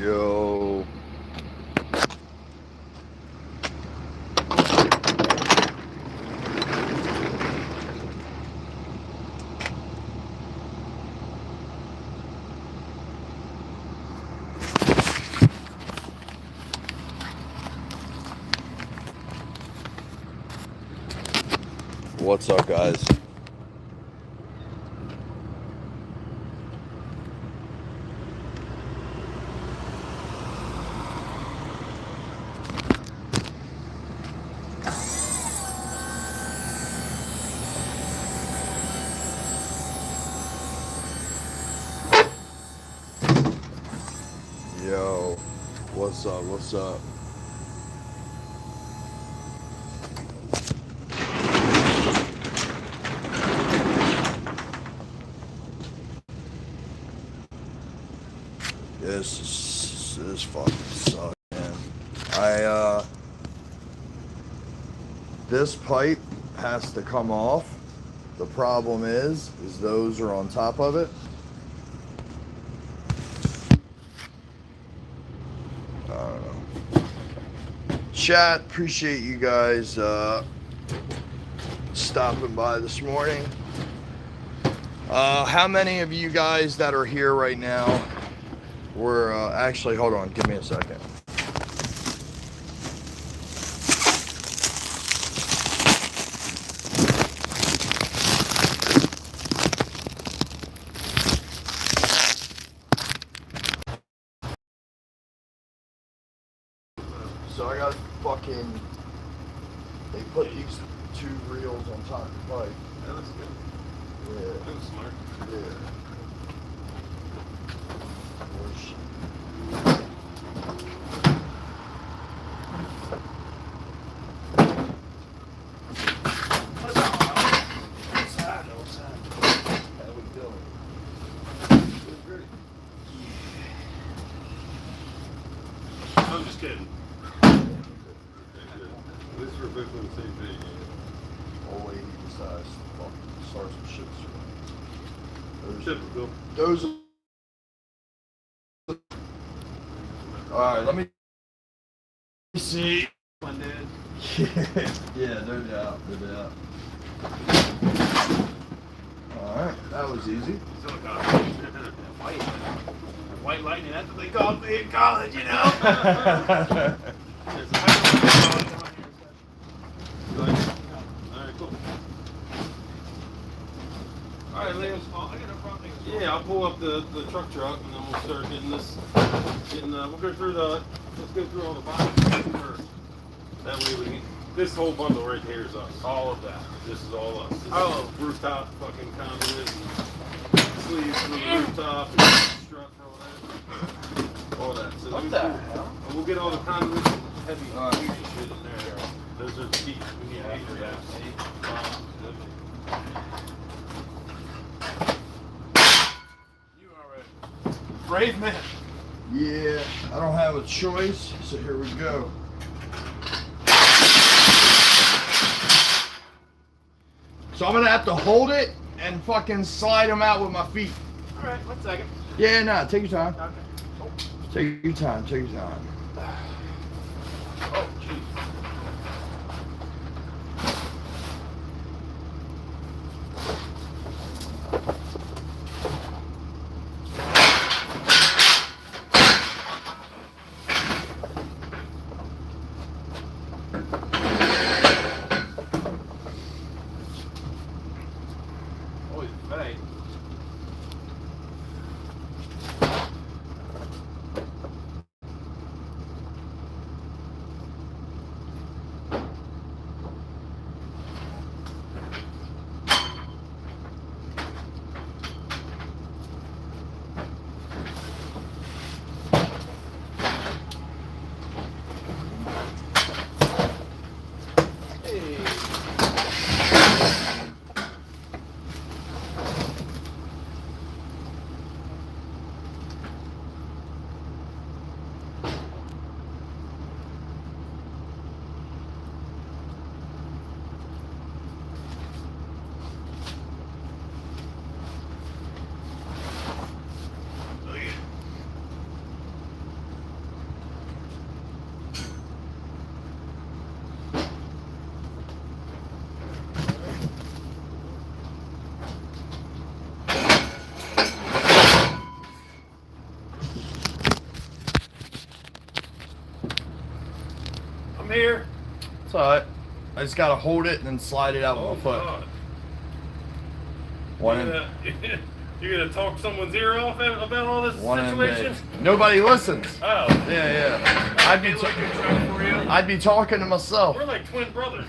Yo. What's up, guys? Yo, what's up? What's up? This fucking sucks, man. This pipe has to come off. The problem is those are on top of it. I don't know. Chat, appreciate you guys stopping by this morning. How many of you guys that are here right now were actually, hold on, give me a second. So I got fucking, they put these two reels on top of the pipe. That looks good. Yeah. That was smart. Yeah. I'm just kidding. At least we're both on the same page. Old lady decides to fucking start some shit. Typical. Those. Alright, let me see. One dad. Yeah, no doubt. Alright, that was easy. White lightning, that's what they called me in college, you know? Alright, cool. Alright, Liam. Yeah, I'll pull up the truck and then we'll start getting this. We'll go through let's go through all the boxes first. That way we can, this whole bundle right here is us. All of that. This is all us. This is rooftop fucking conduit and sleeves for the rooftop and strut for all that. So What the hell? And we'll get all the conduits and heavy duty shit in there. Those are the key. We need 8 for that. 8. You already. Brave man. Yeah, I don't have a choice, so here we go. So I'm gonna have to hold it and fucking slide them out with my feet. Alright, 1 second. Yeah, nah, take your time. Okay. Oh. Take your time. Oh, jeez. Oh, he's fake. here. It's alright. I just gotta hold it and then slide it out with my foot. God. One You're gonna talk someone's ear off about all this one situation? Nobody listens. Oh. Yeah. I'd be looking for you. I'd be talking to myself. We're like twin brothers.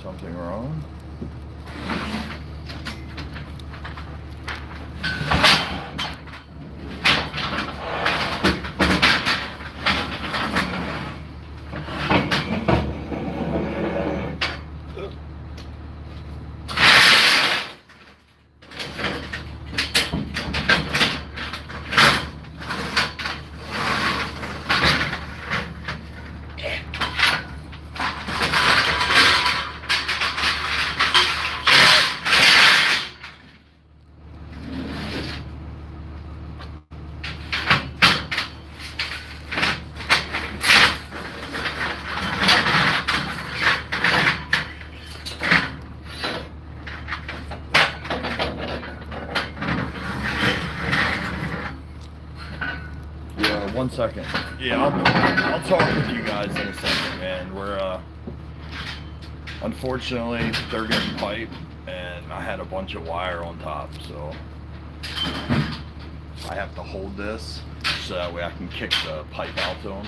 Something wrong? Yeah, 1 second. Yeah, I'll talk with you guys in a second, man. We're unfortunately they're getting pipe, and I had a bunch of wire on top, so I have to hold this so that way I can kick the pipe out to them.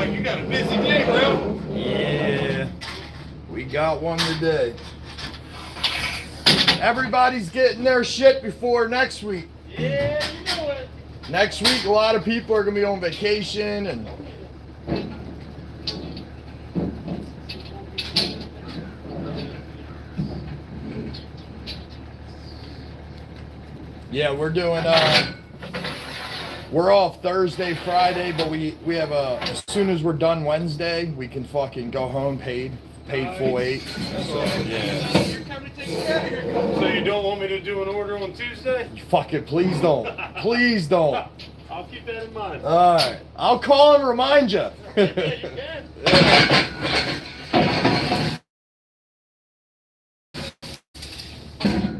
You got a busy day, bro. Yeah, we got one today. Everybody's getting their shit before next week. Yeah, you know it. Next week, a lot of people are gonna be on vacation, and yeah, we're doing. We're off Thursday, Friday, but we have as soon as we're done Wednesday, we can fucking go home paid full 8. So yeah. So you don't want me to do an order on Tuesday? Fuck it, please don't. Please don't. I'll keep that in mind. Alright. I'll call and remind you. Yeah, you can.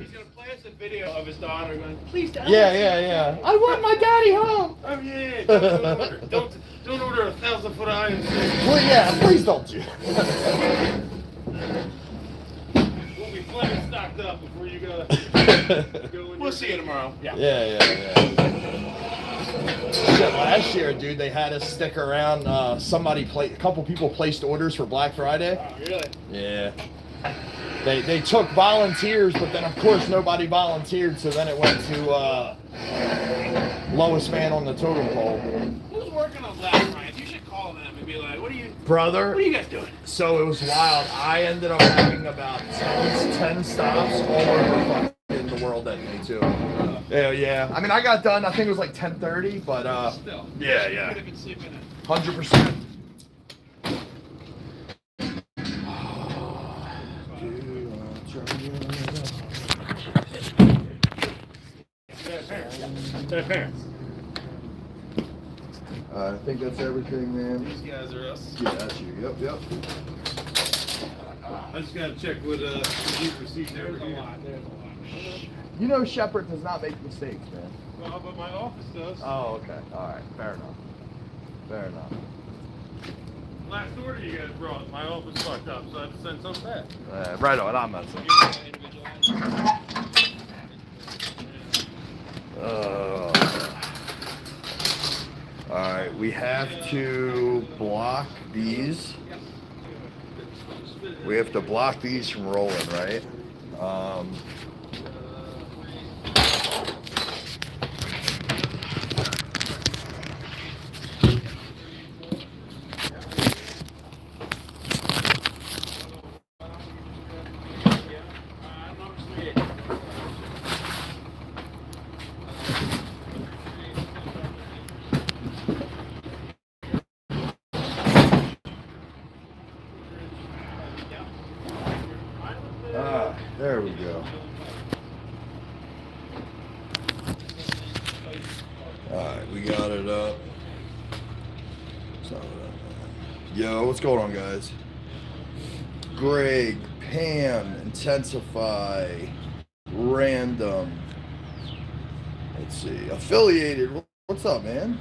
He's gonna play us a video of his daughter going, please, Dad. Yeah. I want my daddy home. Oh yeah. Don't order. Don't order a 1,000-foot iron. Well, yeah, please don't do. We'll be plenty stocked up before you go. We'll see you tomorrow. Yeah. Shit, last year, dude, they had us stick around. A couple people placed orders for Black Friday. Oh, really? Yeah. They took volunteers, but then of course nobody volunteered, so then it went to lowest man on the totem pole. Who's working on Black Friday? You should call them and be like, what are you guys doing? So it was wild. I ended up having about 10 stops all over fucking the world that day too. Yeah. I mean, I got done. I think it was like 10:30, but Still. yeah. You could have been sleeping in. 100%. I think that's everything, man. These guys are us. Yeah, that's you. Yep. I just gotta check what you've received over here. You know Shepard does not make mistakes, man. Well, but my office does. Oh, okay. All right. Fair enough. Last order you guys brought, my office fucked up, so I had to send some back. Right on. I'm messing. All right. we have to block these. We have to block these from rolling, right? There we go. Alright, we got it up. Yo, what's going on, guys? Greg, Pam, Intensify, Random. Let's see. Affiliated. What's up, man?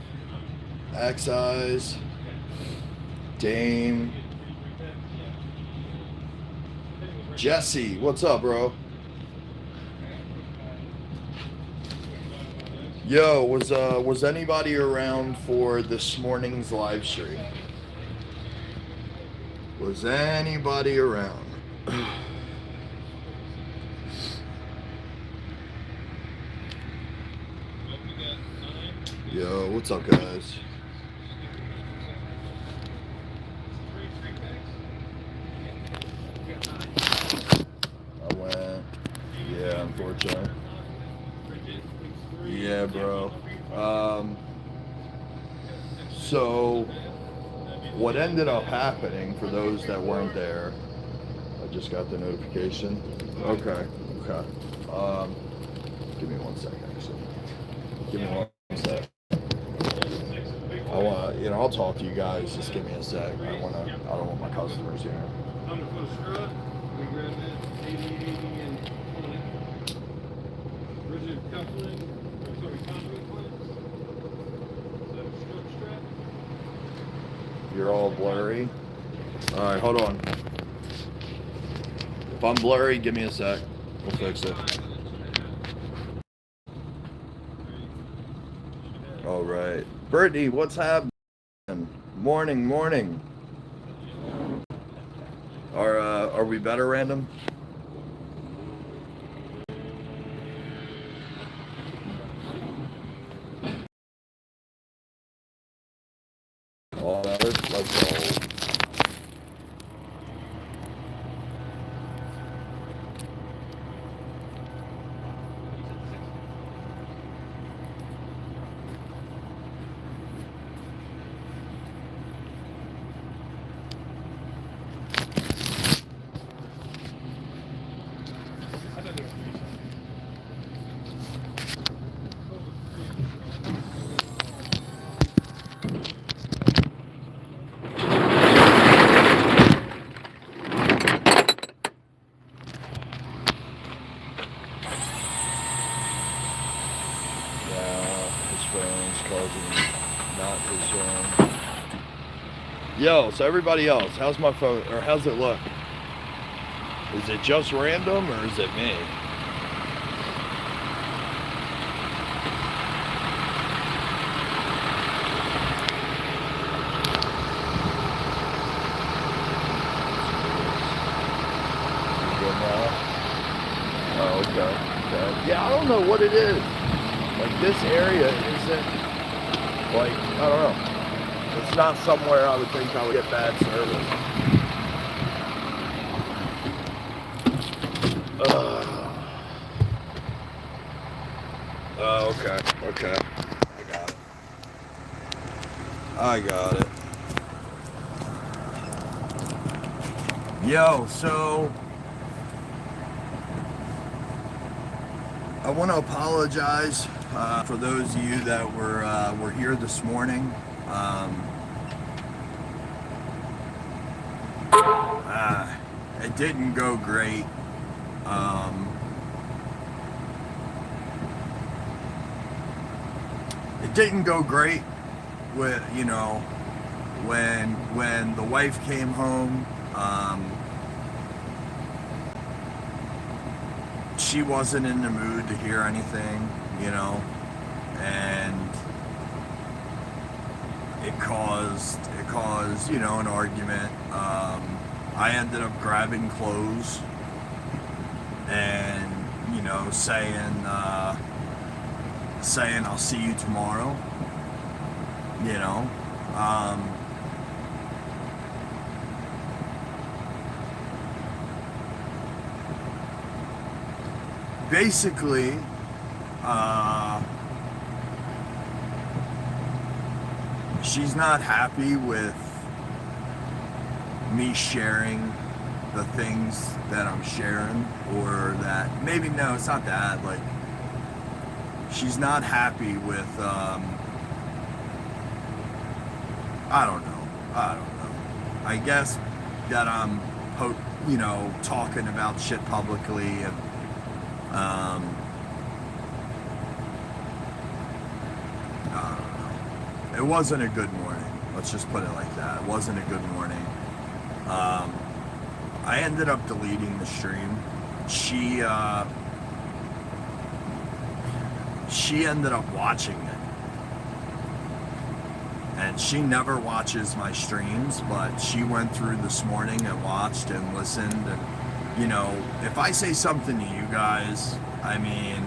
Axe-Eyes. Dame. Jesse, what's up, bro? Yo, was anybody around for this morning's live stream? Was anybody around? Yo, what's up, guys? I went. Yeah, unfortunately. Yeah, bro. So what ended up happening, for those that weren't there, I just got the notification. Okay. Give me 1 second, actually. Give me 1 sec. I want, I'll talk to you guys. Just give me a sec. I don't want my customers here. I'm gonna put a strut. We grab that 80 and 20. Rigid coupling. Conduit clamps. Is that a strut? You're all blurry. All right, hold on. If I'm blurry, give me a sec. We'll fix it. All right. Brittany, what's happening? Morning. Are we better, Random? All better? Let's go. Yo, so everybody else, how's my phone, or how's it look? Is it just Random, or is it me? Good now? Oh, okay. Yeah, I don't know what it is. Like, this area isn't, like, I don't know. It's not somewhere I would think I would get bad service. Okay. I got it. Yo, so I want to apologize for those of you that were here this morning. It didn't go great. It didn't go great with, when the wife came home. She wasn't in the mood to hear anything, and it caused, you know, an argument. I ended up grabbing clothes and, you know, saying I'll see you tomorrow, you know. Basically, she's not happy with me sharing the things that I'm sharing, or that, maybe, no, it's not that, like, she's not happy with, I don't know, I guess that I'm, you know, talking about shit publicly, and, I don't know. It wasn't a good morning. Let's just put it like that. It wasn't a good morning. I ended up deleting the stream. She ended up watching it. And she never watches my streams, but she went through this morning and watched and listened. And, you know, if I say something to you guys, I mean,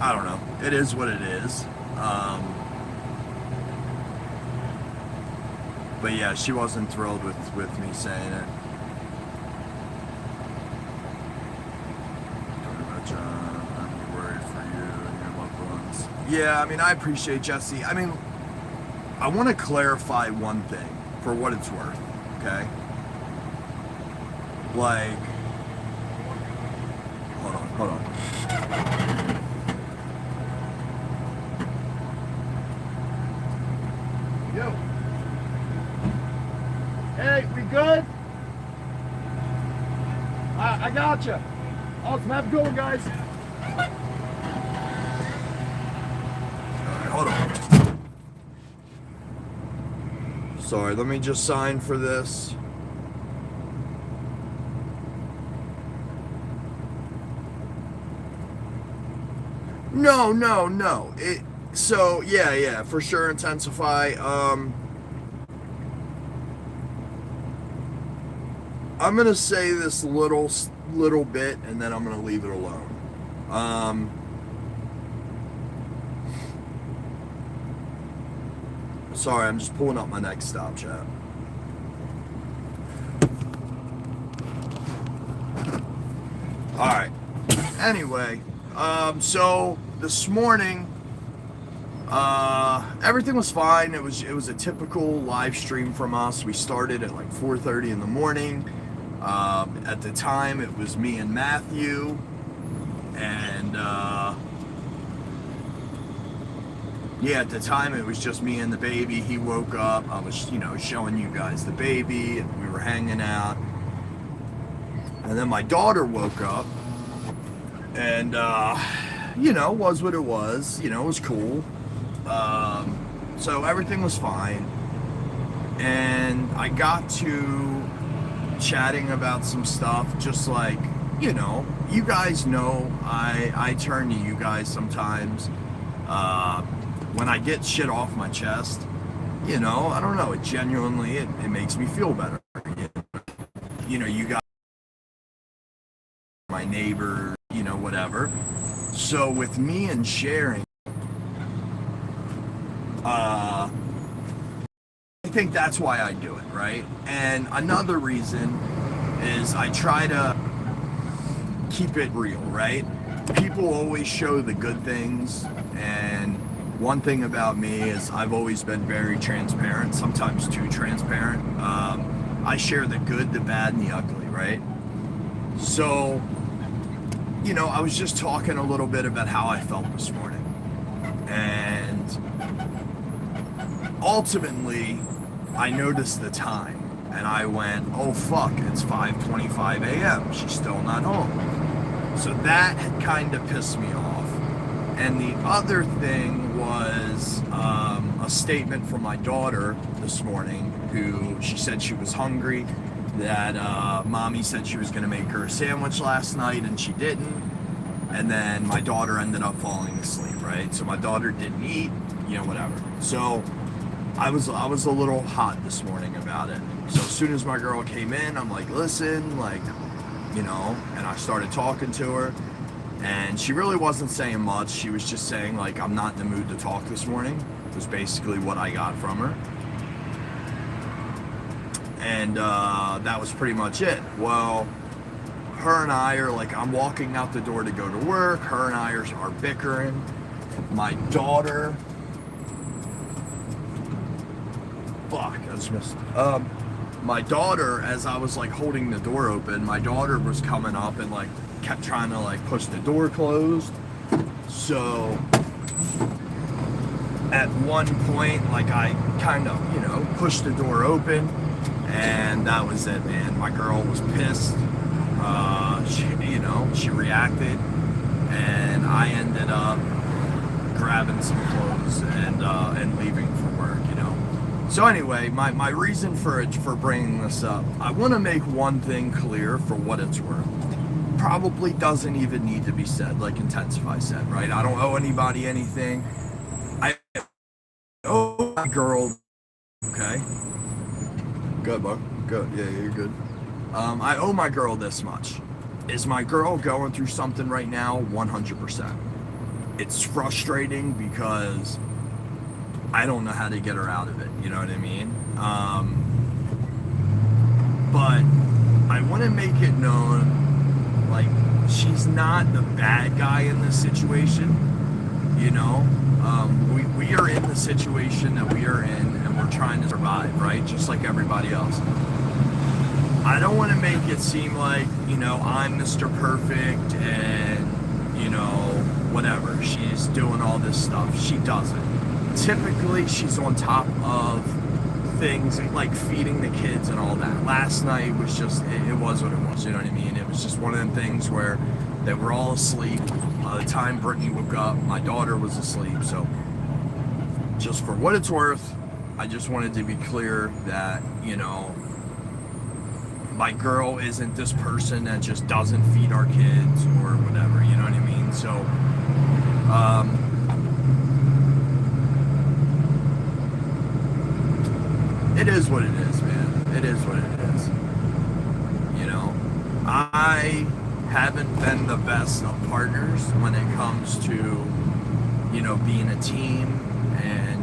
I don't know. It is what it is. But yeah, she wasn't thrilled with me saying it. I'm worried for you and your loved ones. Yeah, I mean, I appreciate Jesse. I mean, I want to clarify one thing for what it's worth, okay? Like, hold on. Yo. Hey, we good? I gotcha. Awesome, have a good one, guys. Alright, hold on. Sorry, let me just sign for this. No. So yeah, for sure, intensify. I'm gonna say this little bit, and then I'm gonna leave it alone. Sorry, I'm just pulling up my next stop, chat. All right. Anyway, so this morning, everything was fine. It was a typical live stream from us. We started at like 4:30 in the morning. At the time, it was me and Matthew, and yeah, at the time it was just me and the baby. He woke up. I was, you know, showing you guys the baby, and we were hanging out. And then my daughter woke up, and you know, was what it was. You know, it was cool. So everything was fine, and I got to chatting about some stuff, just like, you know, you guys know I turn to you guys sometimes when I get shit off my chest. You know, I don't know, it genuinely, it makes me feel better. You know, you guys, my neighbor, you know, whatever. So with me and sharing, I think that's why I do it, right? And another reason is I try to keep it real, right? People always show the good things, and one thing about me is I've always been very transparent, sometimes too transparent. I share the good, the bad, and the ugly, right? So, you know, I was just talking a little bit about how I felt this morning. And ultimately, I noticed the time, and I went, oh fuck, it's 5:25 a.m. She's still not home. So that had kind of pissed me off. And the other thing was a statement from my daughter this morning, who she said she was hungry, that mommy said she was going to make her a sandwich last night, and she didn't. And then my daughter ended up falling asleep, right? So my daughter didn't eat, whatever. So I was a little hot this morning about it. So as soon as my girl came in, I'm like, listen, like, and I started talking to her, and she really wasn't saying much. She was just saying, like, I'm not in the mood to talk this morning, was basically what I got from her. And that was pretty much it. Well, her and I are like, I'm walking out the door to go to work. Her and I are bickering. My daughter, I just missed. My daughter, as I was like holding the door open, my daughter was coming up and like kept trying to like push the door closed. So at one point, like I kind of, pushed the door open, and that was it, man. My girl was pissed. She reacted, and I ended up grabbing some clothes and leaving for work, So anyway, my reason for bringing this up, I want to make one thing clear for what it's worth. Probably doesn't even need to be said, like Intensify said, right? I don't owe anybody anything. I owe my girl, okay? Good, bud. Good. Yeah, you're good. I owe my girl this much. Is my girl going through something right now? 100%. It's frustrating because I don't know how to get her out of it, you know what I mean? But I want to make it known, like, she's not the bad guy in this situation, we are in the situation that we are in, and we're trying to survive, right? Just like everybody else. I don't want to make it seem like, I'm Mr. Perfect and, whatever. She's doing all this stuff. She doesn't. Typically, she's on top of things like feeding the kids and all that. Last night was just, it was what it was, you know what I mean? It was just one of them things where they were all asleep. By the time Brittany woke up, my daughter was asleep. So just for what it's worth, I just wanted to be clear that, my girl isn't this person that just doesn't feed our kids or whatever, you know what I mean? So, it is what it is, man. It is what it is. I haven't been the best of partners when it comes to, being a team. And,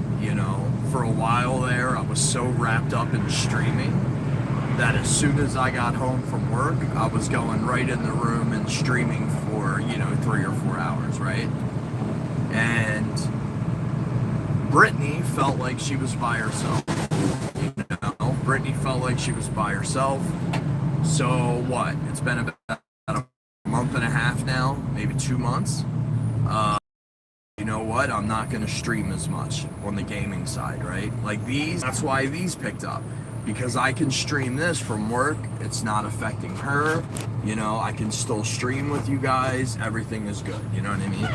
for a while there, I was so wrapped up in streaming that as soon as I got home from work, I was going right in the room and streaming for, 3 or 4 hours, right? And Brittany felt like she was by herself. Brittany felt like she was by herself. So what? It's been about a month and a half now, maybe 2 months. You know what? I'm not going to stream as much on the gaming side, right? Like that's why these picked up. Because I can stream this from work, it's not affecting her, I can still stream with you guys, everything is good, you know what I mean?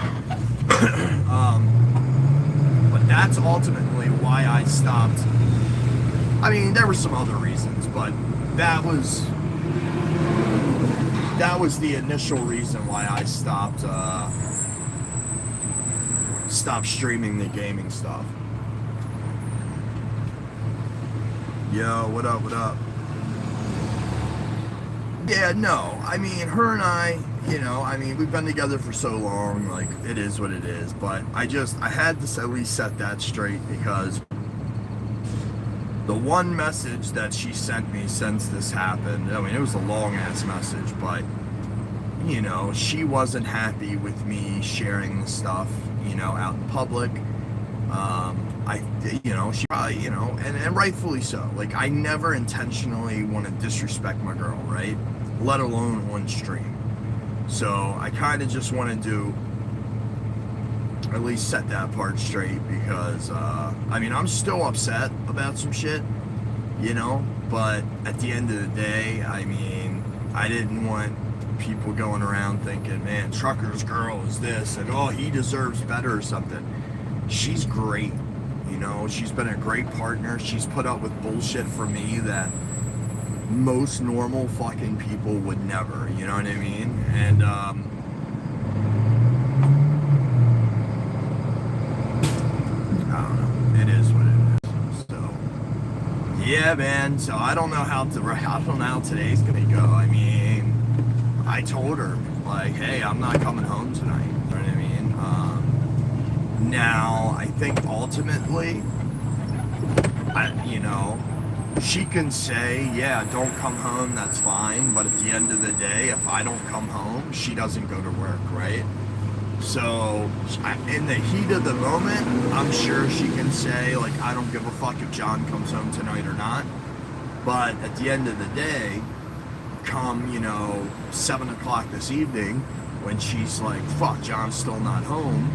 But that's ultimately why I stopped. I mean, there were some other reasons, but that was the initial reason why I stopped streaming the gaming stuff. Yo, what up, what up? Yeah, no, I mean, her and I, we've been together for so long, like, it is what it is, but I had to at least set that straight, because the one message that she sent me since this happened, I mean, it was a long-ass message, but, she wasn't happy with me sharing the stuff, out in public. She probably, and rightfully so. Like, I never intentionally want to disrespect my girl, right? Let alone on stream. So I kind of just wanted to at least set that part straight, because, I'm still upset about some shit, but at the end of the day, I didn't want people going around thinking, man, Trucker's girl is this, and oh, he deserves better or something. She's great. She's been a great partner. She's put up with bullshit for me that most normal fucking people would never, you know what I mean? And Yeah, man. So I don't know how today's gonna go. I mean, I told her like, hey, I'm not coming home tonight. You know what I mean? Now I think ultimately, she can say, yeah, don't come home. That's fine. But at the end of the day, if I don't come home, she doesn't go to work, right? So, in the heat of the moment, I'm sure she can say, like, I don't give a fuck if John comes home tonight or not. But at the end of the day, come, 7 o'clock this evening, when she's like, fuck, John's still not home,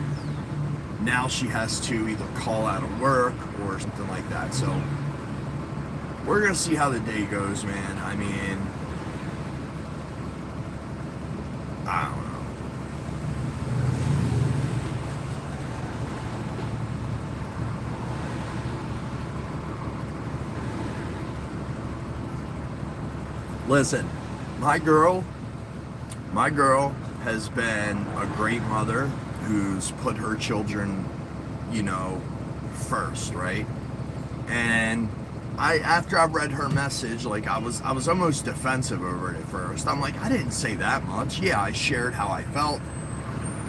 now she has to either call out of work or something like that. So, we're going to see how the day goes, man. I mean, I don't know. Listen, my girl has been a great mother who's put her children, first, right? And after I read her message, like I was almost defensive over it at first. I'm like, I didn't say that much. Yeah, I shared how I felt,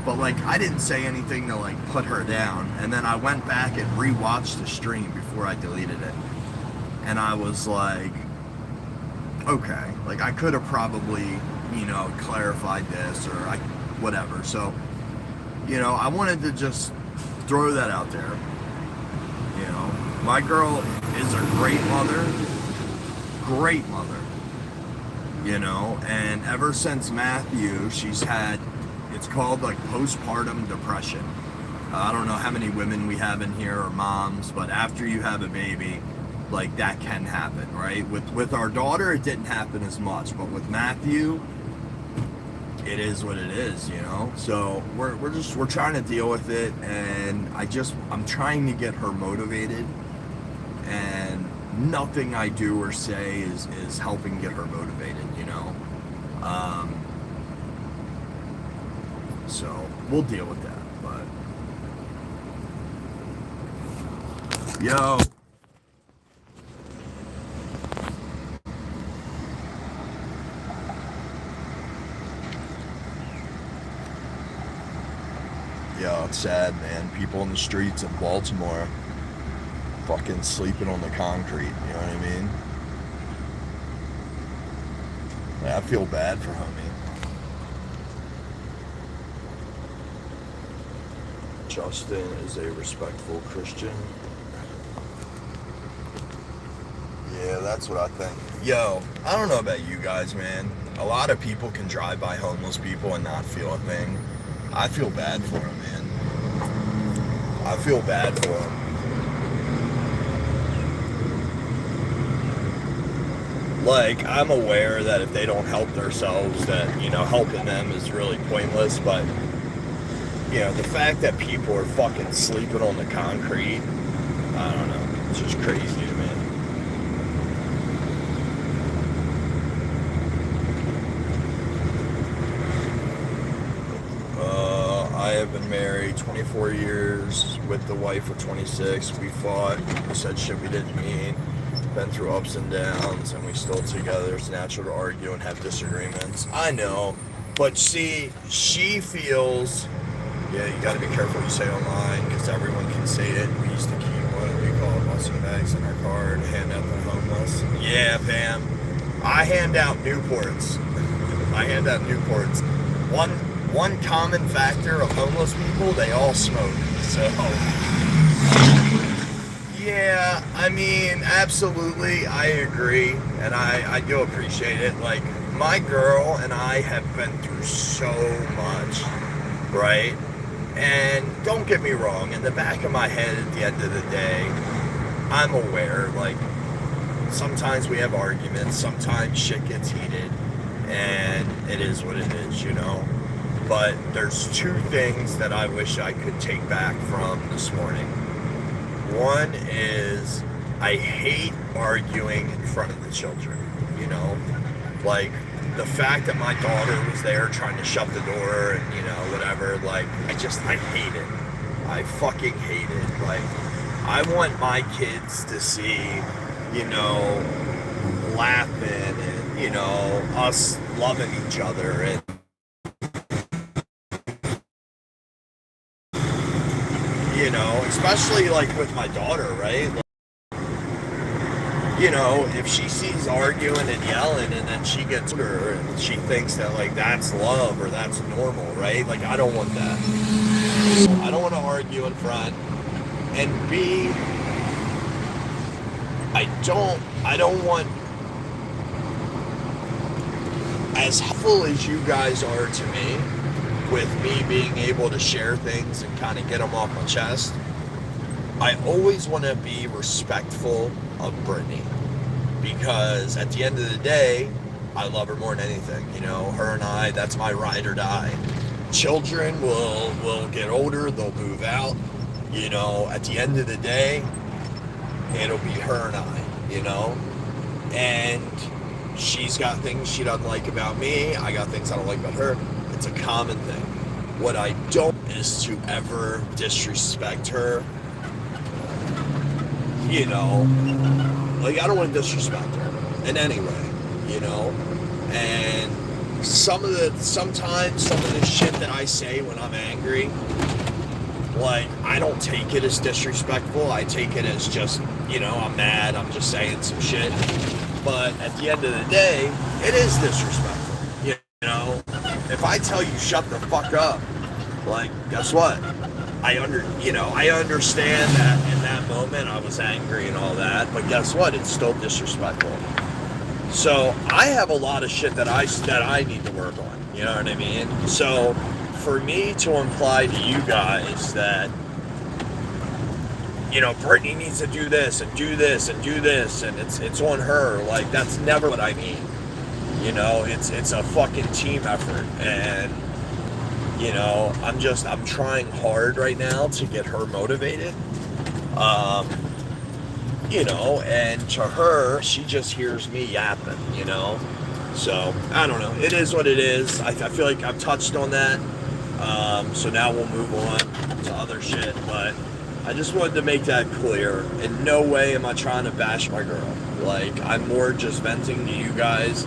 but like I didn't say anything to like put her down. And then I went back and rewatched the stream before I deleted it, and I was like, okay, like I could have probably, clarified this or whatever. So, I wanted to just throw that out there. My girl is a great mother, and ever since Matthew, she's had, it's called like postpartum depression. I don't know how many women we have in here or moms, but after you have a baby, like that can happen, right? With our daughter, it didn't happen as much, but with Matthew, it is what it is, So we're trying to deal with it, and I'm trying to get her motivated, and nothing I do or say is helping get her motivated, So we'll deal with that, but yo. Yeah, it's sad, man. People in the streets of Baltimore fucking sleeping on the concrete, you know what I mean? I feel bad for homie. Justin is a respectful Christian. Yeah, that's what I think. Yo, I don't know about you guys, man. A lot of people can drive by homeless people and not feel a thing. I feel bad for them, man. I feel bad for them. Like, I'm aware that if they don't help themselves, that, helping them is really pointless, but, the fact that people are fucking sleeping on the concrete, I don't know, it's just crazy to me. I have been married 24 years with the wife of 26. We fought, we said shit we didn't mean, been through ups and downs, and we still together. It's natural to argue and have disagreements. I know, but see, she feels, yeah, you gotta be careful what you say online, because everyone can say it. We used to keep what we call busting bags in our car and hand out the homeless. Yeah, Pam. I hand out Newports. One common factor of homeless people, they all smoke. So, yeah, I mean, absolutely, I agree, and I do appreciate it. Like, my girl and I have been through so much, right? And don't get me wrong, in the back of my head at the end of the day, I'm aware, like, sometimes we have arguments, sometimes shit gets heated, and it is what it is, But there's two things that I wish I could take back from this morning. One is I hate arguing in front of the children, Like, the fact that my daughter was there trying to shut the door and, whatever, like, I hate it. I fucking hate it. Like, I want my kids to see you know, laughing and, you know, us loving each other. And, you know, especially like with my daughter, right? Like, you know, if she sees arguing and yelling and then she gets her and she thinks that like that's love or that's normal, right? Like I don't want that. I don't want to argue in front. And B, I don't want, as helpful as you guys are to me, with me being able to share things and kind of get them off my chest, I always want to be respectful of Brittany, because at the end of the day, I love her more than anything. You know, her and I, that's my ride or die. Children will get older, they'll move out. You know, at the end of the day, it'll be her and I, you know? And she's got things she doesn't like about me, I got things I don't like about her. It's a common thing. What I don't is to ever disrespect her. You know, like I don't want to disrespect her in any way, you know? And sometimes some of the shit that I say when I'm angry, like, I don't take it as disrespectful. I take it as just, you know, I'm mad, I'm just saying some shit. But at the end of the day, it is disrespectful. You know, if I tell you shut the fuck up, like, guess what? I understand that in that moment I was angry and all that, but guess what? It's still disrespectful. So I have a lot of shit that I need to work on. You know what I mean? So for me to imply to you guys that, you know, Brittany needs to do this and do this and do this and it's on her, like, that's never what I mean. You know, it's a fucking team effort, and you know, I'm trying hard right now to get her motivated. You know, and to her, she just hears me yapping, you know? So, I don't know. It is what it is. I feel like I've touched on that. So now we'll move on to other shit. But I just wanted to make that clear. In no way am I trying to bash my girl. Like, I'm more just venting to you guys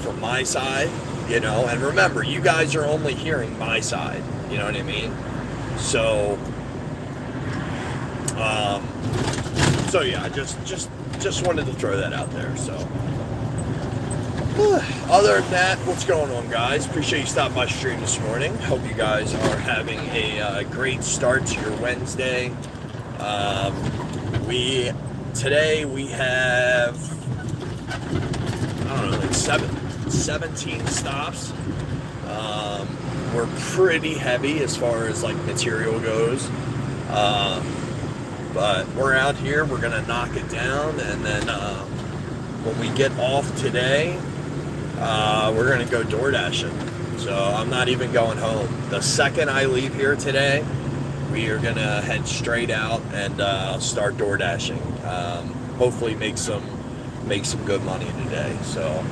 from my side, you know? And remember, you guys are only hearing my side. You know what I mean? So, so yeah, I just wanted to throw that out there. So, other than that, what's going on, guys? Appreciate you stopping by stream this morning. Hope you guys are having a great start to your Wednesday. Today we have, I don't know, like 17 stops. We're pretty heavy as far as like material goes. But we're out here, we're gonna knock it down, and then when we get off today, we're gonna go door dashing. So I'm not even going home. The second I leave here today, we are gonna head straight out and start door dashing. Hopefully make some good money today. So.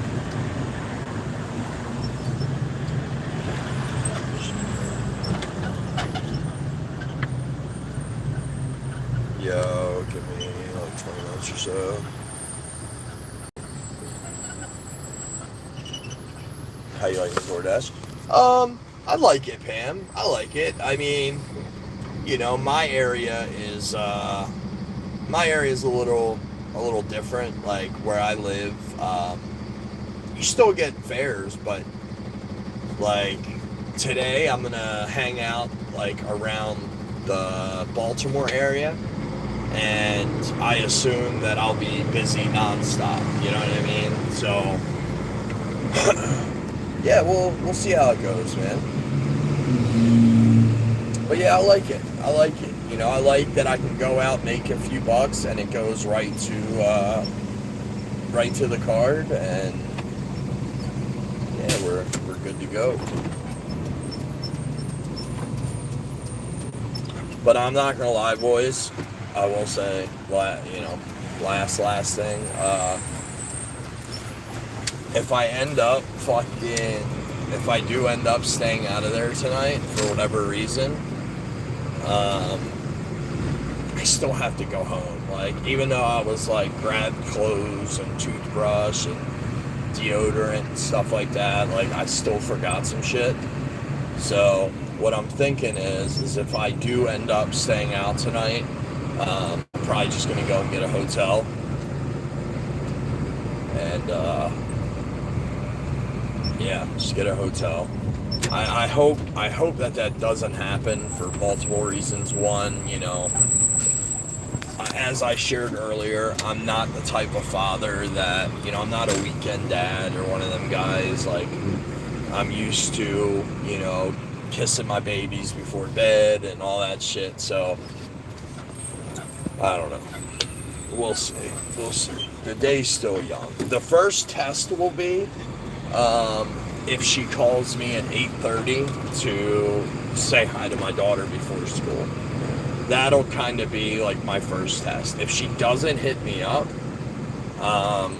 Yo, give me like 20 minutes or so. How you like the DoorDash? I like it, Pam. I like it. I mean, you know, my area is a little different. Like where I live, you still get fares, but like today I'm gonna hang out like around the Baltimore area. And I assume that I'll be busy nonstop, you know what I mean? So, yeah, we'll see how it goes, man. But yeah, I like it. You know, I like that I can go out, make a few bucks, and it goes right to the card, and yeah, we're good to go. But I'm not gonna lie, boys. I will say, you know, last thing. If I do end up staying out of there tonight for whatever reason, I still have to go home. Like, even though I was like, grab clothes and toothbrush and deodorant and stuff like that, like, I still forgot some shit. So what I'm thinking is if I do end up staying out tonight, I'm probably just gonna go and get a hotel. And yeah, just get a hotel. I hope that doesn't happen for multiple reasons. One, you know, as I shared earlier, I'm not the type of father that, you know, I'm not a weekend dad or one of them guys. Like, I'm used to, you know, kissing my babies before bed and all that shit. So I don't know. We'll see. We'll see. The day's still young. The first test will be if she calls me at 8:30 to say hi to my daughter before school. That'll kind of be like my first test. If she doesn't hit me up, I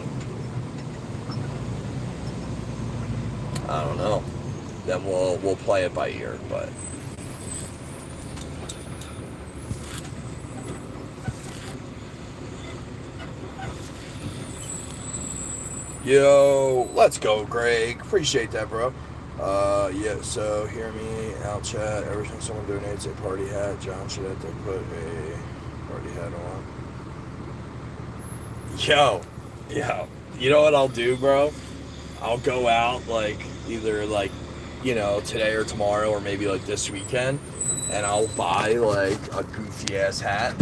don't know. Then we'll play it by ear. But yo, let's go, Greg. Appreciate that, bro. Yeah, so hear me out, chat. Every time someone donates a party hat, John should have to put a party hat on. Yo, you know what I'll do, bro? I'll go out, like, either, like, you know, today or tomorrow, or maybe, like, this weekend, and I'll buy, like, a goofy-ass hat.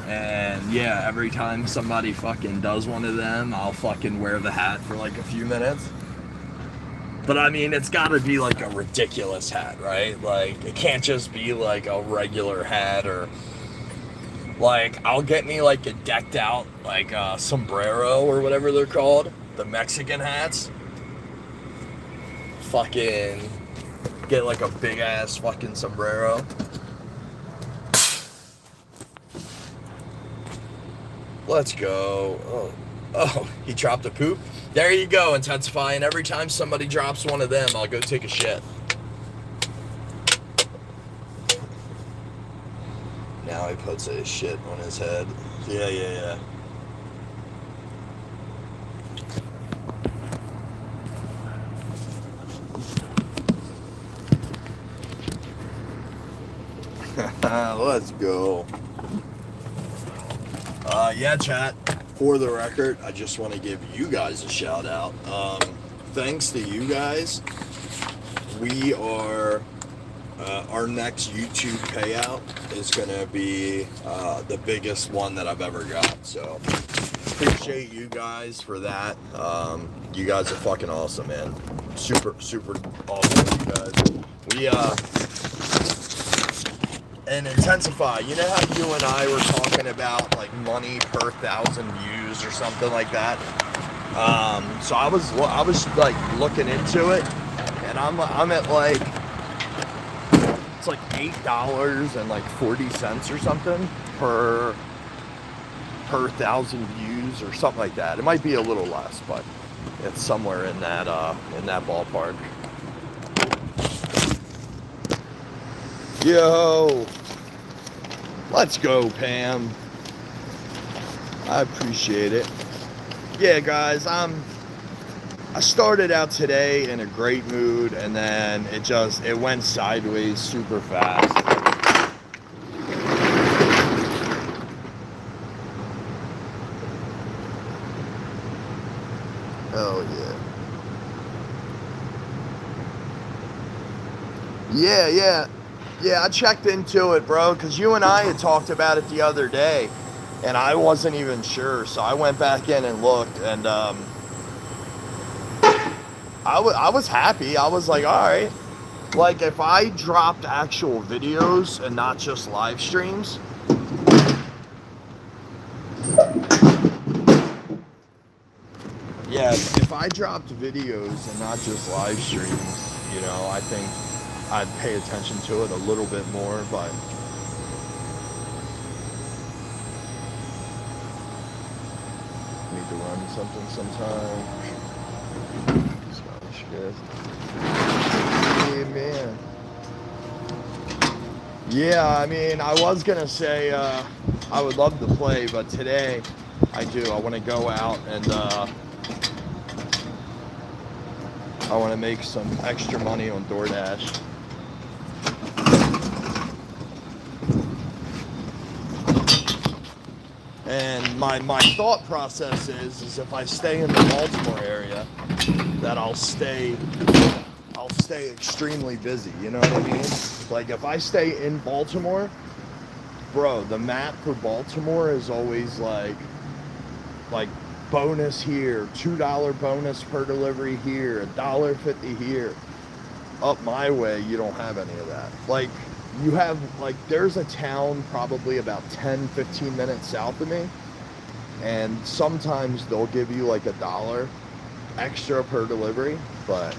And, yeah, every time somebody fucking does one of them, I'll fucking wear the hat for, like, a few minutes. But, I mean, it's gotta be, like, a ridiculous hat, right? Like, it can't just be, like, a regular hat, or... Like, I'll get me, like, a decked out, like, sombrero, or whatever they're called. The Mexican hats. Fucking... Get, like, a big-ass fucking sombrero. Let's go. Oh, he dropped a poop? There you go, intensifying. Every time somebody drops one of them, I'll go take a shit. Now he puts his shit on his head. Yeah. Let's go. Yeah, chat. For the record, I just want to give you guys a shout out. Thanks to you guys, we are, our next YouTube payout is going to be the biggest one that I've ever got. So, appreciate you guys for that. You guys are fucking awesome, man. Super awesome, you guys. And Intensify, you know how you and I were talking about, like, money per 1,000 views or something like that? So I was like looking into it, and I'm at, like, it's like $8.40 or something per 1,000 views or something like that. It might be a little less, but it's somewhere in that ballpark. Yo, let's go, Pam. I appreciate it. Yeah, guys, I started out today in a great mood, and then it went sideways super fast. Oh yeah. Yeah, I checked into it, bro, because you and I had talked about it the other day, and I wasn't even sure, so I went back in and looked, and I was happy. I was like, all right. Like, if I dropped actual videos and not just live streams, yeah, if I dropped videos and not just live streams, you know, I think I'd pay attention to it a little bit more, but need to run something sometime. Spanish, guys. Yeah, man. Yeah, I mean, I was gonna say I would love to play, but today I do. I want to go out and I want to make some extra money on DoorDash. And my thought process is if I stay in the Baltimore area, that I'll stay extremely busy. You know what I mean? Like if I stay in Baltimore, bro, the map for Baltimore is always like bonus here, $2 bonus per delivery here, $1.50 here. Up my way, you don't have any of that. Like you have like there's a town probably about 10-15 minutes south of me, and sometimes they'll give you like $1 extra per delivery, but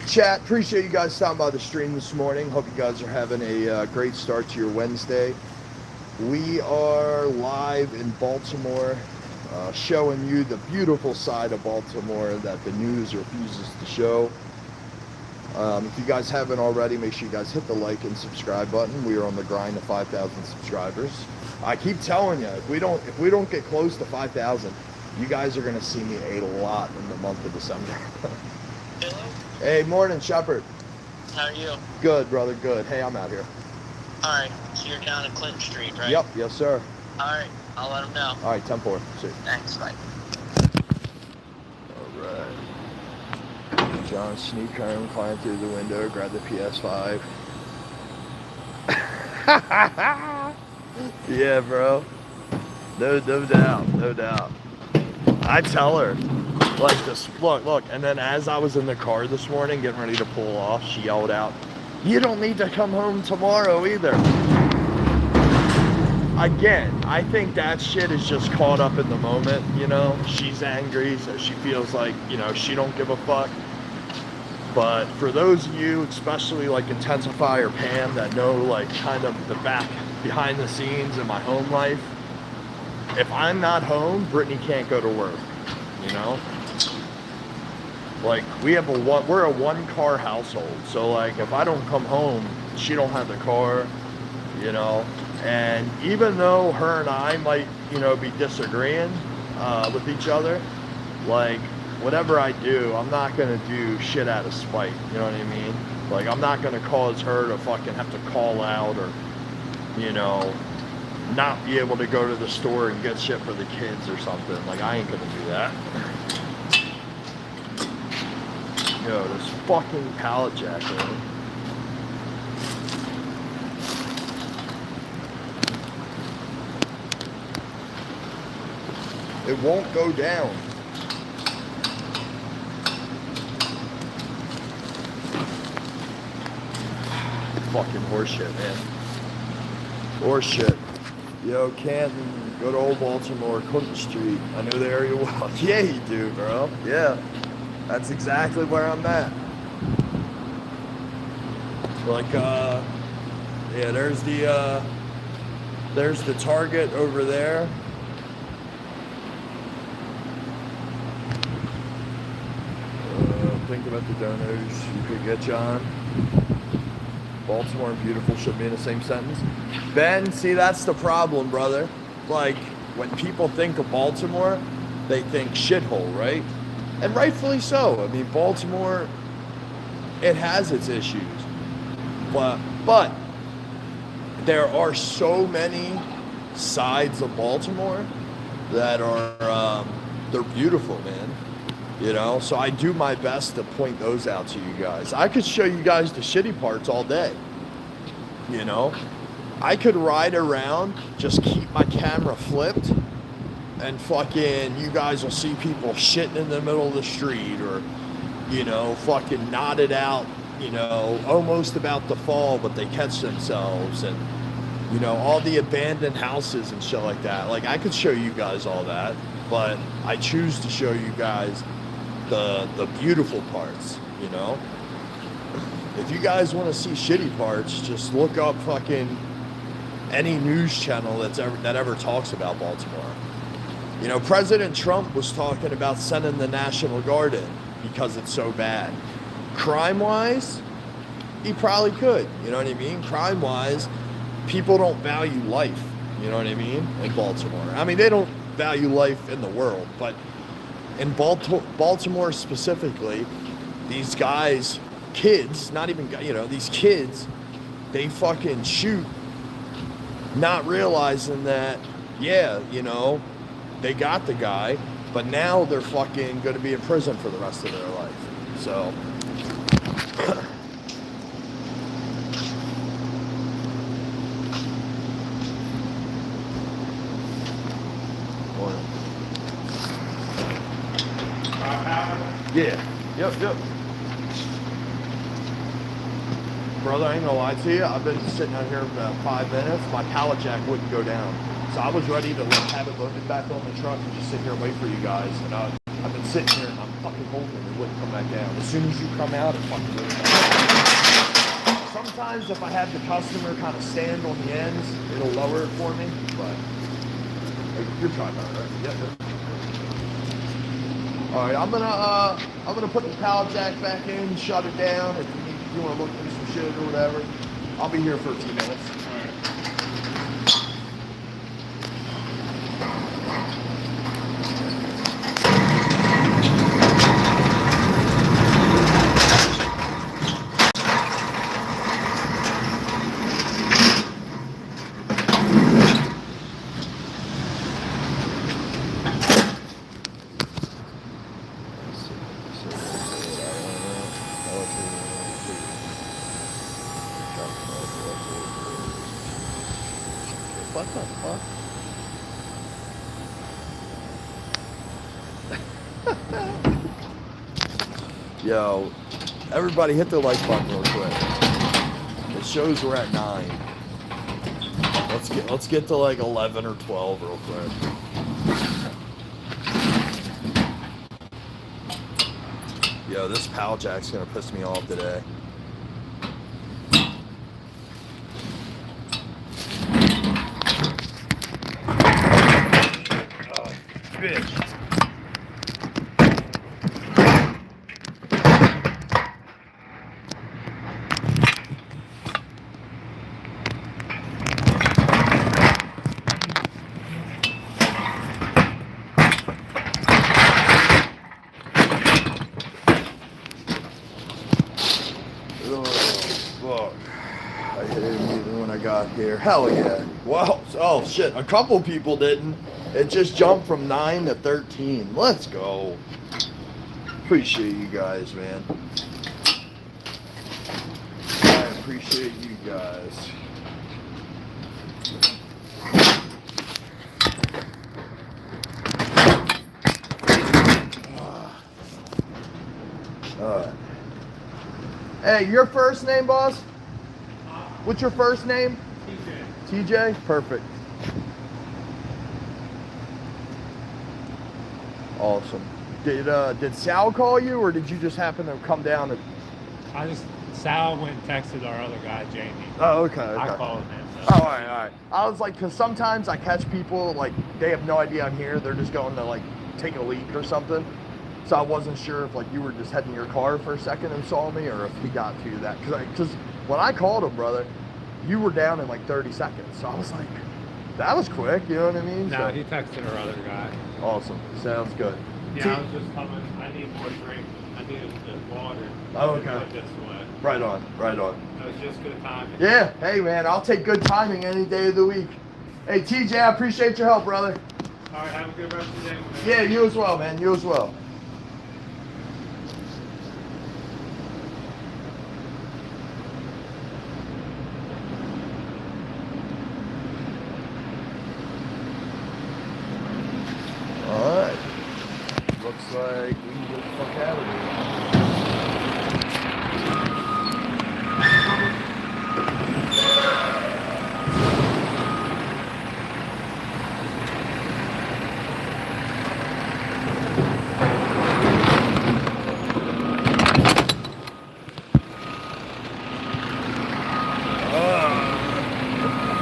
chat, appreciate you guys stopping by the stream this morning. Hope you guys are having a great start to your Wednesday. We are live in Baltimore, showing you the beautiful side of Baltimore that the news refuses to show. If you guys haven't already, make sure you guys hit the like and subscribe button. We are on the grind to 5,000 subscribers. I keep telling you, if we don't get close to 5,000, you guys are gonna see me a lot in the month of December. Hello? Hey, morning, Shepherd. How are you? Good, brother, good. Hey, I'm out here. Alright, so you're down at Clinton Street, right? Yep, yes, sir. Alright, I'll let him know. All right, 10-4. See you. Thanks, bye. All right. John sneak home, climb through the window, grab the PS5. Yeah, bro. No doubt. I tell her, like this, look, and then as I was in the car this morning getting ready to pull off, she yelled out, "You don't need to come home tomorrow either." Again, I think that shit is just caught up in the moment, you know? She's angry, so she feels like, you know, she don't give a fuck. But for those of you, especially like Intensify or Pam, that know like kind of the behind the scenes in my home life, if I'm not home, Brittany can't go to work, you know? Like we're a one car household, so like if I don't come home, she don't have the car, you know? And even though her and I might, you know, be disagreeing with each other, like whatever I do, I'm not gonna do shit out of spite, you know what I mean? Like I'm not gonna cause her to fucking have to call out or, you know, not be able to go to the store and get shit for the kids or something. Like I ain't gonna do that. Yo, this fucking pallet jack, man. It won't go down. Fucking horseshit, man. Horseshit. Yo, Canton, go to Old Baltimore, Clinton Street. I know the area well. Yeah, you do, bro. Yeah. That's exactly where I'm at. Like, yeah, there's the Target over there. Think about the donors you could get, John. Baltimore and beautiful should be in the same sentence. Ben, see, that's the problem, brother. Like, when people think of Baltimore, they think shithole, right? And rightfully so. I mean, Baltimore, it has its issues. But there are so many sides of Baltimore that are, they're beautiful, man. You know, so I do my best to point those out to you guys. I could show you guys the shitty parts all day. You know, I could ride around, just keep my camera flipped, and fucking you guys will see people shitting in the middle of the street or, you know, fucking nodded out, you know, almost about to fall, but they catch themselves, and, you know, all the abandoned houses and shit like that. Like, I could show you guys all that, but I choose to show you guys the beautiful parts, you know? If you guys want to see shitty parts, just look up fucking any news channel that ever talks about Baltimore. You know, President Trump was talking about sending the National Guard in. because it's so bad. Crime-wise, he probably could. You know what I mean? Crime-wise, people don't value life. You know what I mean? In Baltimore. I mean, they don't value life in the world, but in Baltimore specifically, these guys, kids, not even, you know, these kids, they fucking shoot, not realizing that, yeah, you know, they got the guy, but now they're fucking going to be in prison for the rest of their life. So, yeah, yep. Brother, I ain't gonna lie to you. I've been sitting out here for about 5 minutes. My pallet jack wouldn't go down. So I was ready to like have it loaded back on the truck and just sit here and wait for you guys. And I've been sitting here and I'm fucking holding it. It wouldn't come back down. As soon as you come out, it fucking goes down. Sometimes if I have the customer kind of stand on the ends, it'll lower it for me. But you're trying about it, right? Yep. All right, I'm gonna put the pallet jack back in, shut it down. If you want to look through some shit or whatever, I'll be here for a few minutes. What the fuck? Yo, everybody hit the like button real quick. It shows we're at 9. Let's get to like 11 or 12 real quick. Yo, this pallet jack's gonna piss me off today. Bitch. Oh, fuck. I hit it immediately when I got here. Hell yeah. Wow. Oh, shit. A couple people didn't. It just jumped from 9 to 13. Let's go. Appreciate you guys, man. I appreciate you guys. Alright. Hey, your first name, boss? What's your first name? TJ. TJ? Perfect. Awesome. Did Sal call you, or did you just happen to come down and... Sal went and texted our other guy, Jamie. Oh, okay. I called him. Oh, all right. I was like, because sometimes I catch people, like, they have no idea I'm here. They're just going to, like, take a leak or something. So I wasn't sure if, like, you were just heading your car for a second and saw me, or if he got to that. Because when I called him, brother, you were down in, like, 30 seconds. So I was like, that was quick, you know what I mean? No, so, he texted our other guy. Awesome. Sounds good. Yeah, I was just coming. I need more drink. I needed the water. Oh, okay. This way. Right on. It was just good timing. Yeah. Hey, man, I'll take good timing any day of the week. Hey, TJ, I appreciate your help, brother. All right, have a good rest of the day, man. Yeah, you as well, man. You as well. Alright. Looks like we can get the fuck out of here.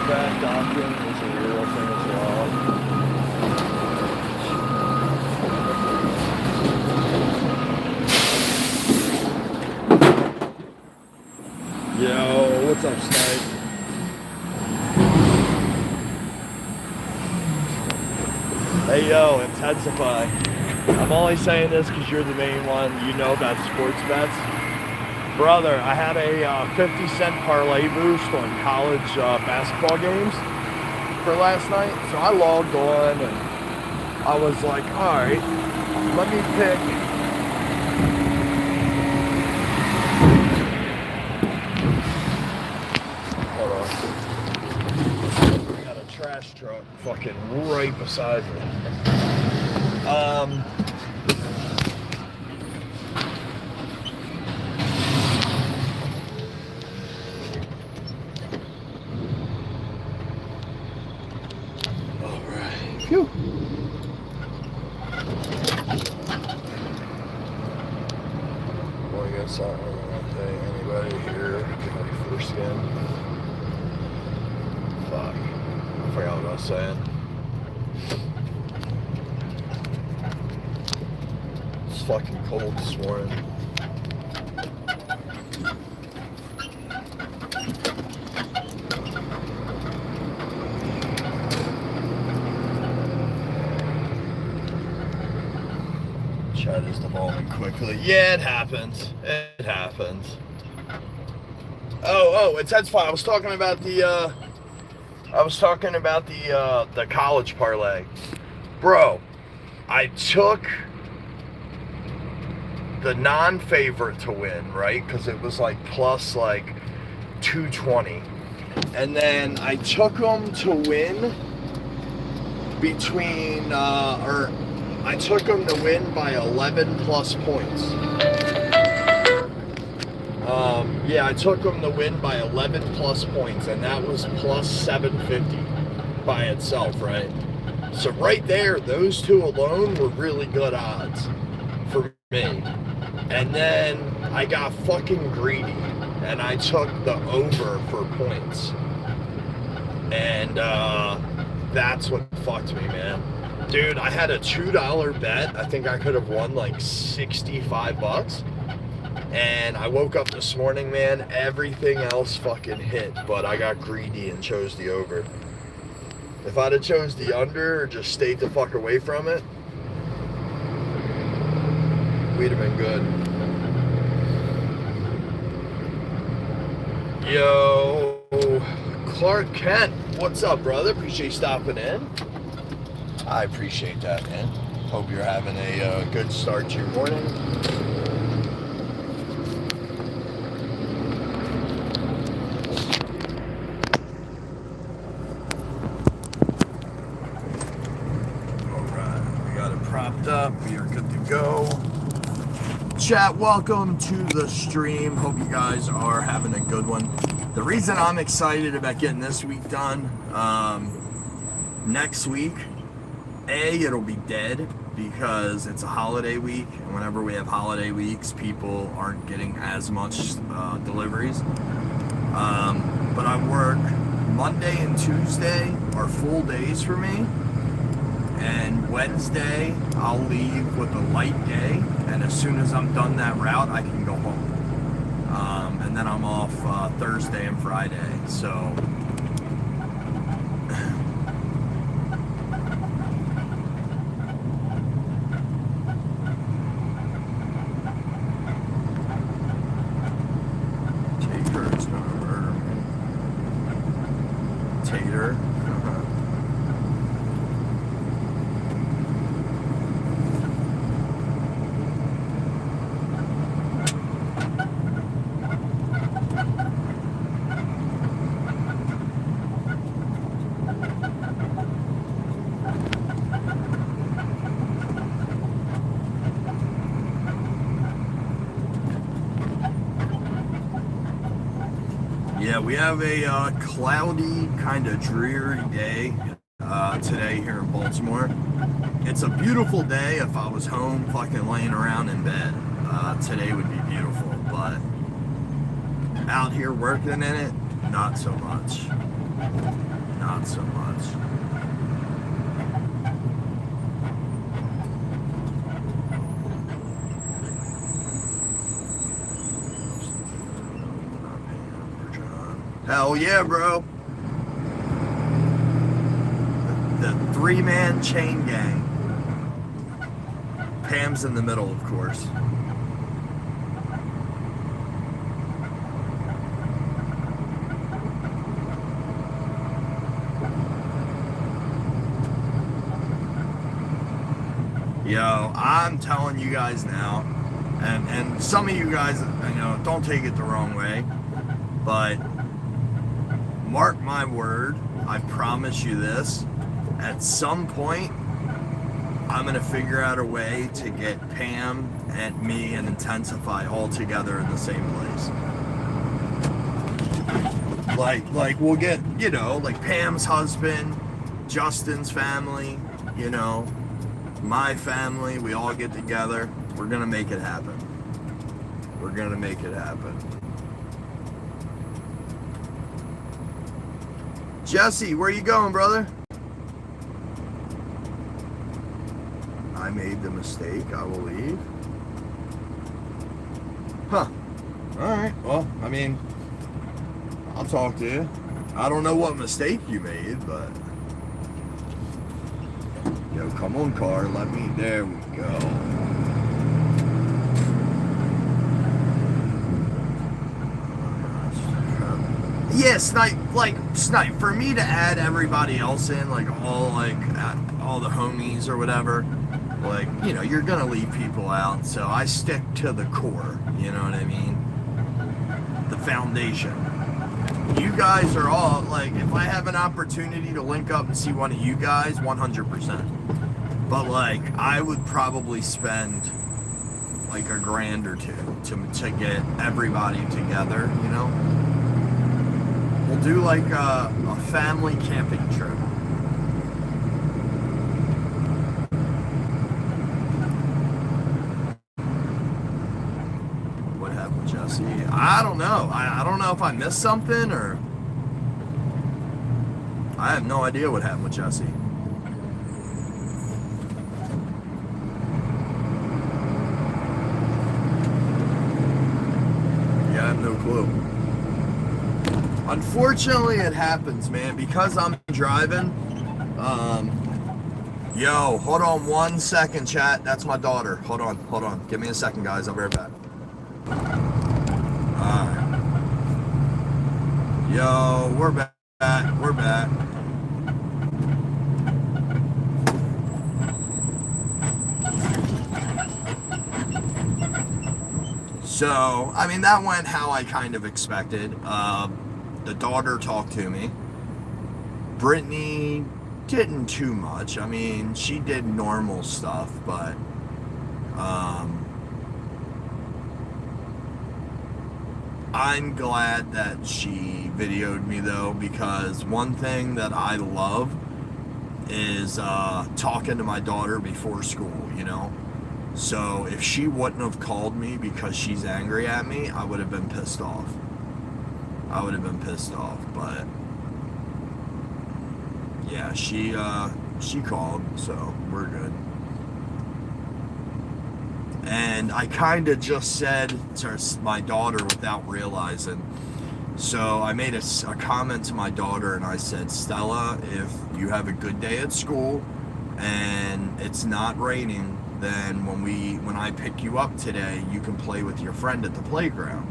Fat docking is a real thing as well. What's up, Snipe? Hey, yo, intensify. I'm only saying this because you're the main one. You know about sports bets. Brother, I had a 50-cent parlay boost on college basketball games for last night. So I logged on and I was like, all right, let me pick. Hold on. I got a trash truck fucking right beside me. Phew. Well, I guess I don't want to pay anybody here. Anybody first skin. Fuck. I forgot what I was saying. It's fucking cold this morning. Chat is devolving quickly. Yeah, it happens. It happens. Oh, it's fine. I was talking about the college parlay. Bro, I took the non-favorite to win, right? Because it was like plus like 220. And then I took them to win between, I took them to win by 11 plus points. Yeah, I took them to win by 11 plus points, and that was plus 750 by itself, right? So right there, those two alone were really good odds for me. And then I got fucking greedy, and I took the over for points. And that's what fucked me, man. Dude, I had a $2 bet. I think I could have won like 65 bucks. And I woke up this morning, man, everything else fucking hit, but I got greedy and chose the over. If I'd have chose the under or just stayed the fuck away from it, we'd have been good. Yo, Clark Kent, what's up, brother? Appreciate you stopping in. I appreciate that, man. Hope you're having a good start to your morning. Propped up, we are good to go. Chat, welcome to the stream. Hope you guys are having a good one. The reason I'm excited about getting this week done, next week, it'll be dead because it's a holiday week, and whenever we have holiday weeks, people aren't getting as much deliveries. But I work Monday and Tuesday are full days for me. And Wednesday, I'll leave with a light day, and as soon as I'm done that route, I can go home. And then I'm off Thursday and Friday, so... Tater's gonna murder me. Tater? Yeah, we have a cloudy, kind of dreary day today here in Baltimore. It's a beautiful day if I was home fucking laying around in bed. Today would be beautiful, but out here working in it, not so much. Not so much. Not paying for John. Hell yeah, bro. The three-man chain gang. Pam's in the middle, of course. Yo, I'm telling you guys now, and some of you guys, you know, don't take it the wrong way, but mark my word, I promise you this, at some point, I'm going to figure out a way to get Pam and me and Intensify all together in the same place. Like we'll get, you know, like Pam's husband, Justin's family, you know, my family, we all get together. We're going to make it happen. We're going to make it happen. Jesse, where you going, brother? I made the mistake, I will leave. Huh. Alright, well, I mean, I'll talk to you. I don't know what mistake you made, but... Yo, come on, car, let me... There we go. Yeah, Snipe, for me to add everybody else in, all the homies or whatever, like, you know, you're gonna leave people out, so I stick to the core, you know what I mean? The foundation. You guys are all, like, if I have an opportunity to link up and see one of you guys, 100%. But, like, I would probably spend, like, $1,000 or $2 to get everybody together, you know? We'll do, like, a family camping trip. What happened, Jesse? I don't know. I don't know if I missed something or... I have no idea what happened with Jesse. Yeah, I have no clue. Unfortunately, it happens, man, because I'm driving. Yo, hold on 1 second, chat. That's my daughter. Hold on. Give me a second, guys. I'll be right back. Yo, we're back. So, I mean, that went how I kind of expected. The daughter talked to me. Brittany didn't too much. I mean, she did normal stuff, but I'm glad that she videoed me, though, because one thing that I love is talking to my daughter before school, you know? So if she wouldn't have called me because she's angry at me, I would have been pissed off. But yeah, she called, so we're good. And I kind of just said to my daughter without realizing. So I made a comment to my daughter and I said, Stella, if you have a good day at school and it's not raining, then when I pick you up today, you can play with your friend at the playground.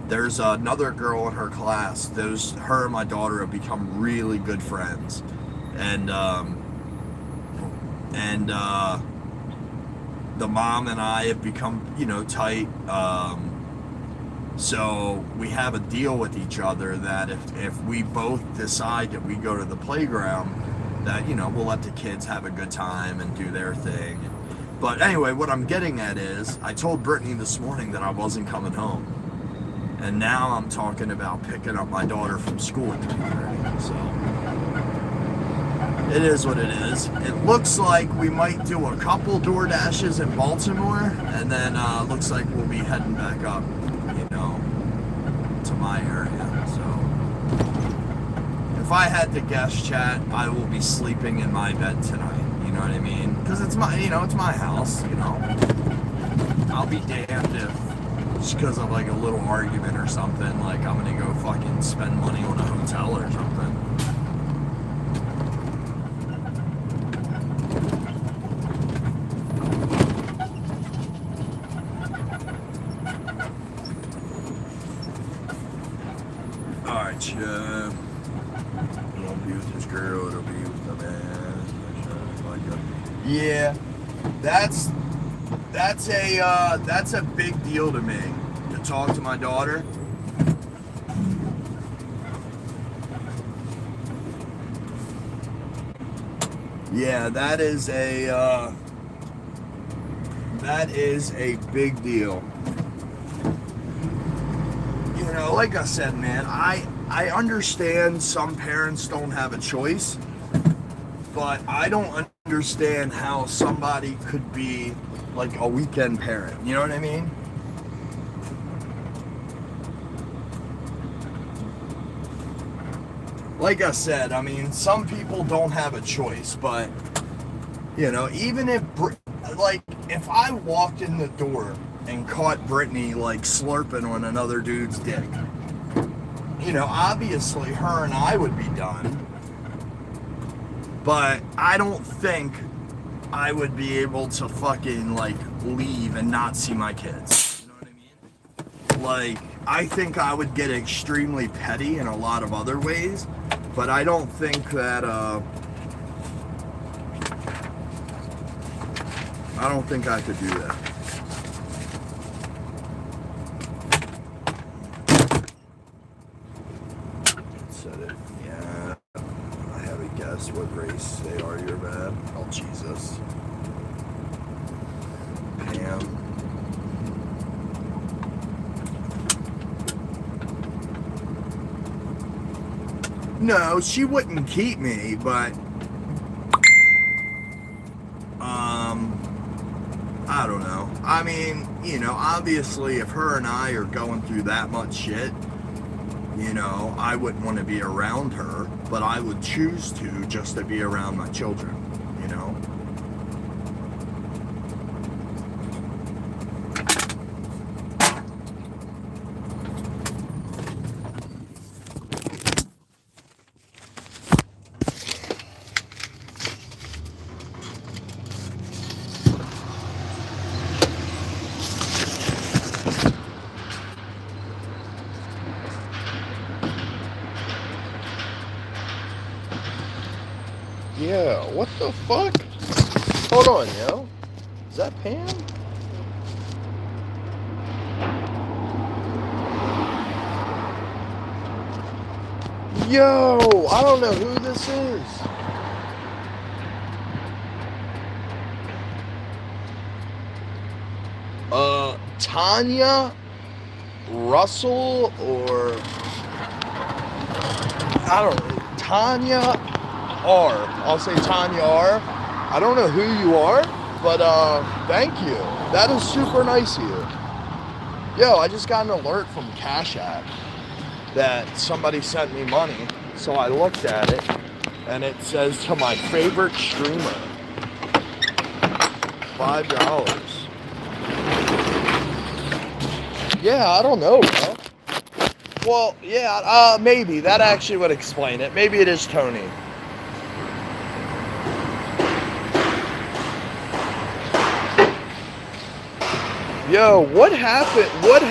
There's another girl in her class. Her and my daughter have become really good friends, and the mom and I have become, you know, tight. So we have a deal with each other that if we both decide that we go to the playground, that, you know, we'll let the kids have a good time and do their thing. But anyway, what I'm getting at is, I told Brittany this morning that I wasn't coming home. And now I'm talking about picking up my daughter from school at 3:30. So it is what it is. It looks like we might do a couple door dashes in Baltimore, and then looks like we'll be heading back up, you know, to my area. So if I had to guess, chat, I will be sleeping in my bed tonight. You know what I mean? Because it's my, you know, it's my house. You know, I'll be damned if just because of like a little argument or something, like I'm gonna go fucking spend money on a hotel or something. Alright, Chip. It won't be with this girl, it'll be with the man. Yeah, that's a big deal to me, to talk to my daughter. Yeah, that is a big deal. You know, like I said, man, I understand some parents don't have a choice, but I don't understand how somebody could be like a weekend parent. You know what I mean? Like I said, I mean, some people don't have a choice, but, you know, even if, like, if I walked in the door and caught Brittany, like, slurping on another dude's dick, you know, obviously her and I would be done, but I don't think I would be able to fucking, like, leave and not see my kids. You know what I mean? Like, I think I would get extremely petty in a lot of other ways, but I don't think that, I don't think I could do that. Said it. Yeah. I haven't guessed what race they are, you're bad. Oh, Jesus. Pam. No, she wouldn't keep me, but I don't know. I mean, you know, obviously if her and I are going through that much shit, you know, I wouldn't want to be around her, but I would choose to just to be around my children, you know? Yeah, what the fuck? Hold on, yo. Is that Pam? Yo, I don't know who this is. Tanya Russell or I don't know. Tanya R. I'll say Tanya R. I don't know who you are, but thank you. That is super nice of you. Yo, I just got an alert from Cashapp that somebody sent me money, so I looked at it, and it says to my favorite streamer, $5. Yeah, I don't know, bro. Well, yeah, maybe. That actually would explain it. Maybe it is Tony. Yo, what happened? What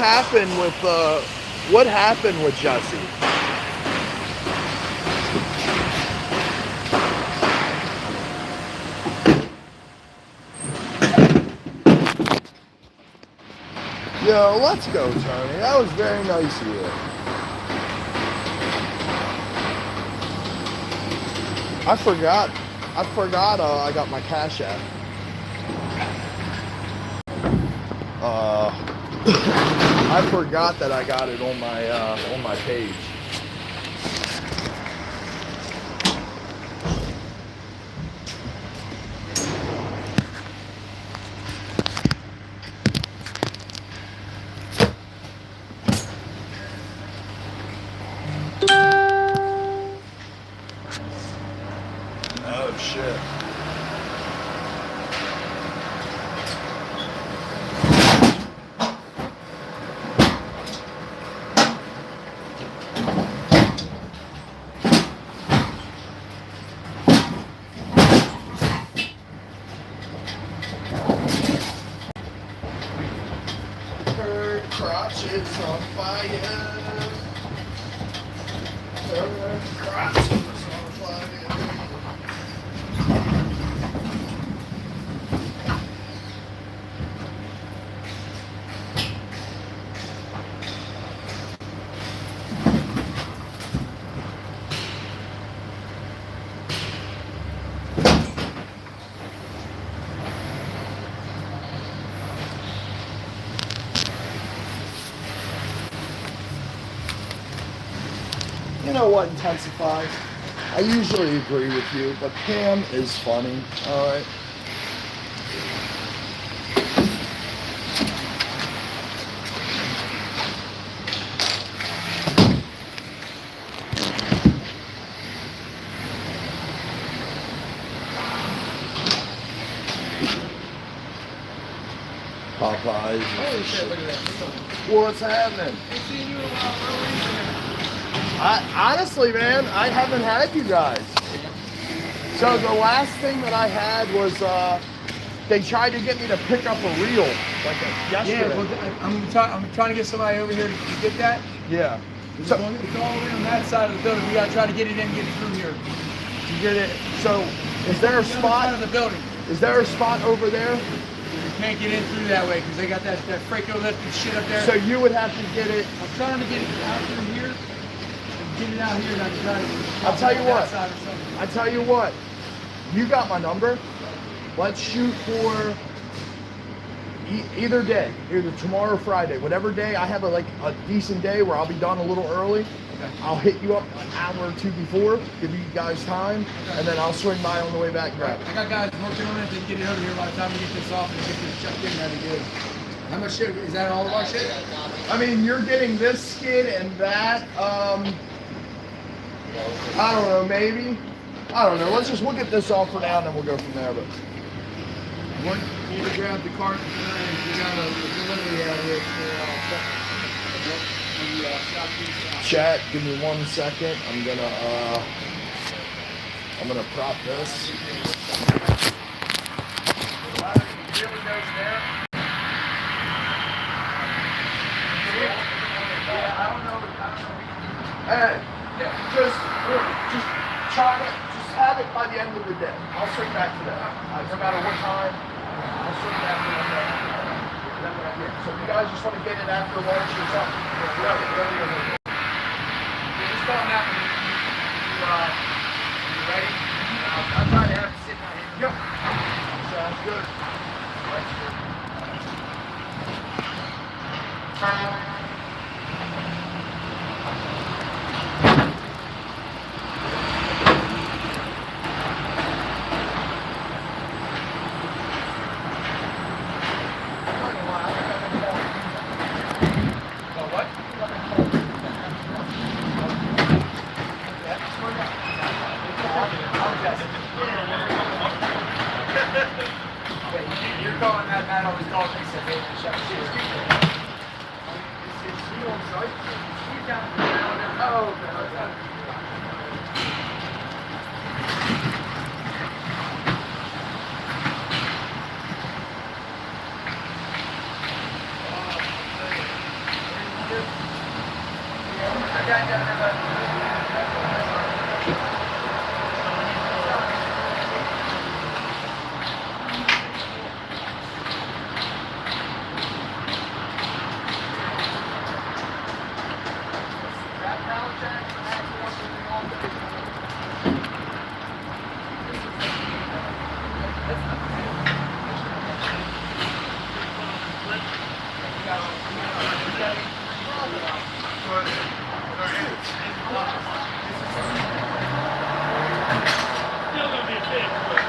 happened with Jesse? Yo, let's go, Tony. That was very nice of you. I forgot I got my Cash App. I forgot that I got it on my page. Oh shit. us on fire. Cross us on fire. You know what intensifies? I usually agree with you, but Pam is funny, alright? Popeyes. Holy shit, look at that. What's happening? I've seen you in a while, Honestly, man, I haven't had you guys. So the last thing that I had was they tried to get me to pick up a reel like yesterday. Yeah, well, I'm trying to get somebody over here to get that. Yeah. It's So all around that side of the building. We gotta try to get it in and get it through here. to get it. So is there a The other side of spot? the building. Is there a spot over there? You can't get in through that way because they got that Fraco lift and shit up there. So you would have to get it. I'm trying to get it out through here and get it out here and I can try to I'll tell you on what. that side or something. I tell you what. You got my number. Let's shoot for either day, either tomorrow or Friday, whatever day I have a decent day where I'll be done a little early. Okay. I'll hit you up an hour or two before, give you guys time, and then I'll swing by on the way back and grab it. I got guys working on it to get it over here by the time we get this off and get this chucked in. That'd be good. How much shit? Is that all of our shit? I mean, you're getting this skid and that. I don't know, maybe. I don't know. We'll get this off for now, and then we'll go from there. But One, you need to grab the cart and we got a delivery out here for chat, give me 1 second. I'm gonna prop this. Hey, just try to have it by the end of the day. I'll swing back to that. No matter what time, I'll swing back to that. So if you guys just want to get it after lunch or something, yeah. You're just going out and you ready? I'm trying to have it sitting out here. Yep. Sounds good. You're calling that man always calls me said, hey, shut shit. Is he on site? He's down there. Oh, okay. Still gonna be a big, but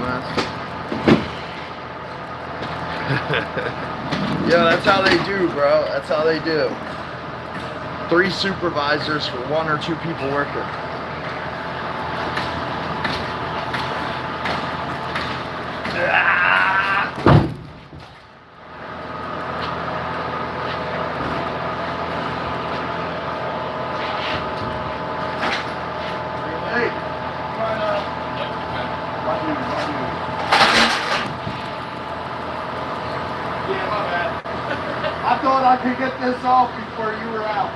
dumbass. Yeah, that's how they do, bro. That's how they do. 3 supervisors for 1 or 2 people working. Hey, Yeah, my bad. I thought I could get this off before you were out.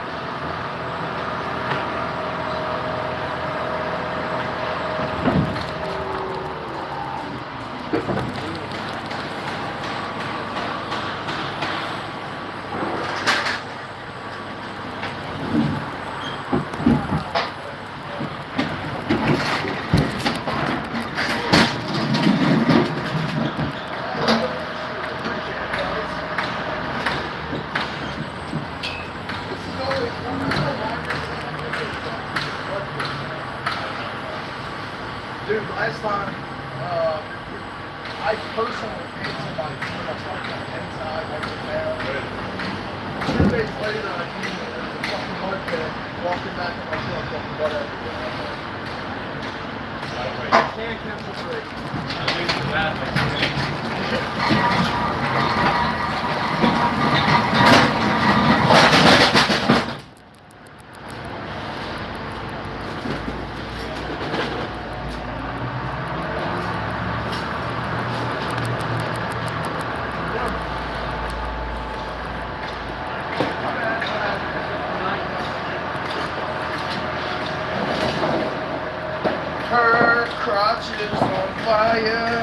Dude, last time, I personally paid somebody to put my truck on the inside, like the down. 2 days later, I came in, there was a fucking mud pit, walking back in my truck, fucking mud everywhere. I can't catch a break. I'm used to that. Her crotch is on fire.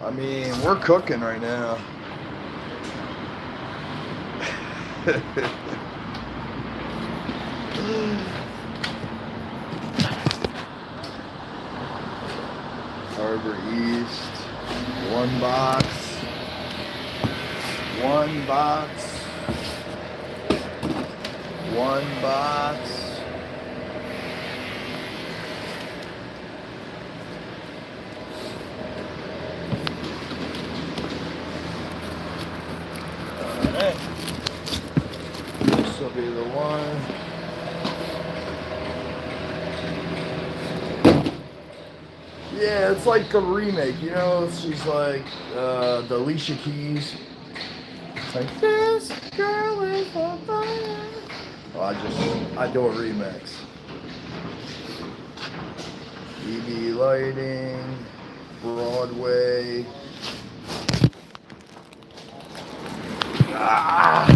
I mean, we're cooking right now. Harbor East, 1 box, 1 box, 1 box. Alright, this will be the one. Yeah, it's like a remake, you know, she's like the Alicia Keys. It's like, this girl is on fire. Oh, I do a remix. EB Lighting, Broadway. Ah!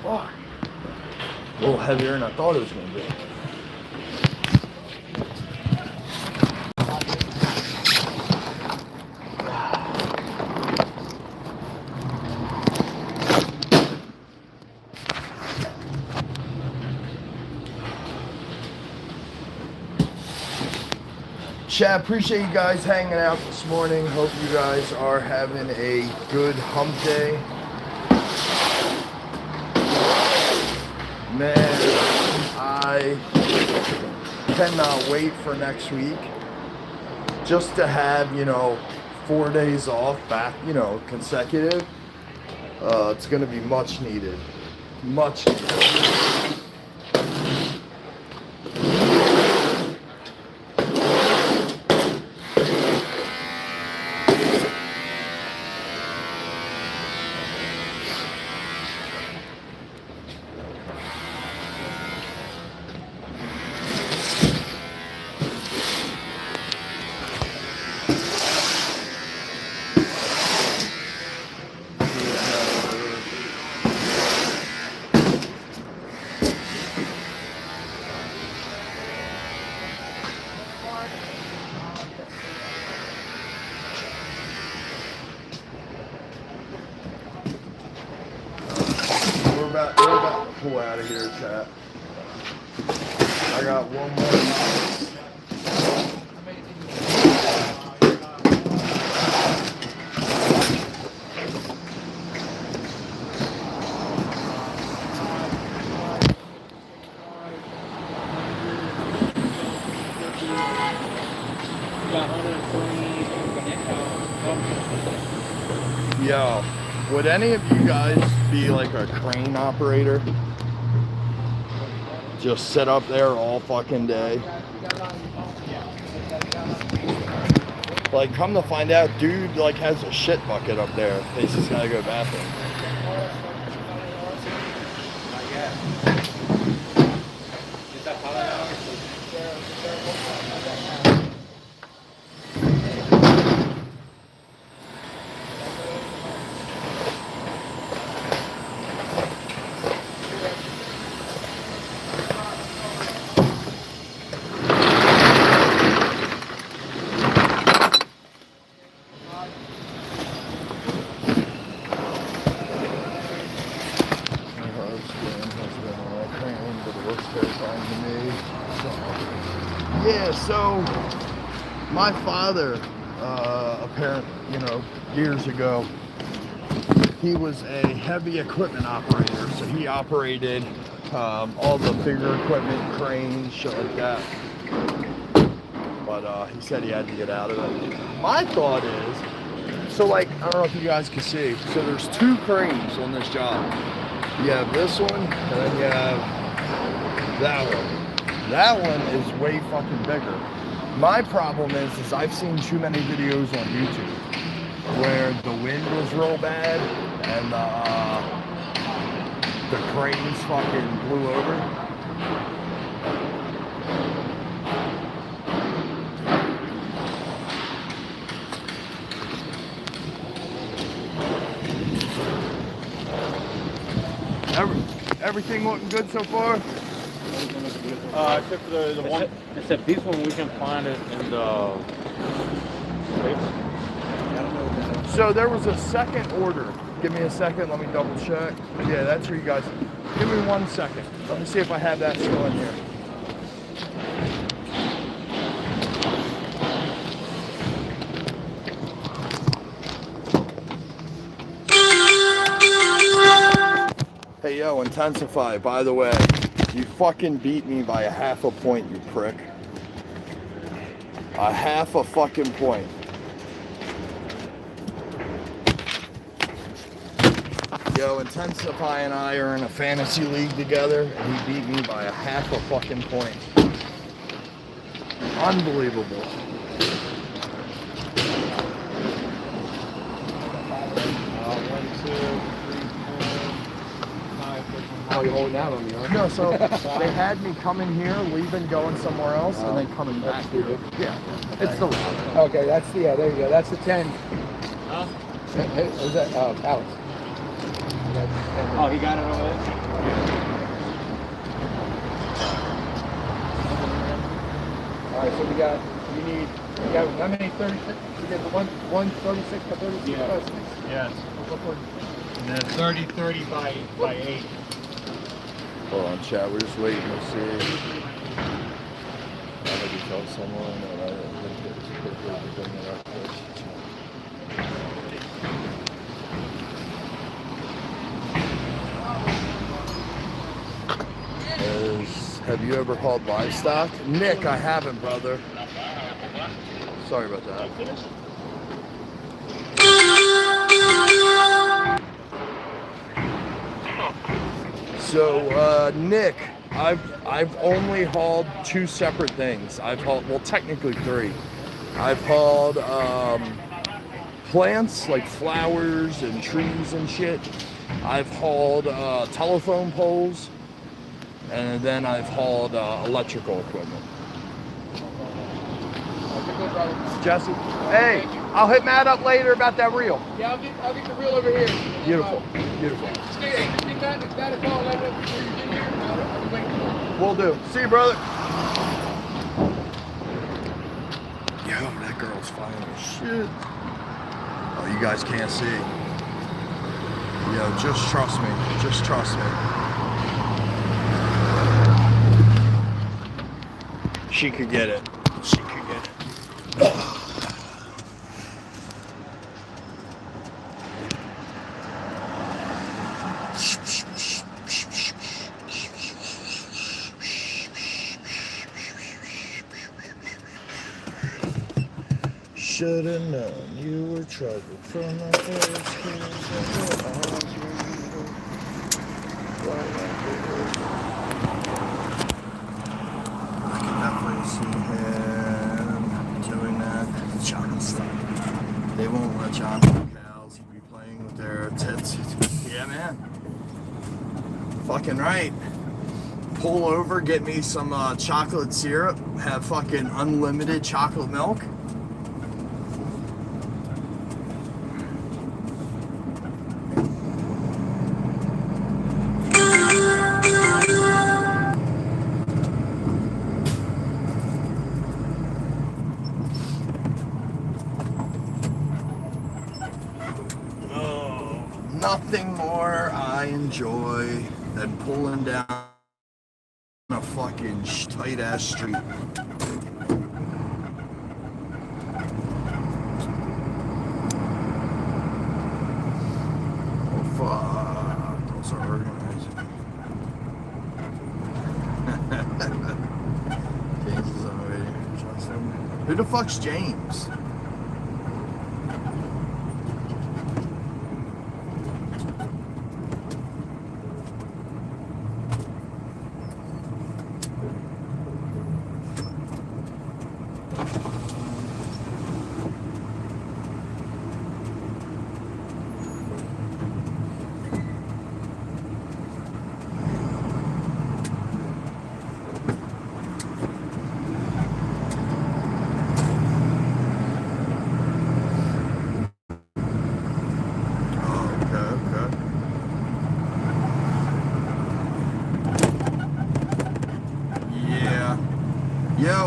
Fuck. A little heavier than I thought it was going to be. Chat, appreciate you guys hanging out this morning. Hope you guys are having a good hump day. Man, I cannot wait for next week. Just to have, 4 days off back, consecutive. It's going to be much needed. Much needed. pull out of here, chat. I got one more. Yo, would any of you guys be like a crane operator? Just sit up there all fucking day? Like, come to find out, dude like has a shit bucket up there in case he's gotta go bathroom. Yeah, so my father, years ago, he was a heavy equipment operator. So he operated all the bigger equipment, cranes, shit like that. But he said he had to get out of it. My thought is, so like, I don't know if you guys can see, so there's 2 cranes on this job. You have this one, and then you have that one. That one is way fucking bigger. My problem is I've seen too many videos on YouTube where the wind was real bad and the cranes fucking blew over. Everything looking good so far? Except for the one. Except this one, we can find it in the. So there was a second order. Give me a second. Let me double check. Yeah, that's for you guys. Give me 1 second. Let me see if I have that still in here. Hey, yo, Intensify, by the way, you fucking beat me by a half a point, you prick. A half a fucking point. Yo, Intensify and I are in a fantasy league together, and he beat me by a half a fucking point. Unbelievable. Oh, you're holding out on me, huh? No, so they had me coming here, leaving, going somewhere else, and then coming back here. Yeah, it's the route. Okay, that's the, there you go. That's the 10. Huh? Hey, was that, Alex? Oh, he got it over there? All right, so you got how many 36? You get the one 36 by 36 Yeah. by 6? Yes. And then 30 by 8. Hold on, chat. We're just waiting to see. I already tell someone, and I don't think it's quickly to bring it up first. Have you ever hauled livestock? Nick, I haven't, brother. Sorry about that. So, Nick, I've only hauled 2 separate things. I've hauled, well, technically 3. I've hauled plants like flowers and trees and shit. I've hauled telephone poles, and then I've hauled electrical equipment. Jesse, hey, I'll hit Matt up later about that reel. Yeah, I'll get the reel over here. Beautiful, beautiful. Matt a call later before you get here. I'll be waiting for you. Will do. See you, brother. Yo, that girl's fine as shit. Oh, you guys can't see. Yo, just trust me. Just trust me. she could get it. She could get it. Should've known you were trouble from the first I can definitely see him doing that. John stuff. They won't let John cows be playing with their tits. Yeah, man. Fucking right. Pull over, get me some chocolate syrup, have fucking unlimited chocolate milk. Nothing more I enjoy than pulling down a fucking tight ass street. Oh fuck, those are organized. James is already. Who the fuck's James?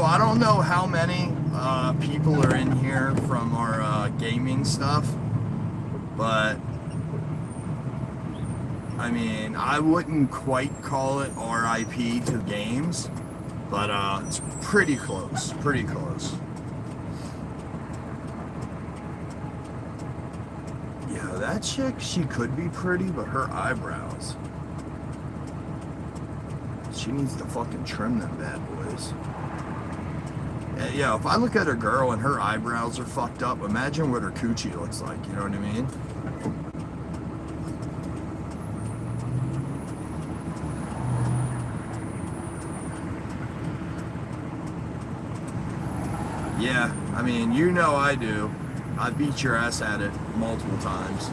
I don't know how many people are in here from our gaming stuff, but I mean, I wouldn't quite call it RIP to games, but it's pretty close, pretty close. Yeah, that chick, she could be pretty, but her eyebrows, she needs to fucking trim them bad boys. Yeah, if I look at a girl and her eyebrows are fucked up, imagine what her coochie looks like, you know what I mean? Yeah, I mean, you know I do. I beat your ass at it multiple times.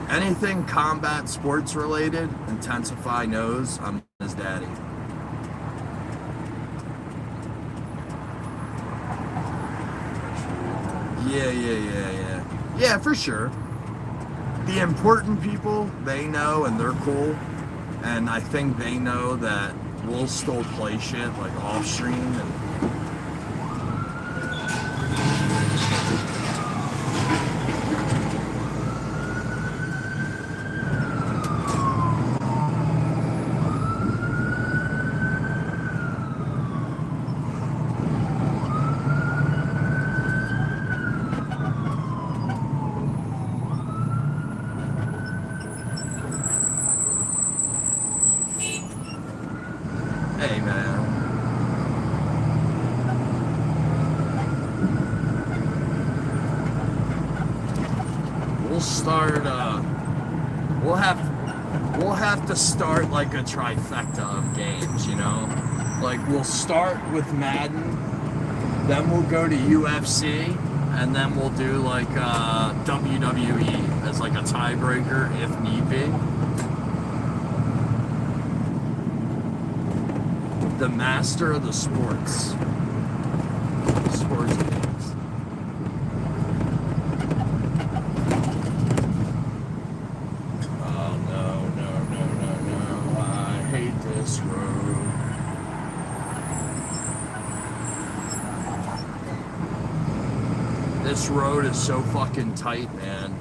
Anything combat sports related, Intensify knows I'm his daddy. Yeah. Yeah, for sure. The important people, they know and they're cool. And I think they know that we'll still play shit like off stream and hey man. We'll start we'll have to start like a trifecta of games, you know? Like we'll start with Madden, then we'll go to UFC, and then we'll do like WWE as like a tiebreaker if need be. The master of the sports games. Oh no, I hate this road. This road is so fucking tight, man.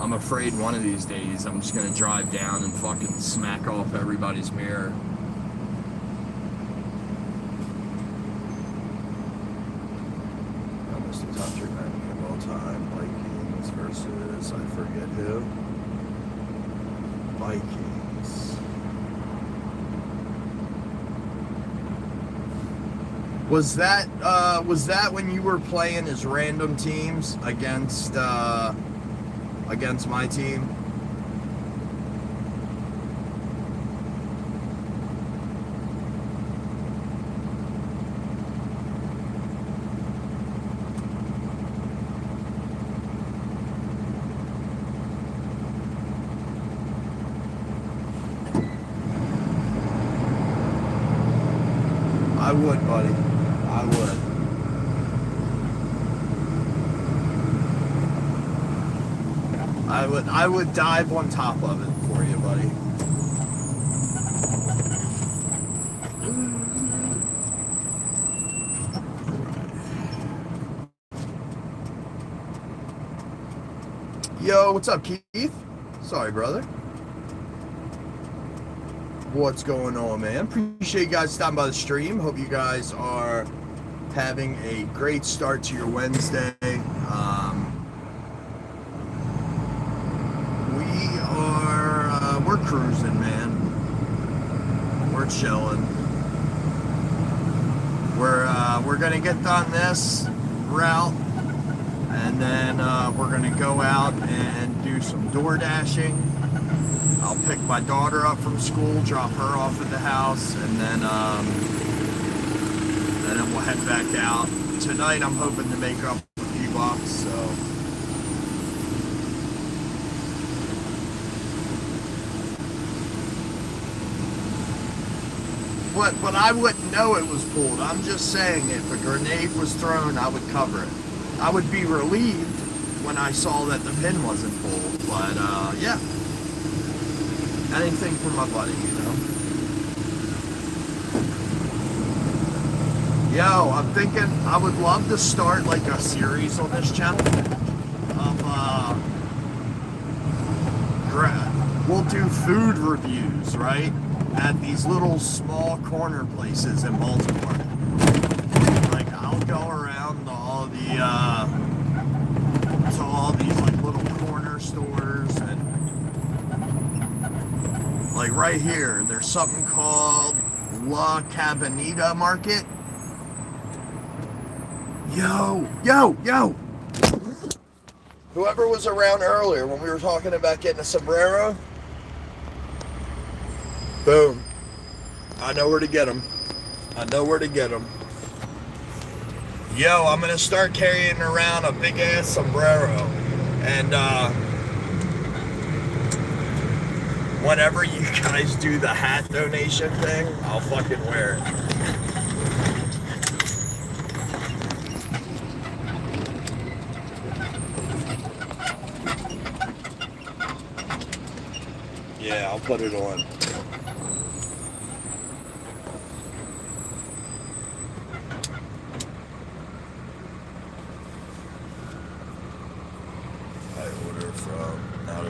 I'm afraid one of these days I'm just gonna drive down and fucking smack off everybody's mirror. Almost the top 390 of all time. Vikings versus I forget who. Vikings. Was that when you were playing as random teams against my team? I would, buddy. I would. I would dive on top of it for you, buddy. Yo, what's up, Keith? Sorry, brother. What's going on, man? Appreciate you guys stopping by the stream. Hope you guys are having a great start to your Wednesday. We're cruising, man. We're chilling. We're gonna get done this route, and then we're gonna go out and do some door dashing. I'll pick my daughter up from school, drop her off at the house, and then we'll head back out. Tonight I'm hoping to make up a few bucks, so. But I wouldn't know it was pulled. I'm just saying if a grenade was thrown, I would cover it. I would be relieved when I saw that the pin wasn't pulled, but yeah. Anything for my buddy, you know? Yo, I'm thinking I would love to start like a series on this channel of we'll do food reviews, right? At these little small corner places in Baltimore. Like I'll go around to all these like little corner stores, and like right here, there's something called La Cabanita Market. Yo! Whoever was around earlier when we were talking about getting a sombrero, boom. I know where to get them. Yo, I'm going to start carrying around a big-ass sombrero. And, whenever you guys do the hat donation thing, I'll fucking wear it. Yeah, I'll put it on.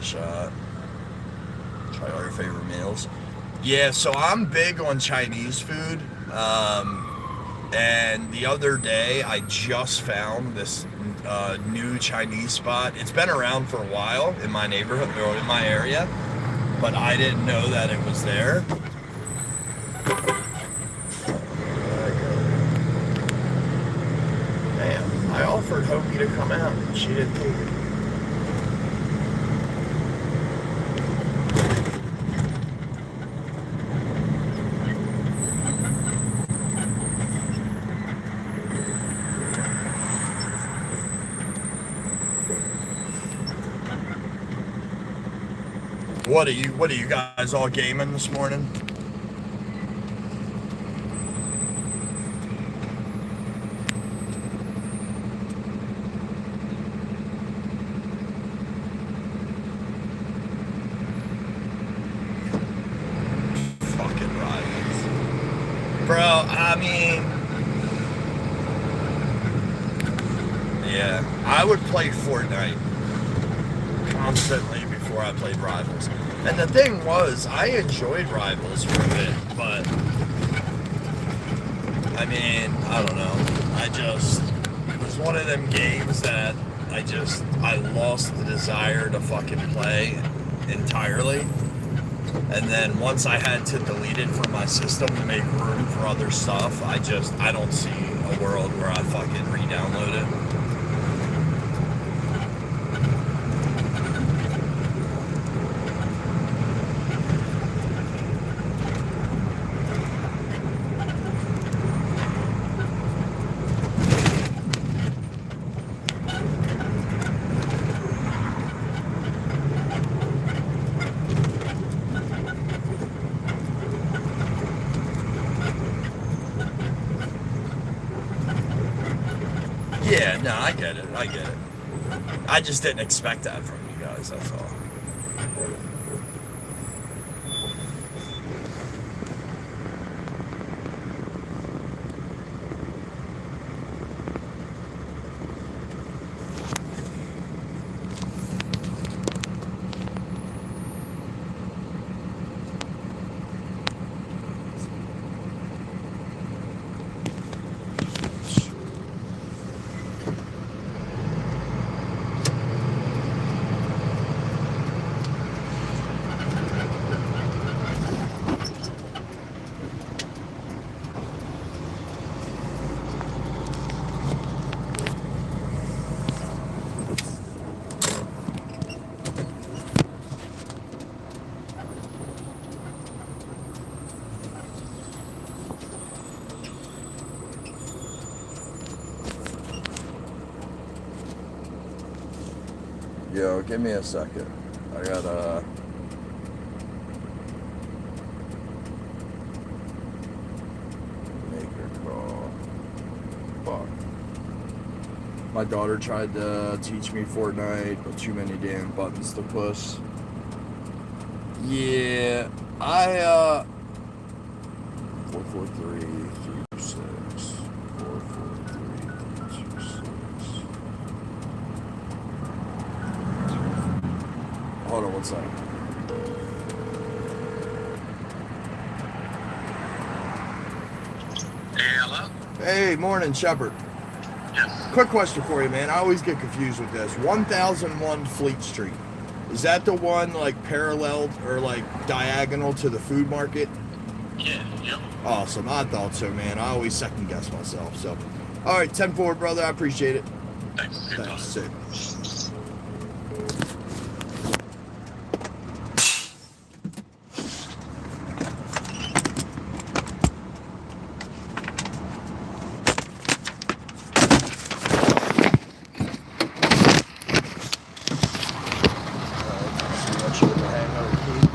Shot. Try all your favorite meals. Yeah, so I'm big on Chinese food. And the other day I just found this new Chinese spot. It's been around for a while in my neighborhood or in my area, but I didn't know that it was there. Man, I offered Hopi to come out and she didn't take it. What are you guys all gaming this morning? Fucking riots. Bro, I mean, yeah, I would play Fortnite. constantly before I played Rivals. And the thing was, I enjoyed Rivals for a bit, but I mean, I don't know. It was one of them games that I lost the desire to fucking play entirely. And then once I had to delete it from my system to make room for other stuff, I don't see a world where I fucking re-download it. Yeah, no, I get it. I just didn't expect that from you guys, that's all. Yo, give me a second. I gotta... make a call. Fuck. My daughter tried to teach me Fortnite, but too many damn buttons to push. Yeah, 44326. 44326. Hold on one second. Hey, hello? Hey, morning, Shepard. Yes. Quick question for you, man. I always get confused with this. 1001 Fleet Street. Is that the one, like, parallel or, like, diagonal to the food market? Yeah, yep. Awesome. I thought so, man. I always second guess myself. So, all right, 10-4, brother. I appreciate it. Thanks. Thanks. Sick.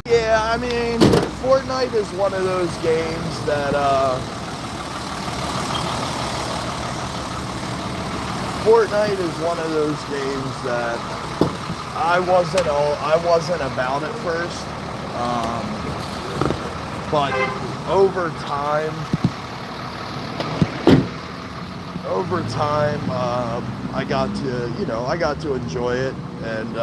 Yeah, I mean, Fortnite is one of those games that, I wasn't about at first, but over time, I got to enjoy it, and,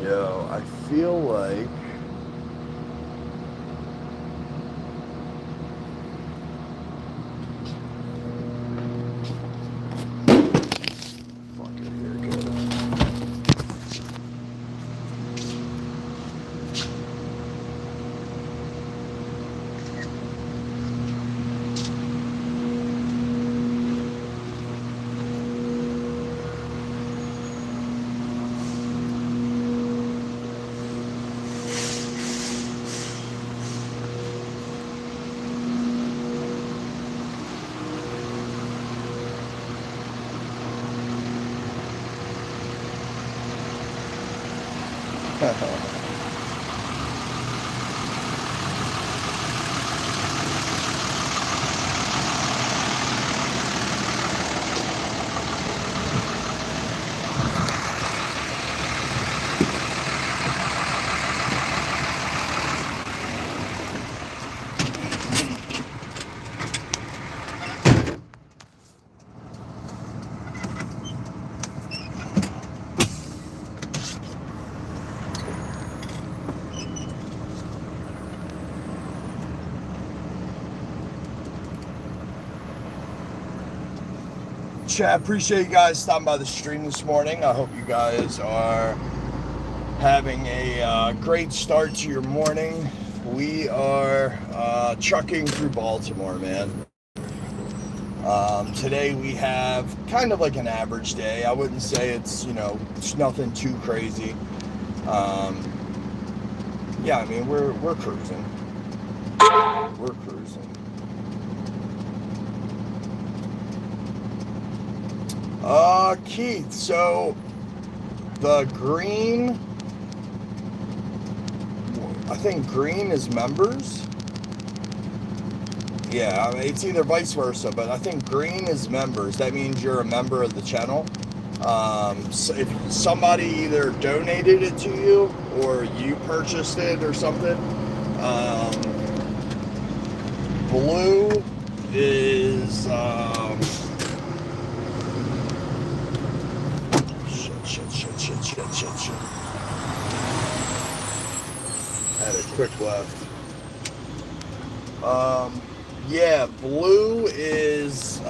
yo, I feel like fucking here it goes. Chat, appreciate you guys stopping by the stream this morning. I hope you guys are having a great start to your morning. We are trucking through Baltimore, man. Today we have kind of like an average day. I wouldn't say it's, it's nothing too crazy. Yeah, I mean, we're cruising. We're cruising. Keith, so the green, I think green is members. Yeah, I mean, it's either vice versa, but I think green is members. That means you're a member of the channel. So if somebody either donated it to you or you purchased it or something, blue is, shit. Had a quick left. Yeah, blue is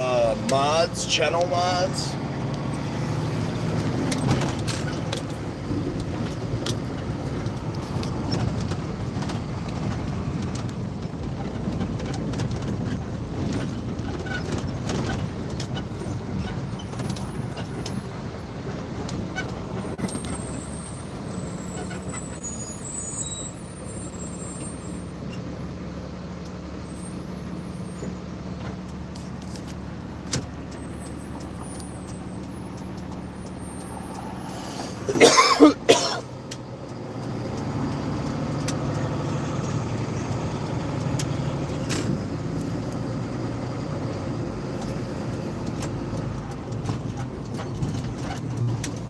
mods, channel mods.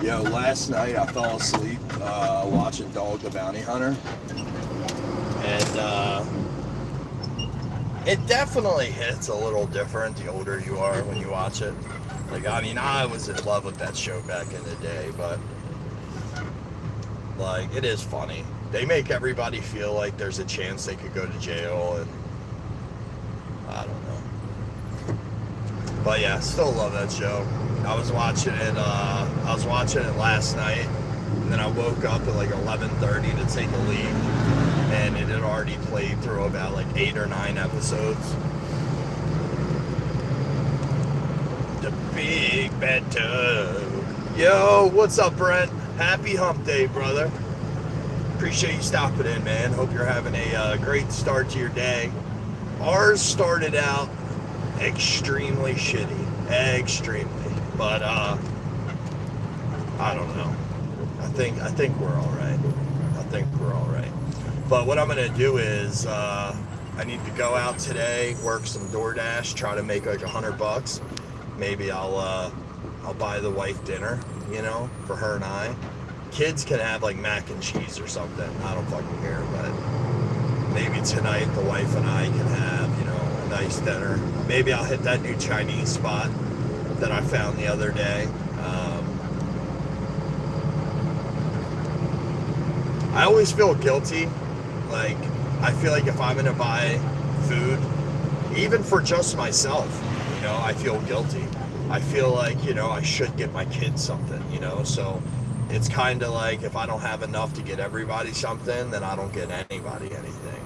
Yo, last night I fell asleep watching Dog the Bounty Hunter, and it definitely hits a little different the older you are when you watch it. Like, I mean, I was in love with that show back in the day, but like, it is funny. They make everybody feel like there's a chance they could go to jail, and I don't know. But yeah, still love that show. I was watching it last night, and then I woke up at like 11:30 to take a leak, and it had already played through about like 8 or 9 episodes. The Big Bad Toad. Yo, what's up, Brent? Happy hump day, brother. Appreciate you stopping in, man. Hope you're having a great start to your day. Ours started out extremely shitty. Extremely. But I don't know. I think we're all right. I think we're all right. But what I'm gonna do is I need to go out today, work some DoorDash, try to make like $100. Maybe I'll buy the wife dinner, for her and I. Kids can have like mac and cheese or something. I don't fucking care. But maybe tonight the wife and I can have a nice dinner. Maybe I'll hit that new Chinese spot that I found the other day. I always feel guilty. Like, I feel like if I'm gonna buy food, even for just myself, I feel guilty. I feel like, I should get my kids something, so it's kind of like if I don't have enough to get everybody something, then I don't get anybody anything.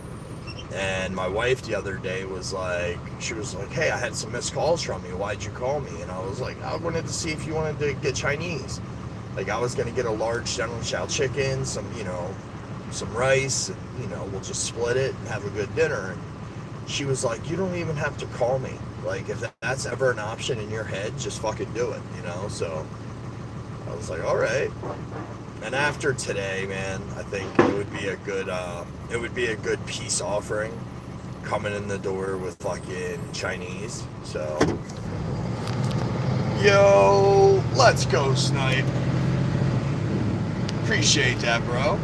And my wife the other day was like, hey, I had some missed calls from you. Why'd you call me? And I was like, I wanted to see if you wanted to get Chinese. Like, I was going to get a large General Chow chicken, some rice, and, we'll just split it and have a good dinner. And she was like, you don't even have to call me. Like, if that's ever an option in your head, just fucking do it, So I was like, all right. And after today, man, I think it would be a good peace offering coming in the door with fucking Chinese. So, yo, let's go, Snipe. Appreciate that, bro.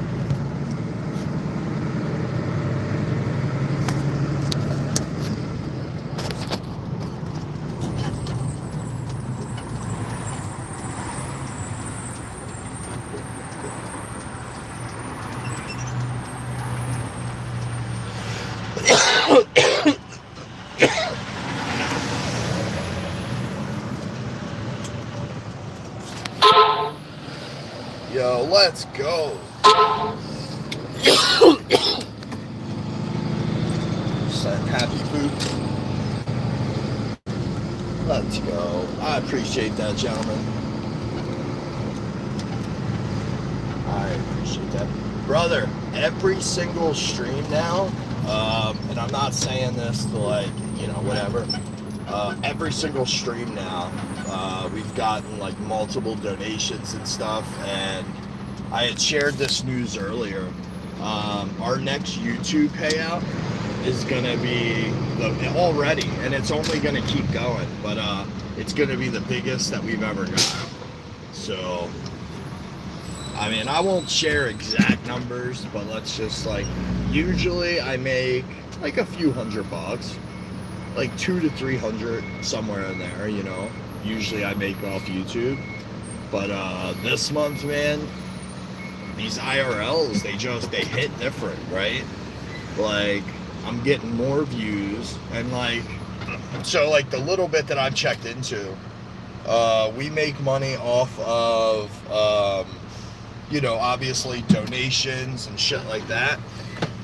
Yo, let's go. Happy food. Let's go. I appreciate that, gentlemen. I appreciate that. Brother, every single stream now, and I'm not saying this to like, you know, whatever. Every single stream now, we've gotten like multiple donations and stuff, and I had shared this news earlier. Our next YouTube payout is gonna be already, and it's only gonna keep going, but it's gonna be the biggest that we've ever got. So, I mean, I won't share exact numbers, but let's just like, usually I make like a few $100, like 200 to 300, somewhere in there, you know. Usually I make off YouTube, but this month, man, these IRLs, they hit different, right? Like, I'm getting more views, and like, so like the little bit that I've checked into, we make money off of, you know, obviously donations and shit like that,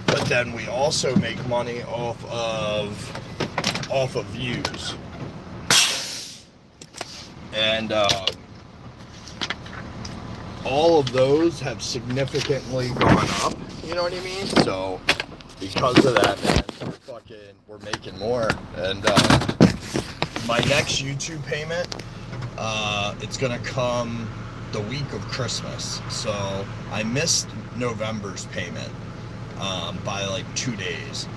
but then we also make money off of views, and all of those have significantly gone up, you know what I mean? So because of that, man, we're making more. And my next YouTube payment, it's gonna come the week of Christmas. So I missed November's payment by like 2 days.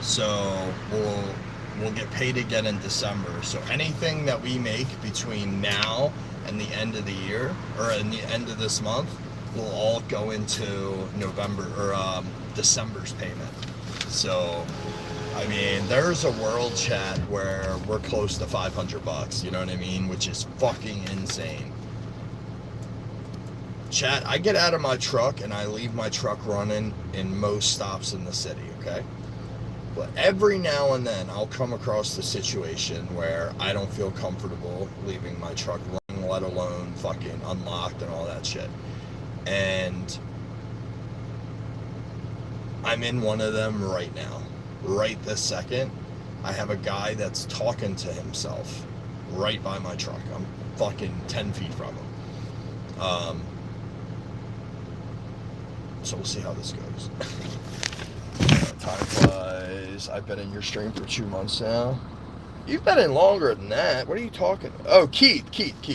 So we'll get paid again in December. So anything that we make between now and the end of the year, or in the end of this month, will all go into November or December's payment. So, I mean, there's a world, chat, where we're close to $500, you know what I mean? Which is fucking insane. Chat, I get out of my truck and I leave my truck running in most stops in the city, okay? But every now and then I'll come across the situation where I don't feel comfortable leaving my truck running, let alone fucking unlocked and all that shit. And I'm in one of them right now. Right this second, I have a guy that's talking to himself right by my truck. I'm fucking 10 feet from him. So we'll see how this goes. Time flies. I've been in your stream for 2 months now. You've been in longer than that. What are you talking about? Oh, Keith.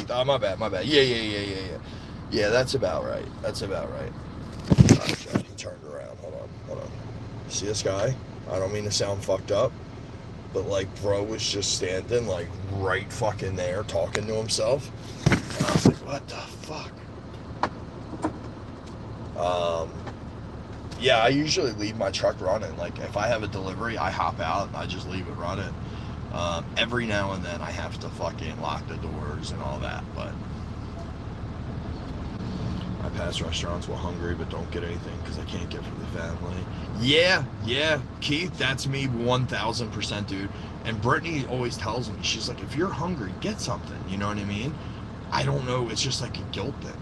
Oh, my bad. Yeah. Yeah, that's about right. He turned around. Hold on. See this guy? I don't mean to sound fucked up, but like, bro was just standing like right fucking there talking to himself. And I was like, what the fuck? Yeah, I usually leave my truck running. Like, if I have a delivery, I hop out and I just leave it running. Every now and then I have to fucking lock the doors and all that, but I pass restaurants while hungry but don't get anything because I can't get for the family. Yeah, Keith, that's me 1000%, dude. And Brittany always tells me, she's like, if you're hungry, get something, you know what I mean? I don't know, it's just like a guilt thing.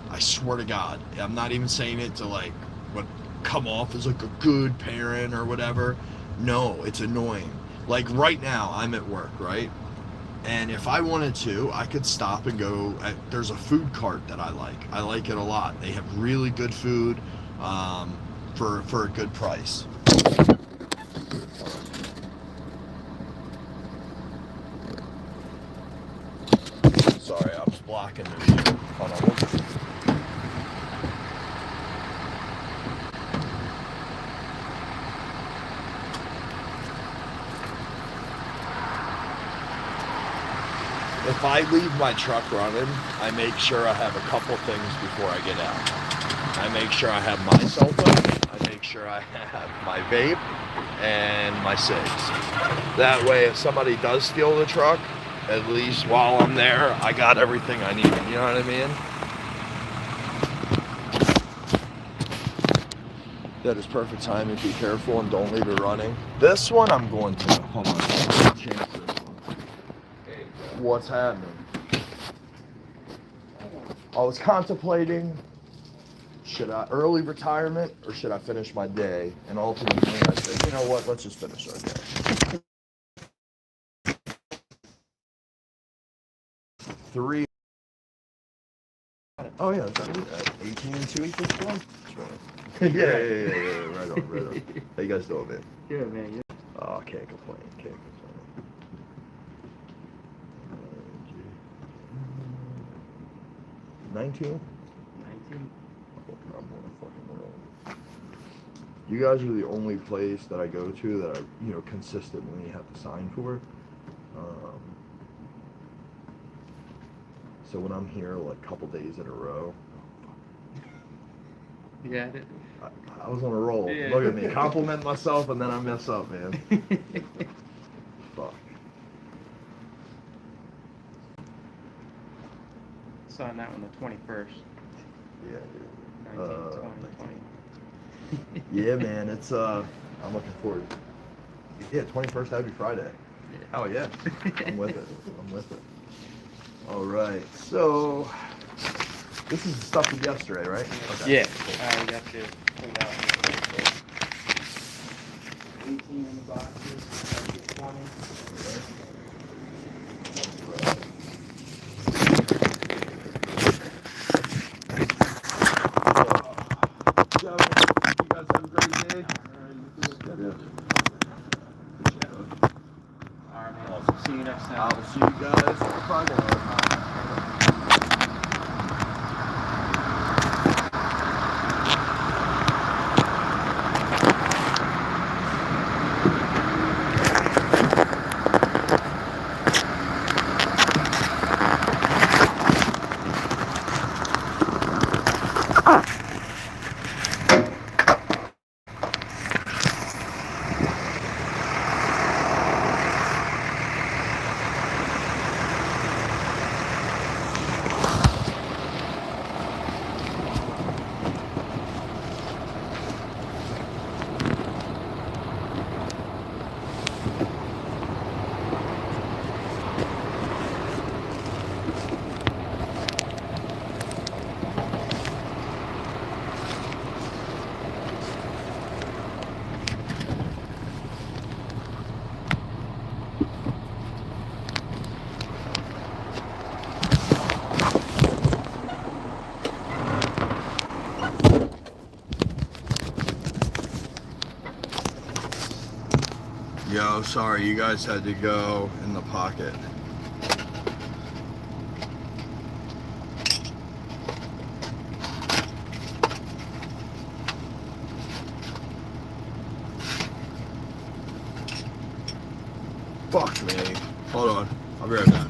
I swear to God, I'm not even saying it to like what come off as like a good parent or whatever. No, it's annoying. Like right now, I'm at work, right? And if I wanted to, I could stop and go. There's a food cart that I like. I like it a lot. They have really good food for a good price. Sorry, I was blocking the view. Hold on. if I leave my truck running, I make sure I have a couple things before I get out. I make sure I have my cell phone. I make sure I have my vape and my cigs. That way, if somebody does steal the truck, at least while I'm there, I got everything I need. You know what I mean? That is perfect timing. Be careful and don't leave it running. This one I'm going to. Hold on. Change this one. What's happening? I was contemplating, should I early retirement or should I finish my day? And ultimately I said, you know what, let's just finish our day. 3. Oh yeah, is that it? 18 and 2 equals 4? Yeah, right on. How you guys doing, man? Good, man. Oh, can't complain. 19? 19. I'm on a fucking roll. You guys are the only place that I go to that I, consistently have to sign for. So when I'm here like a couple days in a row, You got it? I was on a roll. Yeah. Look at me, compliment myself and then I mess up, man. Fuck. Saw that one the 21st. Yeah, dude. 19, 20. Yeah, man, it's I'm looking forward. Yeah, 21st, that'd be Friday. Yeah. Oh yeah, I'm with it. All right, so this is the stuff from yesterday, right? Okay. Yeah. Cool. We got to pull out 18 in the boxes, 20. You guys have a great day. All right, man. Awesome. See you next time. I will see you guys Friday. Yo, sorry, you guys had to go in the pocket. Fuck me. Hold on. I'll be right back.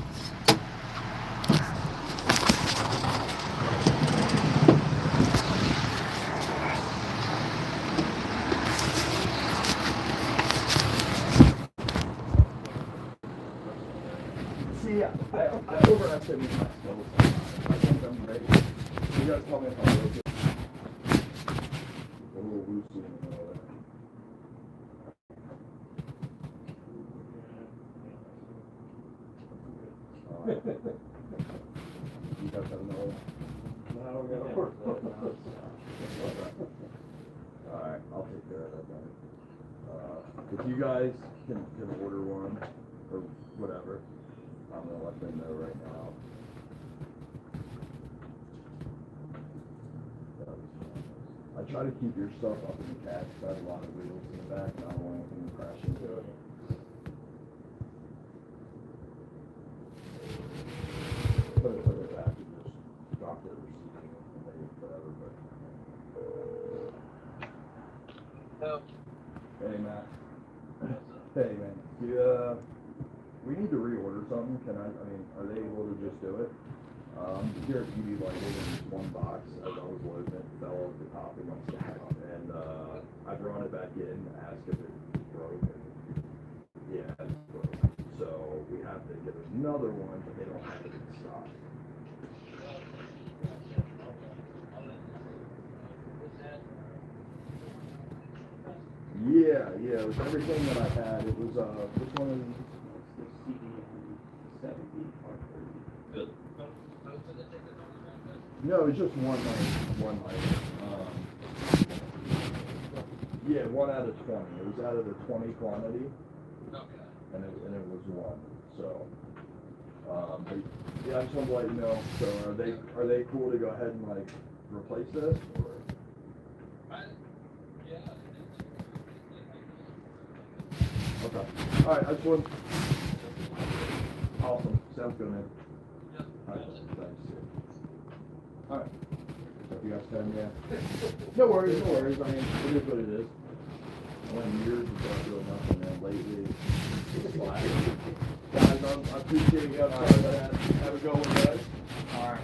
See, I overestimated my skills. I think I'm ready. You guys tell me if I'm okay. A little loosey in the middle there. You guys have another one? No, we gotta work on that. Alright, I'll take care of that then. If you guys can order one, or whatever, I'm gonna let them know right now. I try to keep your stuff up in the cab, because I have a lot of wheels in the back, and I don't want anything to crash into it. Put it back and just drop it or something, and maybe whatever, but. No. Hey, Matt. Hey, man. Yeah. We need to reorder something, I mean, are they able to just do it? Here at UV Lighting, in this one box, as I was loading it, fell off the top of my stack, and I brought it back in, asked if it was broken. Yeah, it's broken. So we have to get another one, but they don't have it in stock. Yeah, it was everything that I had. It was, which one is the CD 70 or 30? No, it was just one light. Yeah, 1 out of 20. It was out of the 20 quantity. Okay. And it was 1. So, but yeah, I just wanted to let you know. So are they cool to go ahead and like replace this? Or? Yeah. Okay. All right. I just want. Awesome. Sounds good, man. Yeah. All right. Thanks. All right. Hope you guys can, yeah. No worries. I mean, it is what it is. When years without doing nothing, and lately it's slack. Guys, I appreciate you guys for that. Have a good one, guys. All right.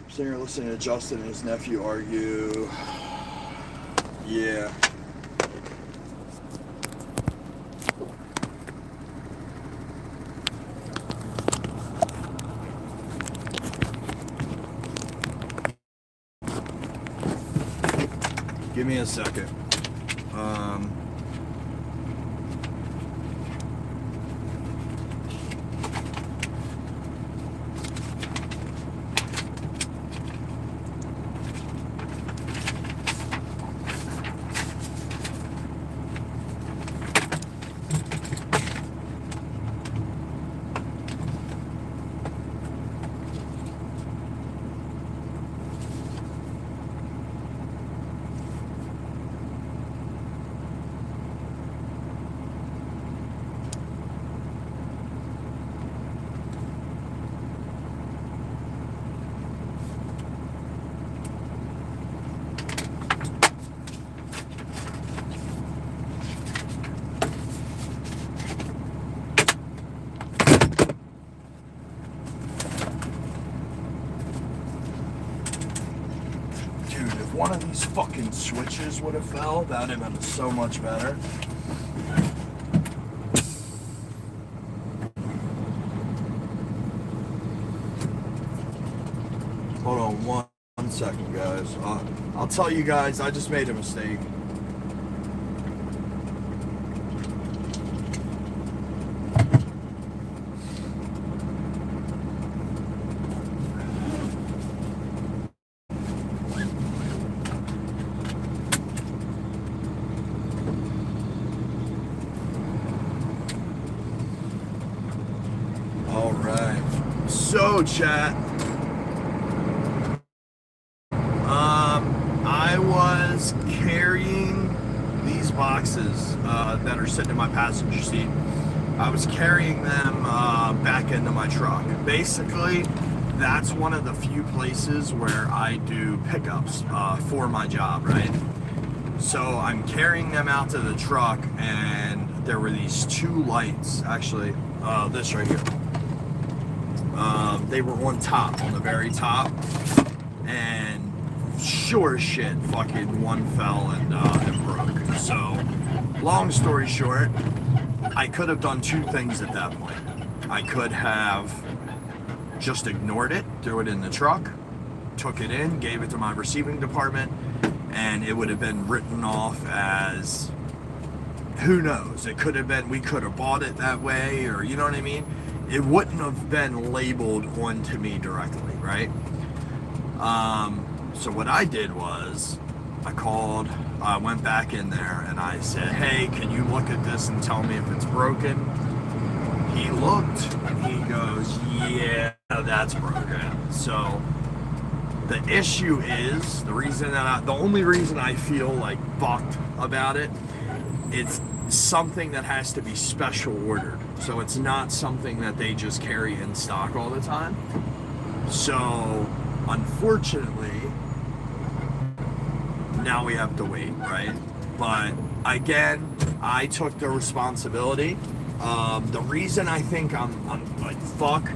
Sitting here listening to Justin and his nephew argue. Yeah. Give me a second. One of these fucking switches would have fell, that would have been so much better. Hold on one second, guys. I'll tell you guys, I just made a mistake. So, chat, I was carrying these boxes that are sitting in my passenger seat. I was carrying them back into my truck. Basically, that's one of the few places where I do pickups for my job, right? So I'm carrying them out to the truck, and there were these 2 lights, actually, this right here. They were on top, on the very top, and sure as shit, fucking one fell and broke. So, long story short, I could have done two things at that point. I could have just ignored it, threw it in the truck, took it in, gave it to my receiving department, and it would have been written off as, who knows, it could have been, we could have bought it that way, or you know what I mean? It wouldn't have been labeled onto me directly, right? So what I did was, I went back in there and I said, hey, can you look at this and tell me if it's broken? He looked and he goes, yeah, that's broken. So the issue is, the only reason I feel like fucked about it, it's something that has to be special ordered. So it's not something that they just carry in stock all the time. So unfortunately, now we have to wait, right? But again, I took the responsibility. The reason I think I'm like fuck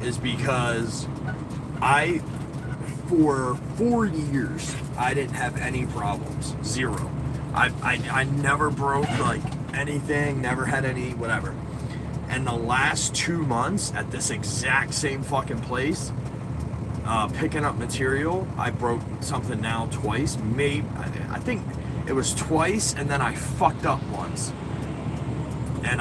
is because for 4 years, I didn't have any problems. Zero. I never broke like anything, never had any whatever. And the last 2 months at this exact same fucking place, picking up material, I broke something now twice. I think it was twice, and then I fucked up once. And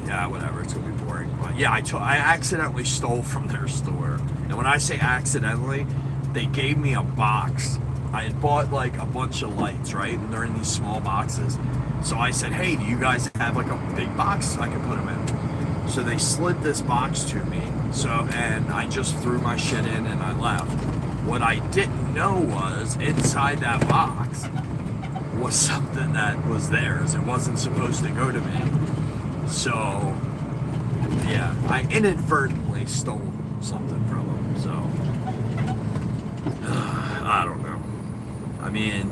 yeah, whatever, it's gonna be boring. But yeah, I accidentally stole from their store. And when I say accidentally, they gave me a box. I had bought like a bunch of lights, right? And they're in these small boxes. So I said, hey, do you guys have like a big box I can put them in? So they slid this box to me. And I just threw my shit in and I left. What I didn't know was inside that box was something that was theirs. It wasn't supposed to go to me. So, yeah, I inadvertently stole something from them. So, I don't know. I mean,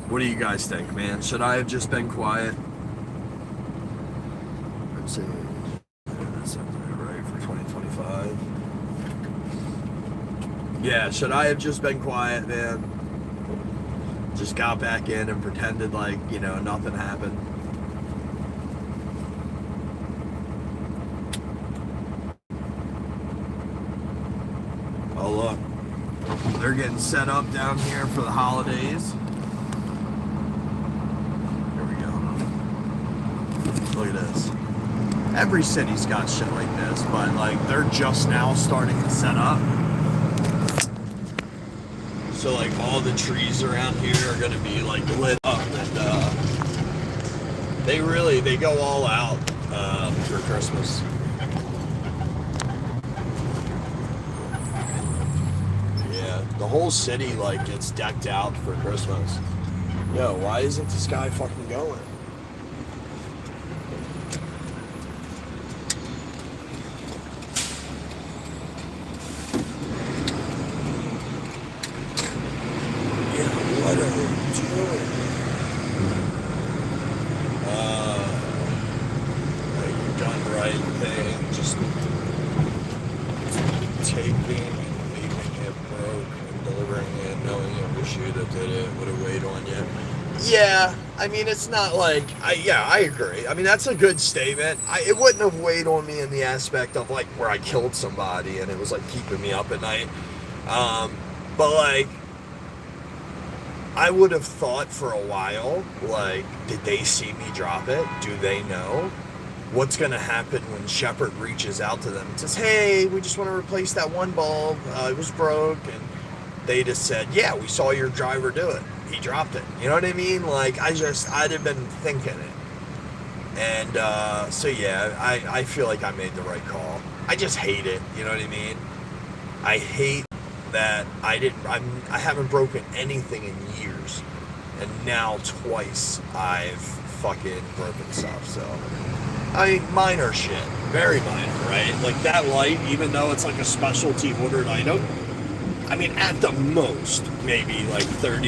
what do you guys think, man? Should I have just been quiet? Let's see. That's something right for 2025. Yeah, should I have just been quiet, man? Just got back in and pretended like, you know, nothing happened. Oh, look. They're getting set up down here for the holidays. Here we go. Look at this. Every city's got shit like this, but like they're just now starting to set up. So like all the trees around here are gonna be like lit up, and they go all out for Christmas. Yeah, the whole city like gets decked out for Christmas. Yo, why isn't this guy fucking going? What are they doing? You've done right thing, just taking and leaving it broke and delivering it, knowing it was you that did it, would have weighed on you. Yeah, I mean, it's not like, I agree. I mean, that's a good statement. It wouldn't have weighed on me in the aspect of like where I killed somebody and it was like keeping me up at night. But like, I would have thought for a while, like, did they see me drop it? Do they know? What's going to happen when Shepard reaches out to them and says, hey, we just want to replace that one bulb. It was broke. And they just said, yeah, we saw your driver do it. He dropped it. You know what I mean? Like, I'd have been thinking it. And so, yeah, I feel like I made the right call. I just hate it. You know what I mean? I hate that I haven't broken anything in years, and now twice I've fucking broken stuff. So I mean, minor shit, very minor, right? Like that light, even though it's like a specialty ordered item, I mean, at the most maybe like $30,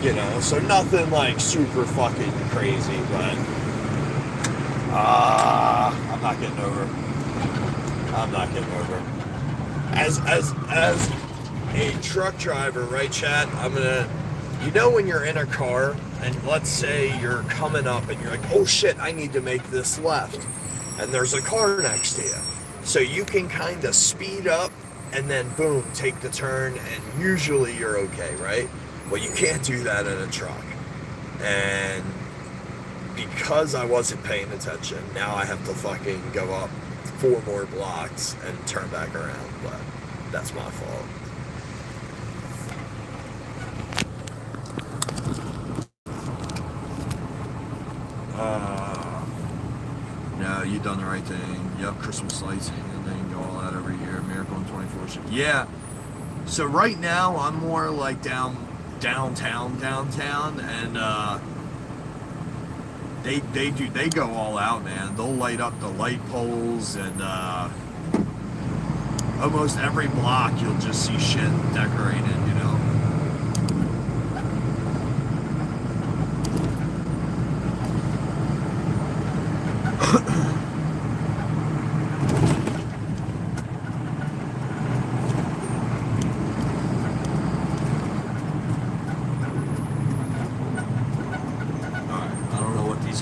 you know, so nothing like super fucking crazy, but I'm not getting over. as a truck driver, right, Chad? You know, when you're in a car and let's say you're coming up and you're like, oh shit, I need to make this left, and there's a car next to you, so you can kind of speed up and then boom, take the turn, and usually you're okay, right? Well, you can't do that in a truck, and because I wasn't paying attention, now I have to fucking go up 4 more blocks and turn back around, but that's my fault. No, you done the right thing. Yep, Christmas lights and then go all out every year. Miracle in 24. Yeah. So right now I'm more like downtown, and they go all out, man. They'll light up the light poles, and almost every block you'll just see shit decorated, you know.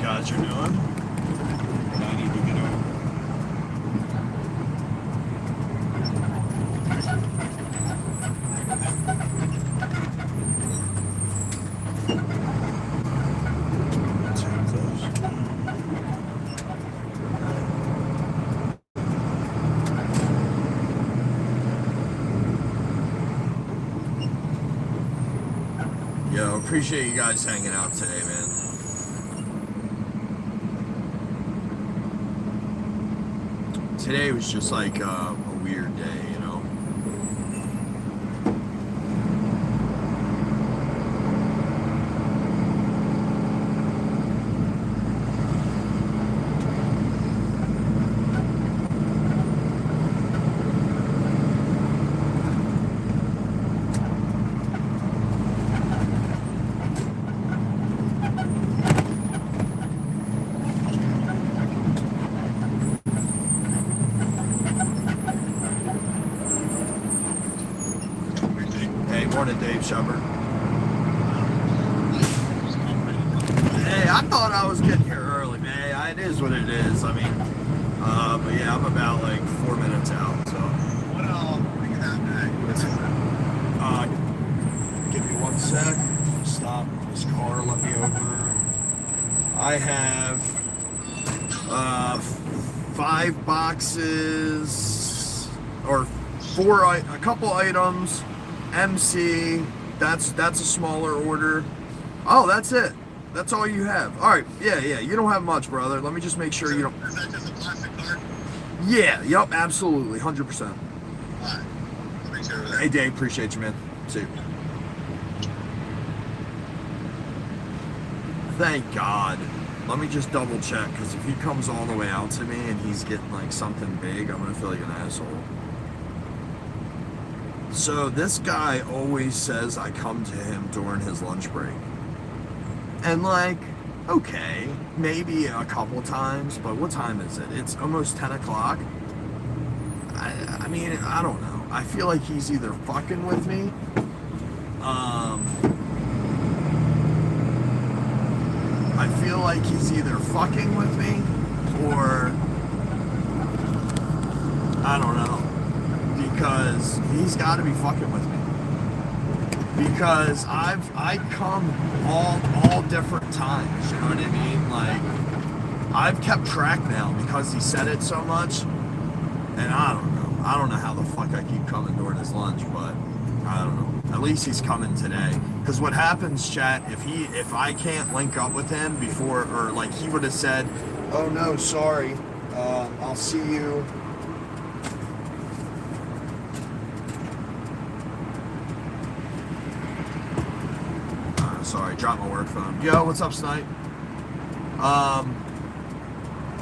Guys are doing, and I need to get over. Yo, appreciate you guys hanging out today, man. Today was just like a weird day, you know. Morning, Dave Shepard. Hey, I thought I was getting here early, man. It is what it is. I mean, but yeah, I'm about like 4 minutes out. So, what give me 1 sec. Stop this car. Let me over. I have 5 boxes or 4. A couple items. MC, that's a smaller order. Oh, that's it. That's all you have. All right, yeah, you don't have much, brother. Let me just make sure you don't. Is that just a plastic card? Yeah, yep, absolutely, 100%. Alright, I'll make sure of that. Hey, Dave, appreciate you, man. See you. Thank God. Let me just double check, because if he comes all the way out to me and he's getting like something big, I'm gonna feel like an asshole. So this guy always says I come to him during his lunch break. And like, okay, maybe a couple times, but what time is it? It's almost 10 o'clock. I mean, I don't know. I feel like he's either fucking with me, I feel like he's either fucking with me, or I don't know. Because he's got to be fucking with me. Because I come all different times. You know what I mean? Like, I've kept track now because he said it so much, and I don't know. I don't know how the fuck I keep coming during his lunch, but I don't know. At least he's coming today. Because what happens, chat? If I can't link up with him before, or like he would have said, "Oh no, sorry, I'll see you." Sorry, dropped my work phone. Yo, what's up, Snipe?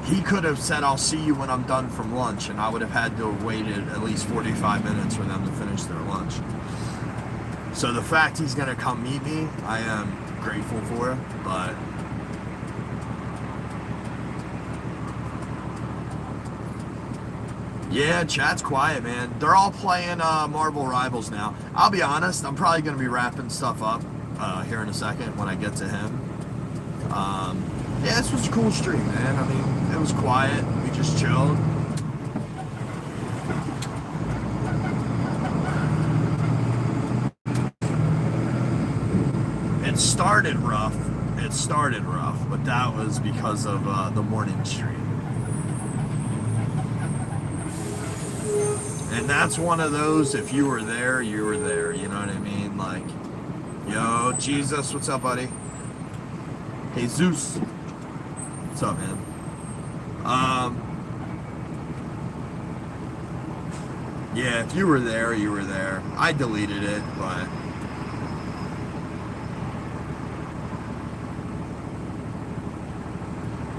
He could have said, I'll see you when I'm done from lunch, and I would have had to have waited at least 45 minutes for them to finish their lunch. So the fact he's going to come meet me, I am grateful for, but Yeah, chat's quiet, man. They're all playing Marvel Rivals now. I'll be honest, I'm probably going to be wrapping stuff up here in a second when I get to him. Yeah, this was a cool stream, man. I mean, it was quiet. We just chilled. It started rough. It started rough, but that was because of the morning stream. And that's one of those, if you were there, you were there. You know what I mean? Like, yo, Jesus, what's up, buddy? Jesus. What's up, man? Yeah, if you were there, you were there. I deleted it, but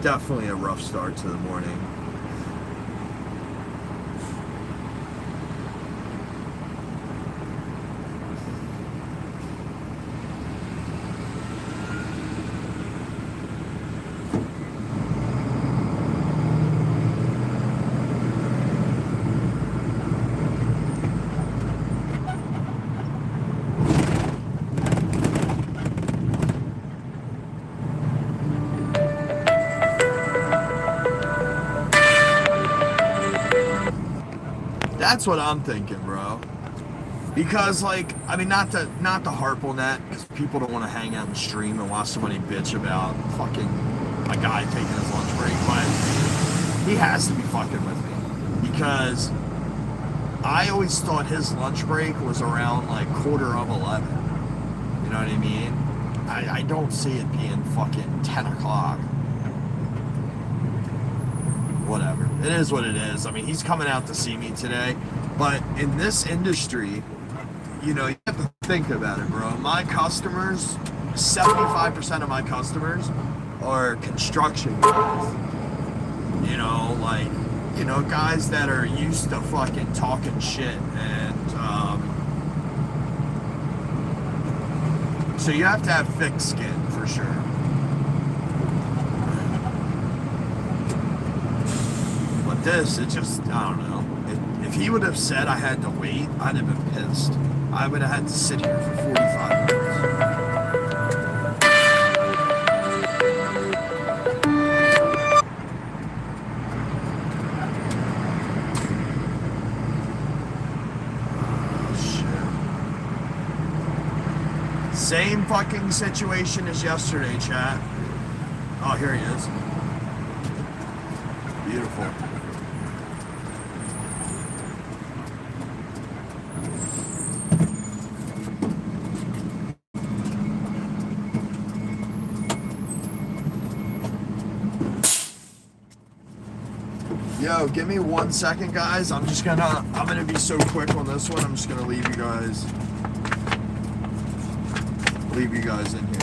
definitely a rough start to the morning. That's what I'm thinking, bro. Because, like, I mean, not to harp on that, because people don't want to hang out and stream and watch somebody bitch about fucking a guy taking his lunch break, but he has to be fucking with me. Because I always thought his lunch break was around, like, 11:15. You know what I mean? I don't see it being fucking 10 o'clock. Whatever. It is what it is. I mean, he's coming out to see me today. But in this industry, you know, you have to think about it, bro. My customers, 75% of my customers are construction guys. You know, like, you know, guys that are used to fucking talking shit. And, so you have to have thick skin, for sure. This, it just, I don't know. If he would have said I had to wait, I'd have been pissed. I would have had to sit here for 45 minutes. Oh, shit. Same fucking situation as yesterday, chat. Oh, here he is. Beautiful. Yo, give me 1 second, guys. I'm gonna be so quick on this one. I'm just gonna leave you guys in here.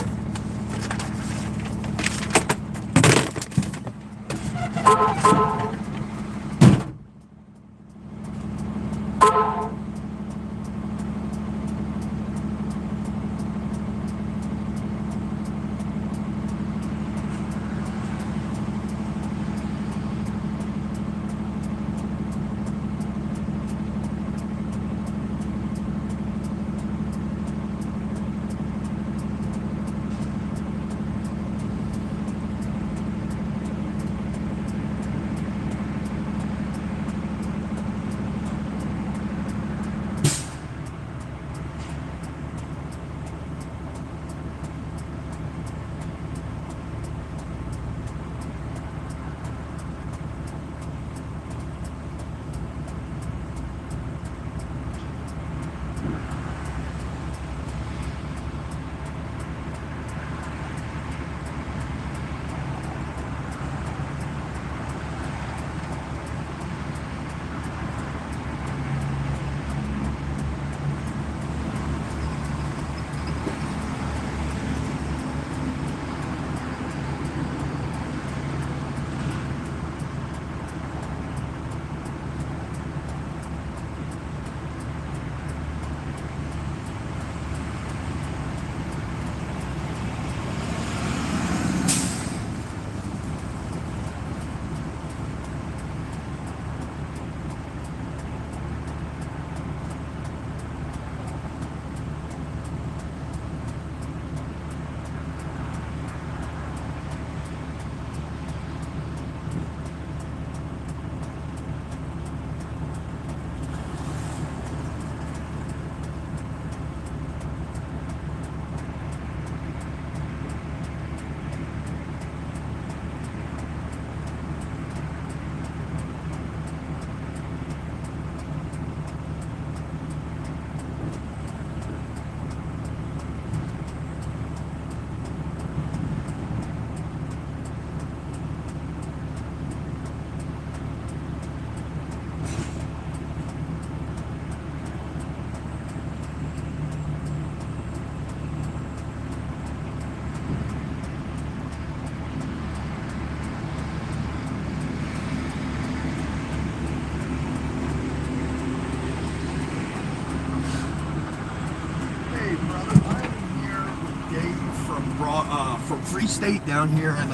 from Free State down here in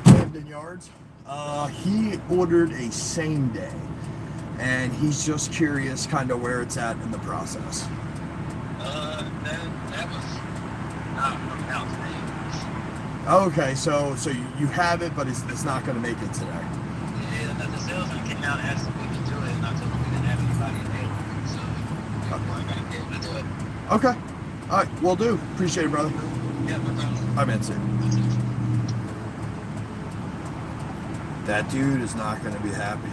Camden Yards. He ordered a same day, and he's just curious kind of where it's at in the process. That was not from out today. Okay, so you have it, but it's not going to make it today. Yeah, the salesman came out and asked if we could do it, and I told him we didn't have anybody available, so I got to be able to do it. Okay. All right, will do. Appreciate it, brother. Yeah, no problem. All right, man. See you. That dude is not going to be happy.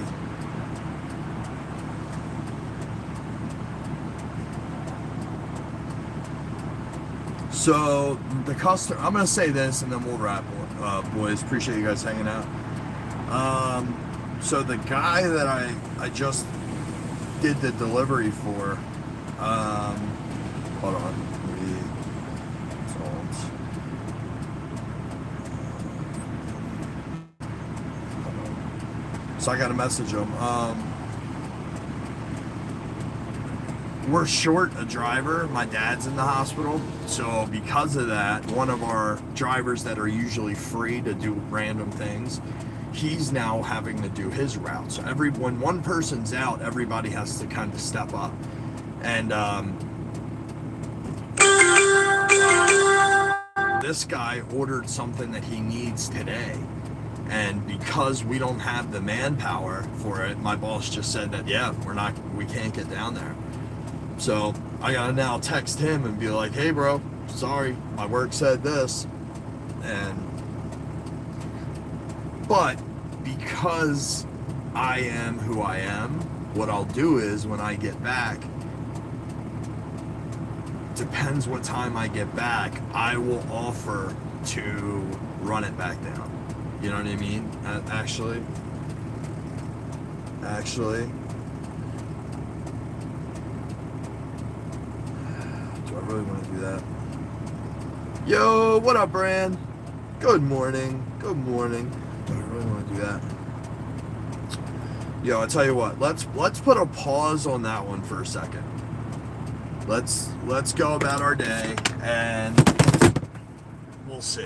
So the customer, I'm going to say this and then we'll wrap, boys. Appreciate you guys hanging out. So the guy that I just did the delivery for, hold on. So I got to message him. We're short a driver. My dad's in the hospital. So because of that, one of our drivers that are usually free to do random things, he's now having to do his route. So when one person's out, everybody has to kind of step up. And this guy ordered something that he needs today. And because we don't have the manpower for it, my boss just said that, yeah, we can't get down there. So I gotta now text him and be like, hey bro, sorry, my work said this. But because I am who I am, what I'll do is when I get back, depends what time I get back, I will offer to run it back down. You know what I mean? Actually, do I really want to do that? Yo, what up, Bran? Good morning. Do I really want to do that? Yo, I'll tell you what. Let's put a pause on that one for a second. Let's go about our day, and we'll see.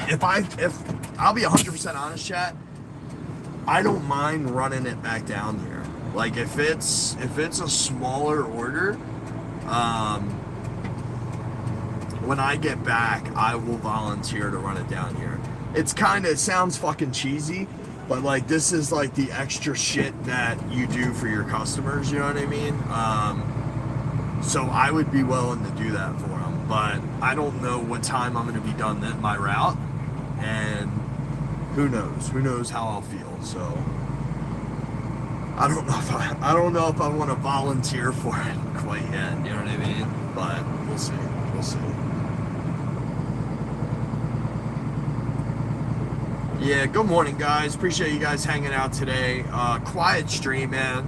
If I'll be 100% honest, chat, I don't mind running it back down here. Like if it's a smaller order, when I get back, I will volunteer to run it down here. It sounds fucking cheesy, but like this is like the extra shit that you do for your customers, you know what I mean? So I would be willing to do that for them, but I don't know what time I'm going to be done my route, and who knows how I'll feel. So I don't know if I want to volunteer for it quite yet, you know what I mean? But we'll see. Yeah, good morning, guys. Appreciate you guys hanging out today. Quiet stream, man.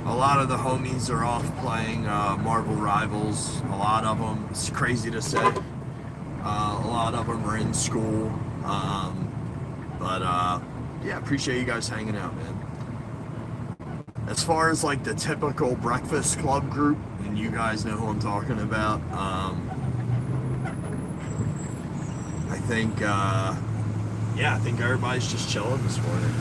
A lot of the homies are off playing Marvel Rivals. A lot of them, it's crazy to say. A lot of them are in school. Yeah, appreciate you guys hanging out, man. As far as like the typical Breakfast Club group, and you guys know who I'm talking about, I think everybody's just chilling this morning.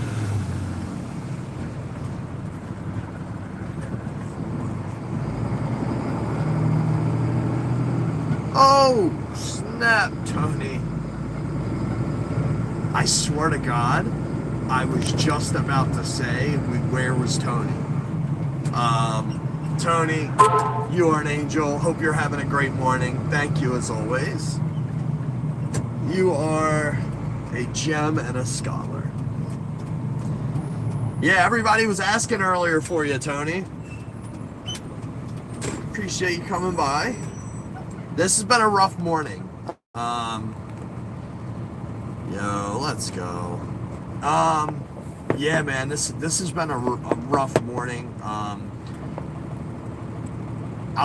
Oh, snap, Tony. I swear to God, I was just about to say, where was Tony? Tony, you are an angel. Hope you're having a great morning. Thank you as always. You are a gem and a scholar. Yeah, everybody was asking earlier for you, Tony. Appreciate you coming by. This has been a rough morning. Let's go. Yeah, man, this has been a rough morning. I'll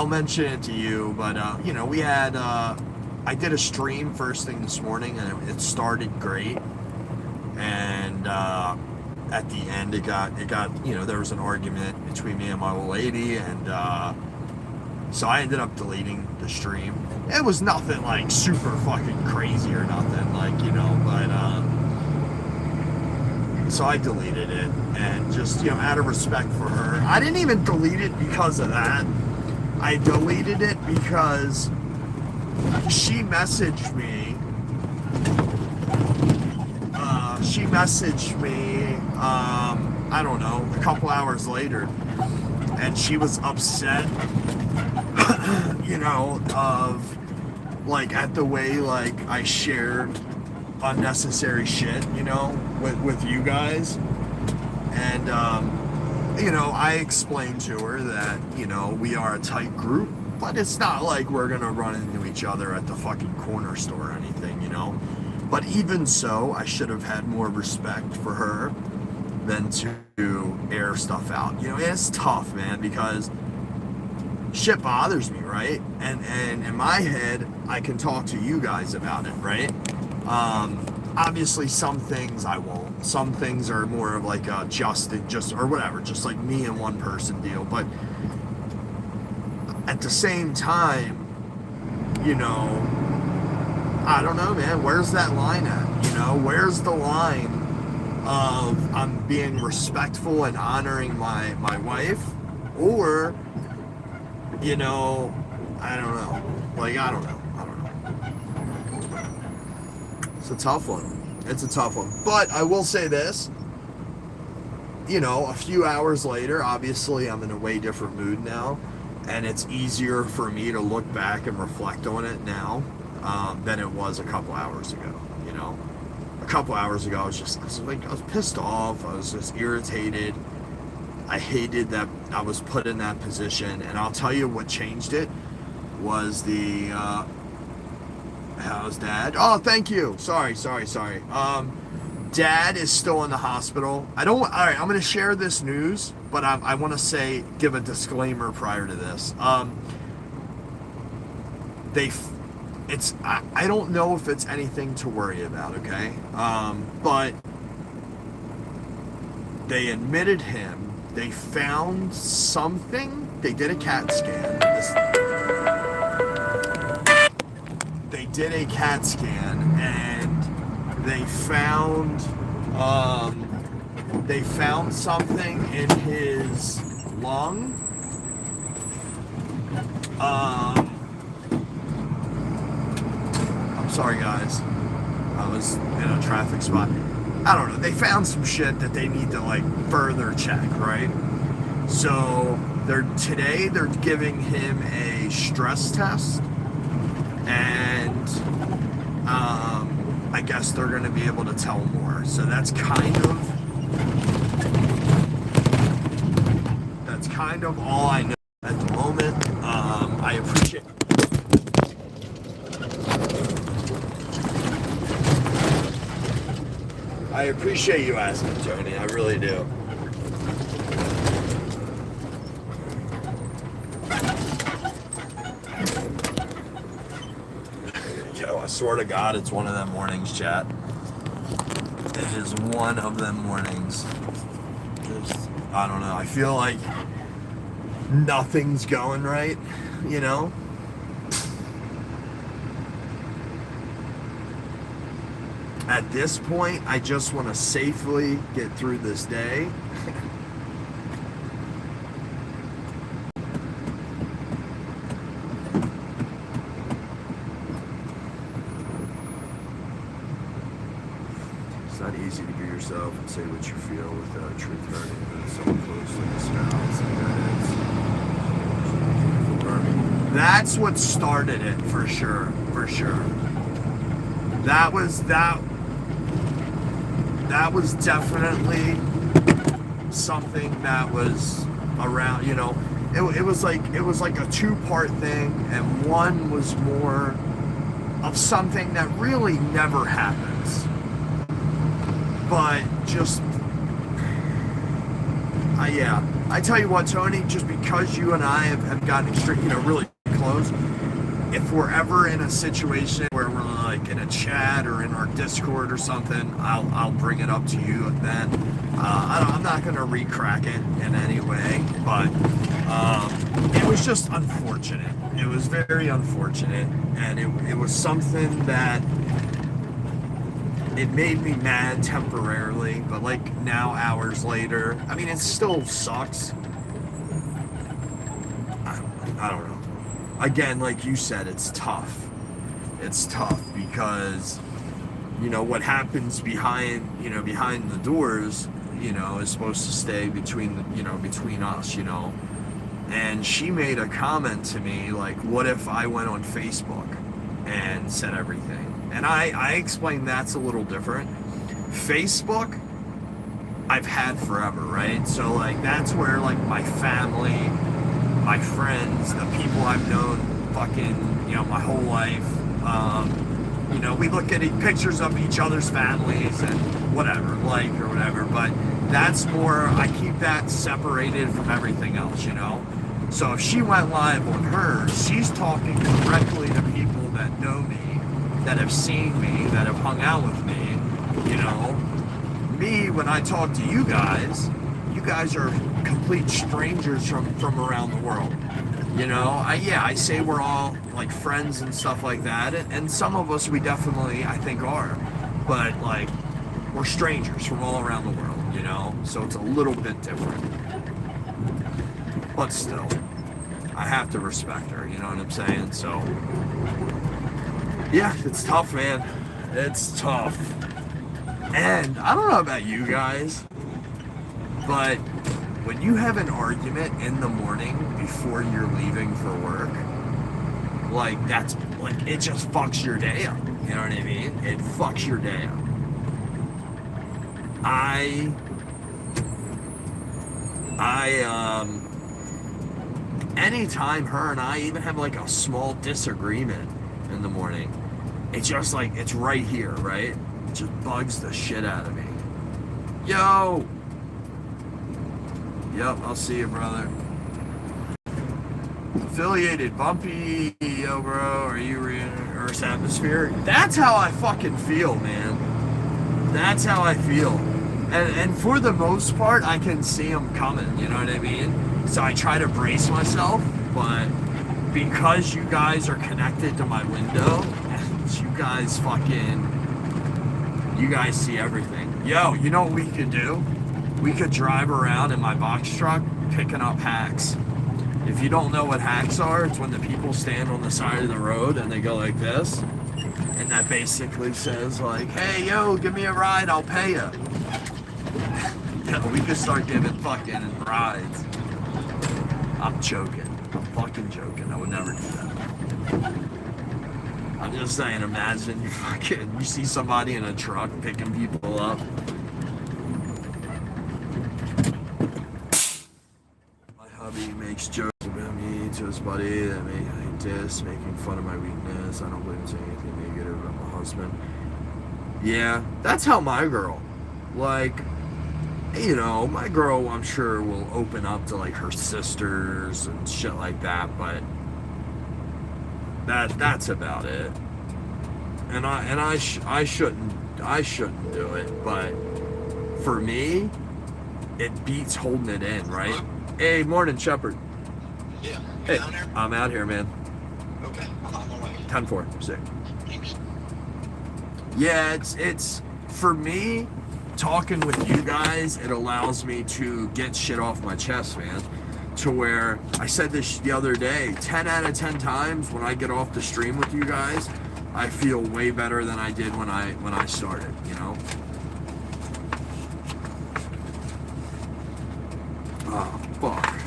mention it to you, but we had I did a stream first thing this morning, and it started great, and at the end it got there was an argument between me and my old lady, and So I ended up deleting the stream. It was nothing like super fucking crazy or nothing, like, you know, but so I deleted it, and just, you know, out of respect for her. I didn't even delete it because of that. I deleted it because she messaged me. I don't know, a couple hours later, and she was upset, you know, of, like, at the way, like, I shared unnecessary shit, you know, with you guys. And, you know, I explained to her that, you know, we are a tight group, but it's not like we're gonna run into each other at the fucking corner store or anything, you know. But even so, I should have had more respect for her than to air stuff out. You know, it's tough, man, because shit bothers me, right? And in my head, I can talk to you guys about it, right? Obviously, some things I won't. Some things are more of like a just or whatever, just like me and one person deal. But at the same time, you know, I don't know, man. Where's that line at? You know, where's the line of I'm being respectful and honoring my wife, or, you know, I don't know. Like, I don't know. It's a tough one. It's a tough one. But I will say this. You know, a few hours later, obviously I'm in a way different mood now, and it's easier for me to look back and reflect on it now than it was a couple hours ago. You know, a couple hours ago I was pissed off. I was just irritated. I hated that I was put in that position, and I'll tell you what changed it was the how's Dad? Oh, thank you. Sorry. Dad is still in the hospital. All right, I'm going to share this news, but I want to give a disclaimer prior to this. I don't know if it's anything to worry about, okay? But they admitted him. They found something. They did a CAT scan. They did a CAT scan, and they found something in his lung. I'm sorry, guys. I was in a traffic spot. I don't know. They found some shit that they need to, like, further check, right? So they're giving him a stress test, and I guess they're going to be able to tell more. So that's kind of all I know at the moment. I appreciate you asking, Tony. I really do. Yo, I swear to God, it's one of them mornings, chat. It is one of them mornings. I don't know. I feel like nothing's going right, you know? At this point, I just want to safely get through this day. It's not easy to be yourself and say what you feel without truth hurting someone close like a spouse. That's what started it, for sure. That was definitely something that was around, you know. It was like a two-part thing, and one was more of something that really never happens, but just yeah. I tell you what, Tony, just because you and I have gotten really close, if we're ever in a situation where we're like in a chat or in our Discord or something, I'll bring it up to you then. I'm not going to re-crack it in any way, but it was just unfortunate. It was very unfortunate, and it was something that it made me mad temporarily, but like now, hours later, I mean, it still sucks. I don't know. Again, like you said, it's tough. It's tough because, you know, what happens behind the doors, you know, is supposed to stay between us, you know. And she made a comment to me like, what if I went on Facebook and said everything? And I explained that's a little different. Facebook, I've had forever, right? So like that's where like my family, my friends, the people I've known fucking, you know, my whole life, you know, we look at pictures of each other's families and whatever, like, or whatever, but that's more, I keep that separated from everything else, you know? So if she went live on hers, she's talking directly to people that know me, that have seen me, that have hung out with me, you know? Me, when I talk to you guys are complete strangers from around the world. You know, I say we're all like friends and stuff like that, and some of us we definitely, I think, are, but like, we're strangers from all around the world, you know, so it's a little bit different. But still, I have to respect her, you know what I'm saying? So, yeah, it's tough, man. It's tough. And I don't know about you guys, but when you have an argument in the morning before you're leaving for work, like that's like it just fucks your day up. You know what I mean? It fucks your day up. Anytime her and I even have like a small disagreement in the morning, it's just like it's right here, right? It just bugs the shit out of me. Yo! Yep, I'll see you, brother. Affiliated, Bumpy, yo, bro, are you in Earth's atmosphere? That's how I fucking feel, man. That's how I feel. And for the most part, I can see them coming, you know what I mean? So I try to brace myself, but because you guys are connected to my window, and you guys see everything. Yo, you know what we could do? We could drive around in my box truck picking up hacks. If you don't know what hacks are, it's when the people stand on the side of the road and they go like this. And that basically says like, hey, yo, give me a ride, I'll pay you. Yeah, we could start giving fucking rides. I'm joking. I'm fucking joking. I would never do that. I'm just saying, imagine you see somebody in a truck picking people up. He makes jokes about me to his buddy that make this, making fun of my weakness. I don't believe in saying anything negative about my husband. Yeah, that's how my girl, like, you know, my girl, I'm sure will open up to like her sisters and shit like that, but that's about it. And I shouldn't do it, but for me, it beats holding it in, right? Hey, morning, Shepard. Yeah. Hey, I'm out here, man. Okay. I'm on my way. 10-4, sick. Thanks. Yeah, it's for me, talking with you guys, it allows me to get shit off my chest, man. To where, I said this the other day, 10 out of 10 times when I get off the stream with you guys, I feel way better than I did when I started, you know? Oh, fuck.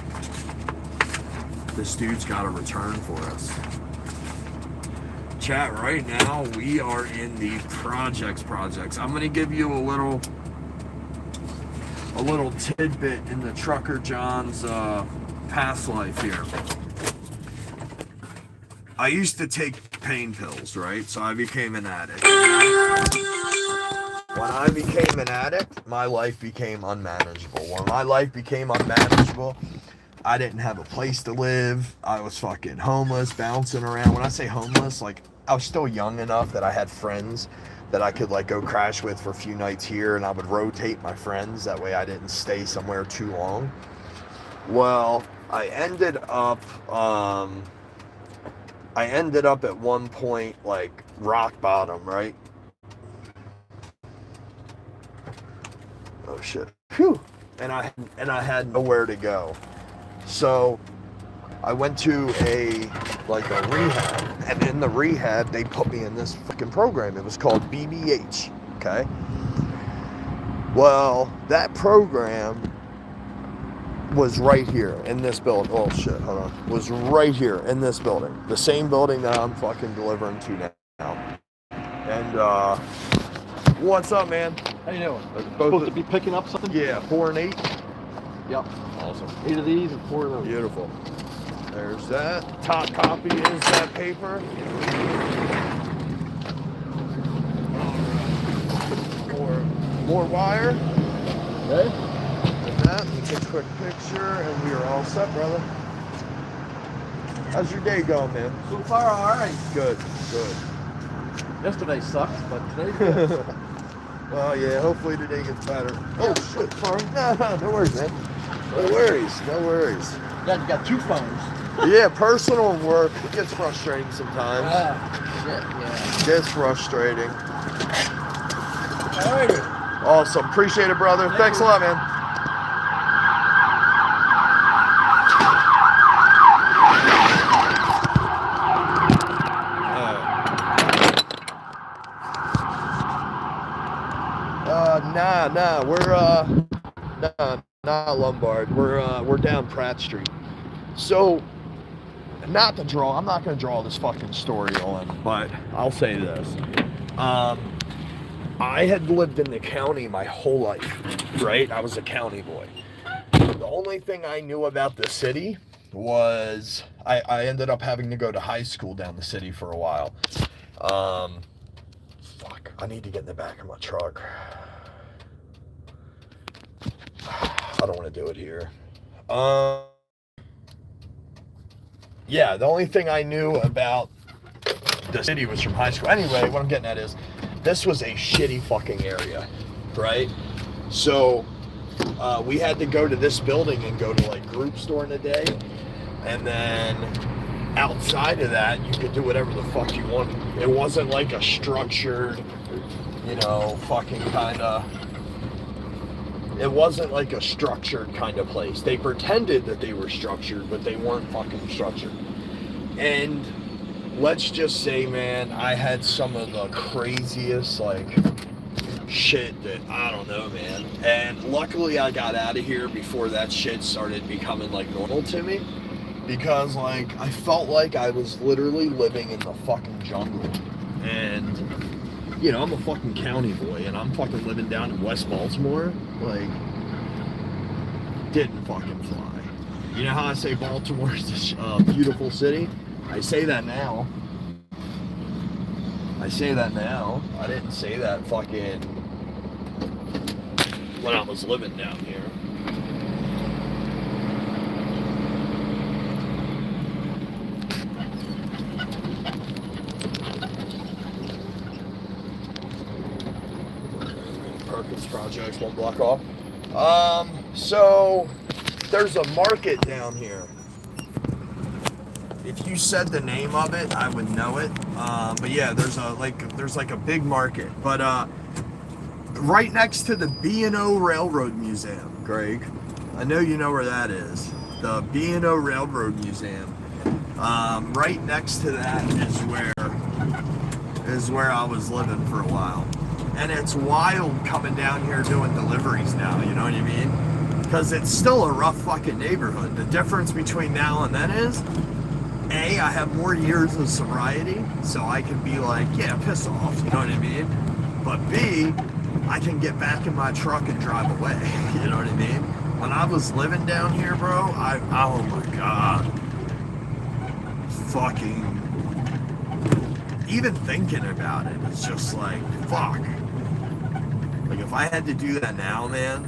This dude's got a return for us. Chat, right now we are in the projects. I'm gonna give you a little tidbit in the Trucker John's past life here. I used to take pain pills, right? So I became an addict. When I became an addict, my life became unmanageable. When my life became unmanageable, I didn't have a place to live. I was fucking homeless, bouncing around. When I say homeless, like, I was still young enough that I had friends that I could like go crash with for a few nights here, and I would rotate my friends. That way I didn't stay somewhere too long. Well, I ended up at one point like rock bottom, right? Oh shit. Phew. And I had nowhere to go. So I went to a rehab, and in the rehab they put me in this fucking program. It was called BBH, okay? Well, that program was right here in this building. Oh shit, hold on. Was right here in this building. The same building that I'm fucking delivering to now. And what's up, man? How you doing? Both Supposed to be picking up something? Yeah, 4 and 8. Yep. Awesome. 8 of these and 4 of those. Beautiful. There's that. Top copy is that paper. More wire. Okay. And that. Let me take a quick picture, and we are all set, brother. How's your day going, man? So far, all right. Good. Yesterday sucked, but today's good. Well, yeah, hopefully today gets better. Oh, shit, sorry. No worries, man. No worries. You got 2 phones. Yeah, personal and work. It gets frustrating sometimes. Shit, yeah. Gets frustrating. All righty. Awesome. Appreciate it, brother. Thanks a lot, man. Nah. We're not Lombard. We're down Pratt Street. So, I'm not gonna draw this fucking story on, but I'll say this. I had lived in the county my whole life, right? I was a county boy. The only thing I knew about the city was I ended up having to go to high school down the city for a while. Fuck, I need to get in the back of my truck. I don't want to do it here. Yeah, the only thing I knew about the city was from high school. Anyway, what I'm getting at is, this was a shitty fucking area, right? So, we had to go to this building and go to like groups during the day. And then outside of that, you could do whatever the fuck you wanted. It wasn't like a structured, fucking it wasn't like a structured kind of place. They pretended that they were structured, but they weren't fucking structured. And let's just say, man, I had some of the craziest, shit that, I don't know, man. And luckily I got out of here before that shit started becoming, normal to me. Because, I felt like I was literally living in the fucking jungle. And, I'm a fucking county boy, and I'm fucking living down in West Baltimore. Didn't fucking fly. You know how I say Baltimore is a beautiful city? I say that now. I didn't say that fucking when I was living down here. Perkins Projects, 1 block off. So there's a market down here. If you said the name of it, I would know it. But yeah, there's a big market. But right next to the B&O Railroad Museum, Greg. I know you know where that is. The B&O Railroad Museum. Right next to that is where I was living for a while. And it's wild coming down here doing deliveries now, you know what I mean? Because it's still a rough fucking neighborhood. The difference between now and then is, A, I have more years of sobriety, so I can be like, yeah, piss off, you know what I mean? But B, I can get back in my truck and drive away, you know what I mean? When I was living down here, bro, oh my God. Fucking, even thinking about it, it's just like, fuck. If I had to do that now, man,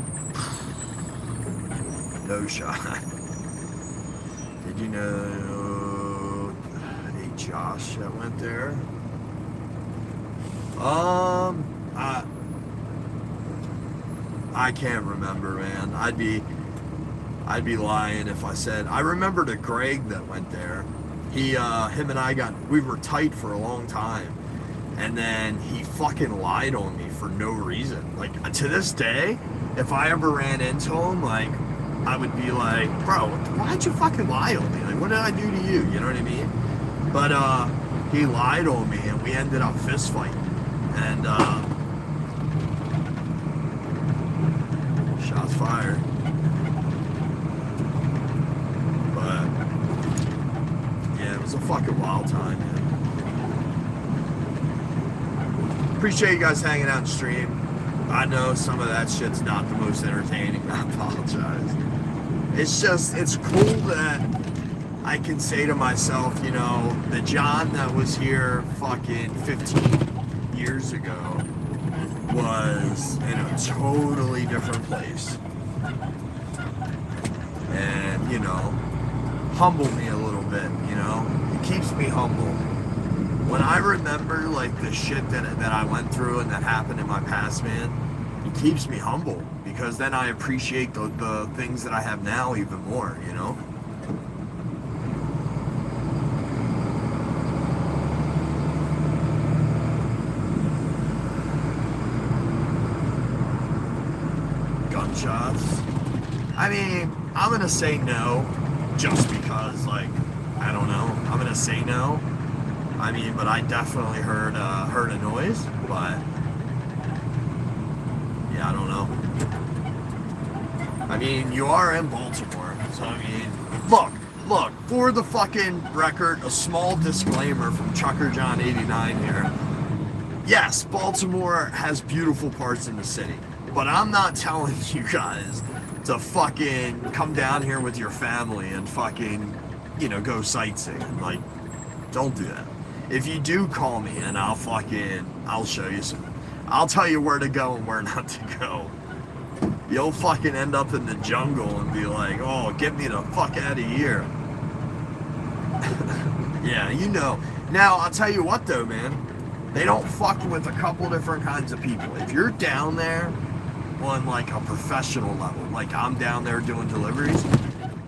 no shot. Did you know, hey Josh that went there? I can't remember, man. I'd be lying if I said. I remembered a Greg that went there. Him and we were tight for a long time. And then he fucking lied on me for no reason. Like, to this day, if I ever ran into him, like, I would be like, bro, why'd you fucking lie on me? Like, what did I do to you? You know what I mean? But, he lied on me and we ended up fist fighting. And, shots fired. But, yeah, it was a fucking wild time, man. Appreciate you guys hanging out and stream. I know some of that shit's not the most entertaining. I apologize. It's cool that I can say to myself, you know, the John that was here fucking 15 years ago was in a totally different place. And, you know, humble me a little bit, you know? It keeps me humble. When I remember, like, the shit that I went through and that happened in my past, man, it keeps me humble, because then I appreciate the things that I have now even more, you know? Gunshots. I mean, I'm gonna say no, just because, like, I don't know. I'm gonna say no. I mean, but I definitely heard a noise, but yeah, I don't know. I mean, you are in Baltimore, so I mean, look, for the fucking record, a small disclaimer from Trucker John 89 here. Yes, Baltimore has beautiful parts in the city, but I'm not telling you guys to fucking come down here with your family and fucking, you know, go sightseeing. Like, don't do that. If you do, call me and I'll show you I'll tell you where to go and where not to go. You'll fucking end up in the jungle and be like, oh, get me the fuck out of here. Yeah, you know. Now, I'll tell you what though, man. They don't fuck with a couple different kinds of people. If you're down there on like a professional level, like I'm down there doing deliveries,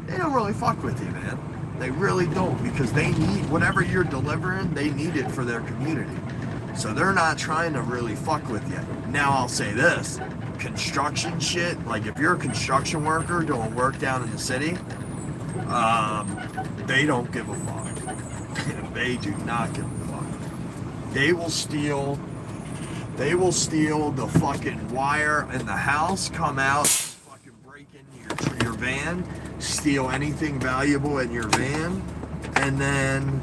they don't really fuck with you, man. They really don't, because they need whatever you're delivering, they need it for their community. So they're not trying to really fuck with you. Now I'll say this, construction shit, like if you're a construction worker doing work down in the city, they don't give a fuck. They do not give a fuck. They will steal the fucking wire in the house, come out, fucking break into your van, steal anything valuable in your van, and then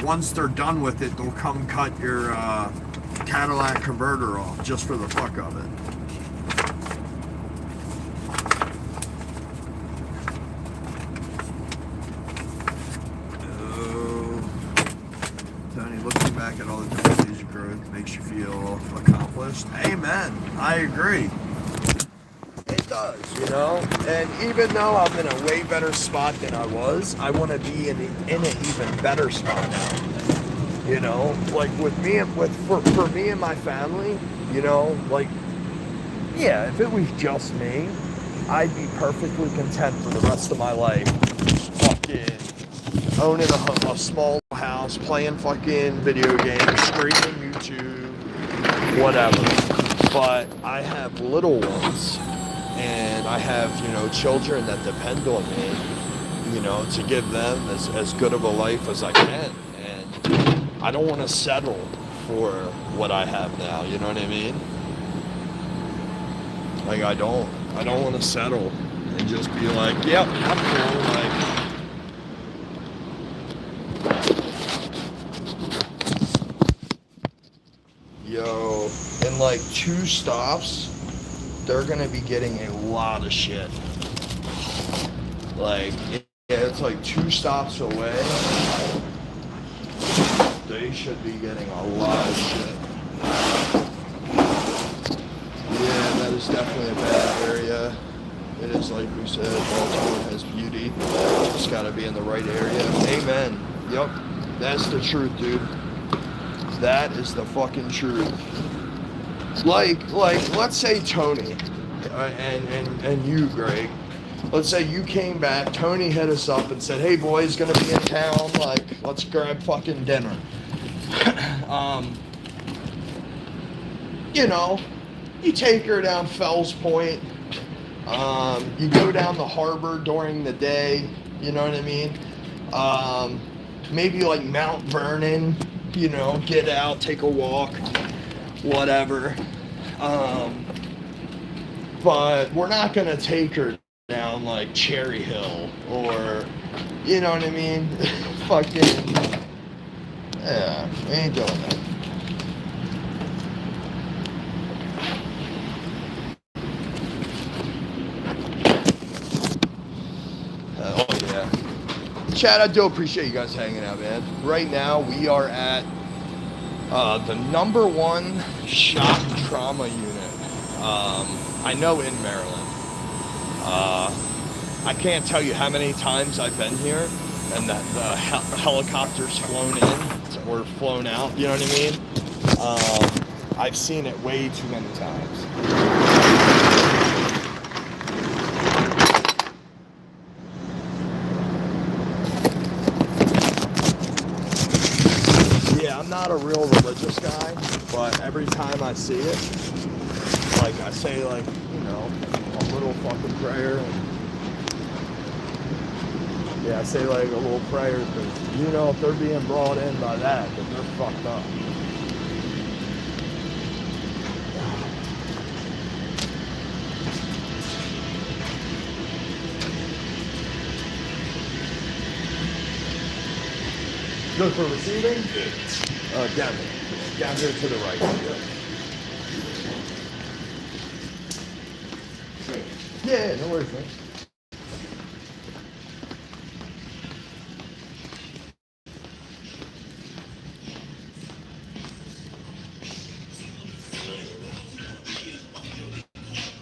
once they're done with it, they'll come cut your Cadillac converter off just for the fuck of it. Oh, Tony, looking back at all the different stages of growth makes you feel accomplished. Amen. I agree. It does, you know? And even though I'm in a way better spot than I was, I want to be in an even better spot now. You know? Like with me, for me and my family, you know, like, yeah, if it was just me, I'd be perfectly content for the rest of my life fucking owning a small house, playing fucking video games, streaming YouTube, whatever. But I have little ones. And I have, you know, children that depend on me, you know, to give them as good of a life as I can. And I don't want to settle for what I have now, you know what I mean? Like, I don't want to settle and just be like, yep, I'm cool, like, yo, in like 2 stops, they're gonna be getting a lot of shit. Like, yeah, it's like 2 stops away. They should be getting a lot of shit. Yeah, that is definitely a bad area. It is, like we said, Baltimore has beauty. Just gotta be in the right area. Amen. Yep, that's the truth, dude. That is the fucking truth. Like, let's say Tony, and you, Greg. Let's say you came back, Tony hit us up and said, hey boys, gonna be in town, like, let's grab fucking dinner. You know, you take her down Fells Point, you go down the harbor during the day, you know what I mean? Maybe like Mount Vernon, you know, get out, take a walk, whatever. But we're not gonna take her down like Cherry Hill or, you know what I mean? Fucking, yeah, we ain't doing that. Oh yeah. Chad, I do appreciate you guys hanging out, man. Right now we are at the #1 shock trauma unit. I know in Maryland. I can't tell you how many times I've been here and that the helicopter's flown in or flown out, you know what I mean? I've seen it way too many times. Yeah, I'm not a real religious guy, but every time I see it, like I say, like, you know, a little fucking prayer. Yeah, I say like a little prayer because, you know, if they're being brought in by that they're fucked up. Good for receiving? Down here. Down here to the right. Yeah, no worries, man.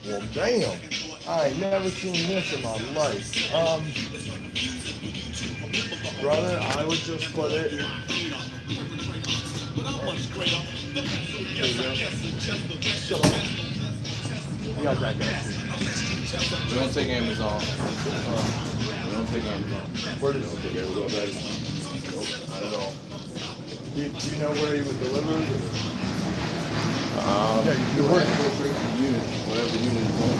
Well, damn. I ain't never seen this in my life. Brother, I would just put it. There you go. You got that guy. We don't take Amazon. We don't take Amazon. Where does it go? Not at all. Do you know where he was delivered? Yeah, you work for the unit, whatever unit you're going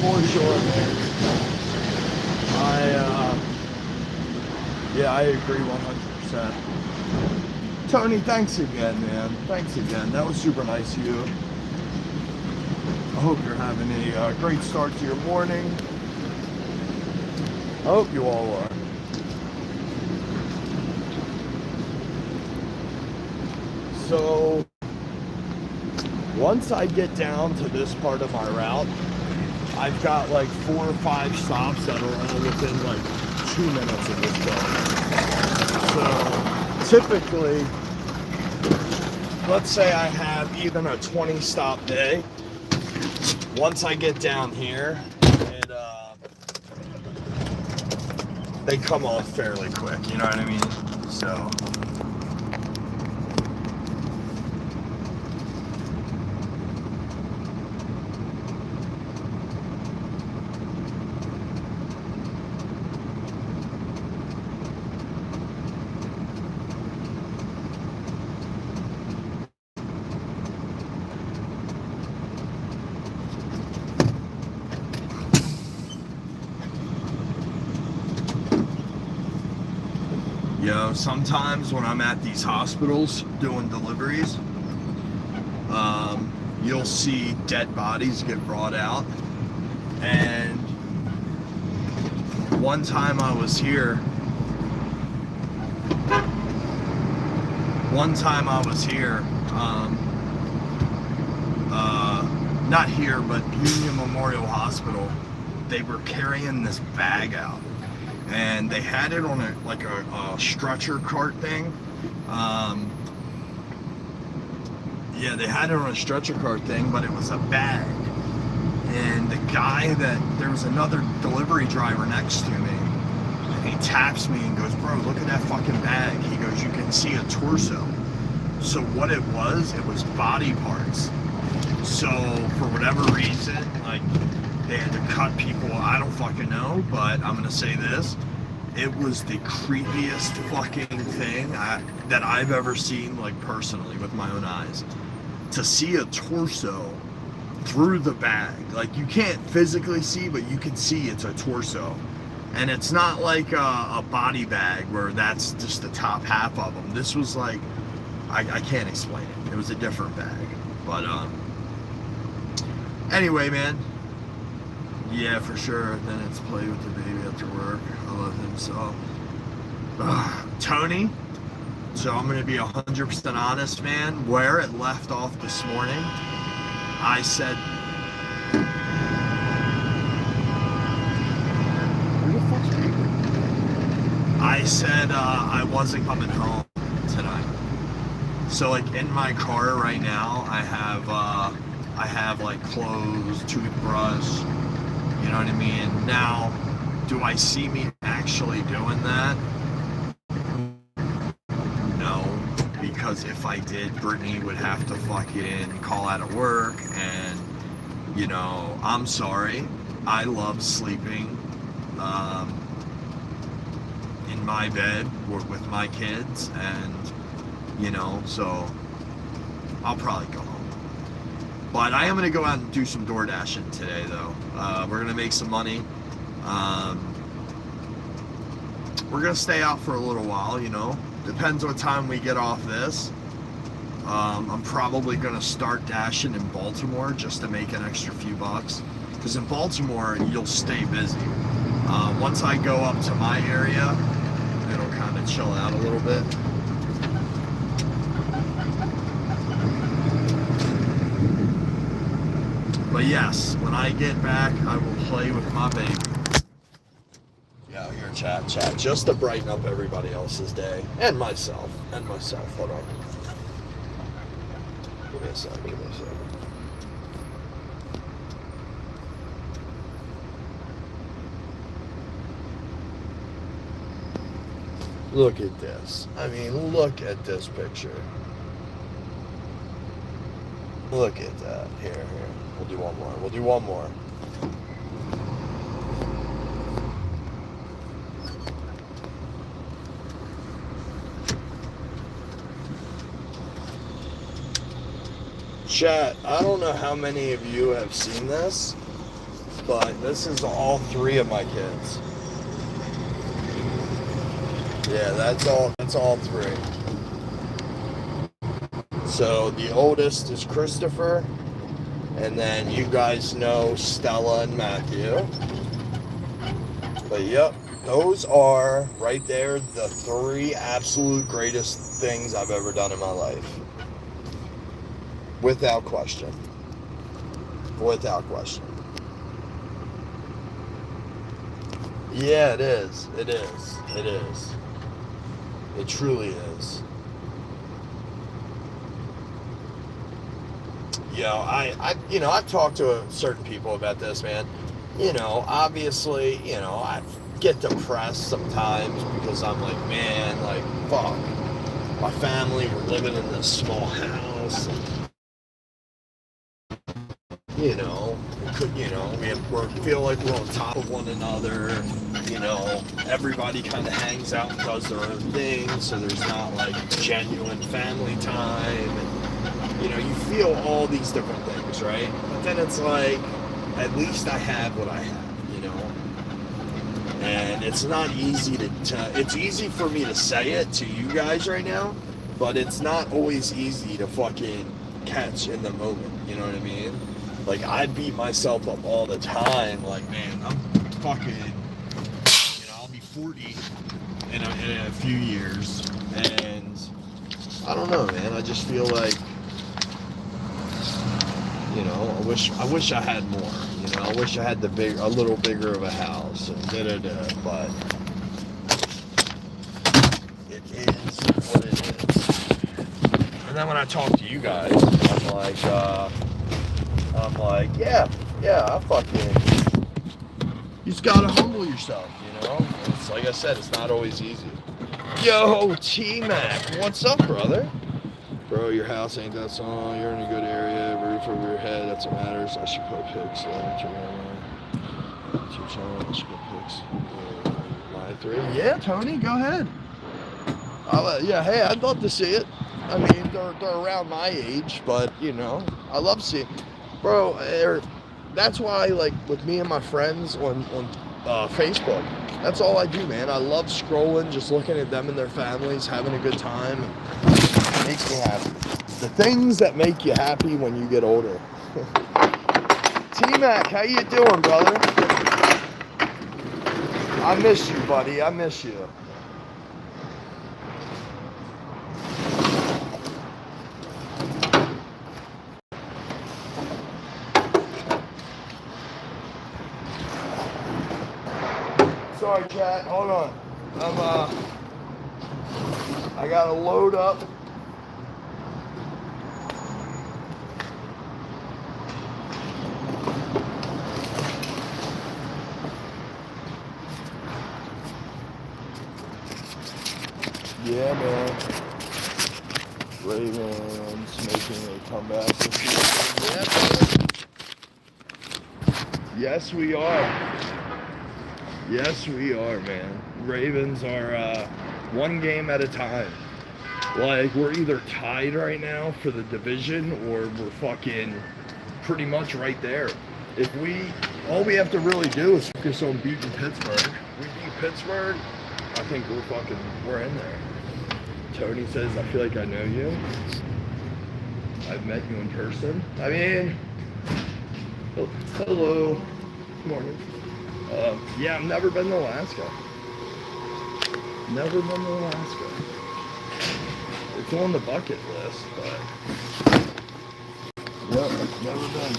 for sure, man. Yeah, I agree 100%. Tony, thanks again, man. Thanks again. That was super nice of you. I hope you're having a great start to your morning. I hope you all are. So, once I get down to this part of my route, I've got like 4 or 5 stops that are all within like 2 minutes of this place. So typically, let's say I have even a 20 stop day. Once I get down here, they come off fairly quick, you know what I mean? So. Yo, sometimes when I'm at these hospitals doing deliveries, you'll see dead bodies get brought out. And one time I was here, not here, but Union Memorial Hospital, they were carrying this bag out, and they had it on a stretcher cart thing. Yeah, they had it on a stretcher cart thing, but it was a bag. And there was another delivery driver next to me, and he taps me and goes, bro, look at that fucking bag. He goes, you can see a torso. So what it was body parts. So for whatever reason, like, they had to cut people, I don't fucking know, but I'm gonna say this. It was the creepiest fucking thing that I've ever seen, like, personally, with my own eyes. To see a torso through the bag. Like, you can't physically see, but you can see it's a torso. And it's not like a body bag where that's just the top half of them. This was like, I can't explain it. It was a different bag. But, anyway, man. Yeah, for sure. Then it's play with the baby after work. I love him so. Tony. So I'm going to be 100% honest, man. Where it left off this morning, I said, who the fuck's beeping? I said I wasn't coming home tonight. So, like, in my car right now, I have like clothes, toothbrush, you know what I mean? Now, do I see me actually doing that? Because if I did, Brittany would have to fucking call out of work, and, you know, I'm sorry. I love sleeping in my bed with my kids, and, you know, so I'll probably go home. But I am going to go out and do some door dashing today, though. We're going to make some money. We're going to stay out for a little while, you know. Depends what time we get off this. I'm probably going to start dashing in Baltimore just to make an extra few bucks. Because in Baltimore, you'll stay busy. Once I go up to my area, it'll kind of chill out a little bit. But yes, when I get back, I will play with my baby. Yeah, here, chat, just to brighten up everybody else's day. And myself. Hold on. Give me a sec. Look at this. I mean, look at this picture. Look at that. Here. We'll do one more. Chat, I don't know how many of you have seen this, but this is all three of my kids. Yeah, that's all three. So the oldest is Christopher, and then you guys know Stella and Matthew. But yep, those are right there the three absolute greatest things I've ever done in my life. Without question. Yeah, it is. It truly is. You know, I've talked to certain people about this, man. You know, obviously, you know, I get depressed sometimes because I'm like, man, like, fuck. My family, we're living in this small house. And, you know, we feel like we're on top of one another. You know, everybody kind of hangs out and does their own thing, so there's not like genuine family time. And, you know, you feel all these different things, right? But then it's like, at least I have what I have, you know? And it's not easy it's easy for me to say it to you guys right now, but it's not always easy to fucking catch in the moment, you know what I mean? Like, I beat myself up all the time, like, man, I'm fucking, you know, I'll be 40 in a few years, and I don't know, man, I just feel like, You know, I wish I had more. You know, I wish I had a little bigger of a house and but it is what it is. And then when I talk to you guys, I'm like, yeah, I fucking. You just gotta humble yourself, you know. It's like I said, it's not always easy. Yo, T-Mac, what's up, brother? Bro, your house ain't that small. You're in a good area. Roof over your head. That's what matters. I should put pics. It's your channel. I should put pics. Line 3. Yeah, Tony, go ahead. Yeah, hey, I'd love to see it. I mean, they're around my age, but you know, I love seeing. Bro, that's why, like, with me and my friends on Facebook, that's all I do, man. I love scrolling, just looking at them and their families having a good time. It makes me happy. The things that make you happy when you get older. T-Mac, how you doing, brother? I miss you, buddy. I miss you. Sorry, chat. Hold on. I gotta load up. Yeah, man. Ravens making a comeback this year. Yeah, brother. Yes, we are. Yes, we are, man. Ravens are one game at a time. Like, we're either tied right now for the division or we're fucking pretty much right there. All we have to really do is focus on beating Pittsburgh. We beat Pittsburgh, I think we're in there. Tony says, I feel like I know you. I've met you in person. I mean, hello. Good morning. Yeah, I've never been to Alaska. Never been to Alaska. It's on the bucket list, but yep, never been.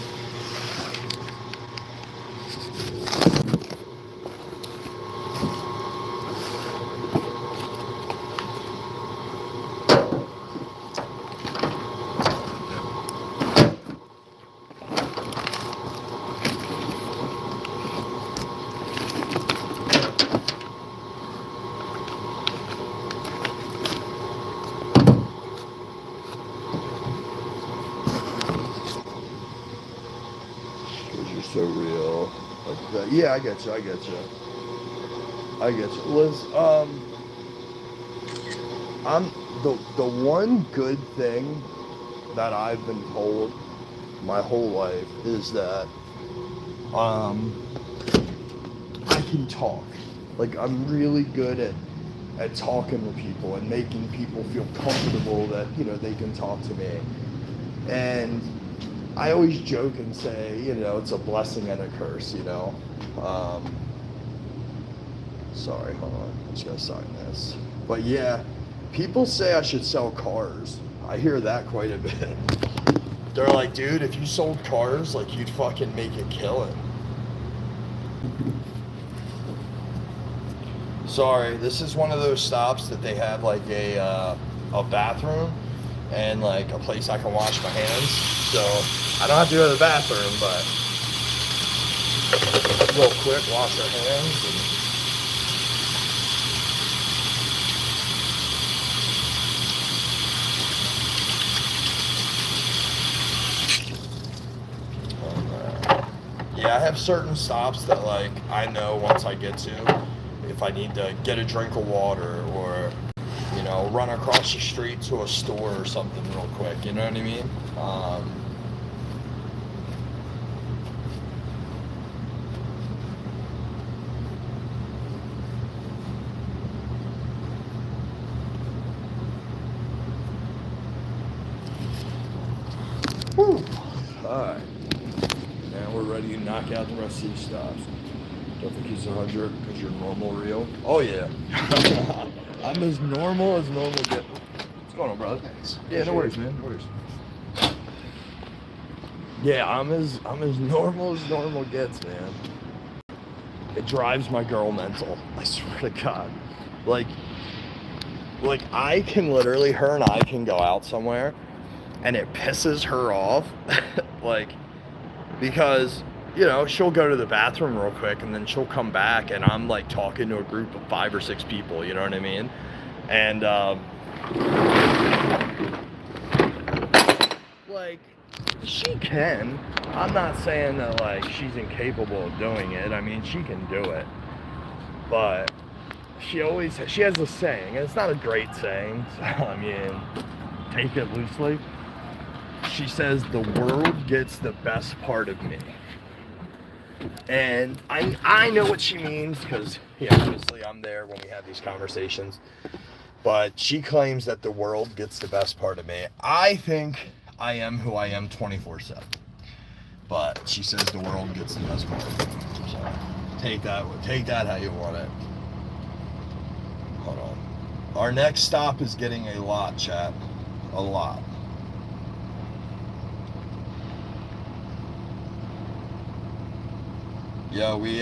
So real. Like that. Yeah, I get you. Liz, I'm the one good thing that I've been told my whole life is that I can talk. Like, I'm really good at talking with people and making people feel comfortable that, you know, they can talk to me. And I always joke and say, you know, it's a blessing and a curse, you know. Sorry, hold on. I'm just gonna sign this. But yeah, people say I should sell cars. I hear that quite a bit. They're like, dude, if you sold cars, like, you'd fucking make a killing. Sorry, this is one of those stops that they have like a bathroom and like a place I can wash my hands. So I don't have to go to the bathroom, but real quick, wash our hands. Yeah, I have certain stops that, like, I know once I get to, if I need to get a drink of water or, you know, run across the street to a store or something real quick, you know what I mean? Whew. All right. Now we're ready to knock out the rest of these stops. Don't think he's 100 because you're normal real. Oh yeah. I'm as normal get. What's going on, brother? Thanks. Yeah, no worries, man. No worries. Yeah, I'm as normal as normal gets, man. It drives my girl mental. I swear to God. Like I can literally, her and I can go out somewhere and it pisses her off. Like, because, you know, she'll go to the bathroom real quick and then she'll come back and I'm like talking to a group of 5 or 6 people, you know what I mean? And, like, she can. I'm not saying that, like, she's incapable of doing it. I mean, she can do it. But she has a saying, and it's not a great saying, so, I mean, take it loosely. She says, the world gets the best part of me. And I know what she means, because, yeah, obviously I'm there when we have these conversations. But she claims that the world gets the best part of me. I think I am who I am 24/7. But she says the world gets the best part of me. So take that how you want it. Hold on. Our next stop is getting a lot, chat. A lot. Yeah, we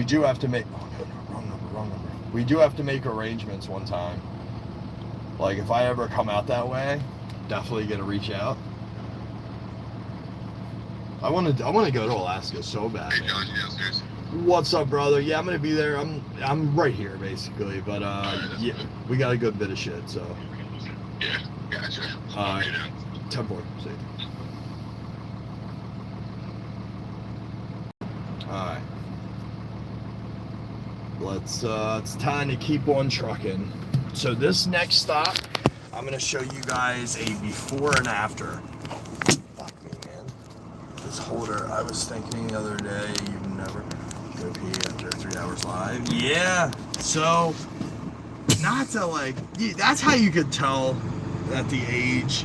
do have to make, oh no, wrong number. We do have to make arrangements one time. Like, if I ever come out that way, definitely gonna reach out. I wanna go to Alaska so bad. Hey Josh, you downstairs? What's up, brother? Yeah, I'm gonna be there. I'm right here basically, but yeah, we got a good bit of shit, so. Yeah, gotcha. Alright. 10-4, see you. Alright. It's time to keep on trucking. So this next stop, I'm gonna show you guys a before and after. Fuck me, man. This holder, I was thinking the other day, you never go pee after 3 hours live. Yeah, so, not to like, that's how you could tell that the age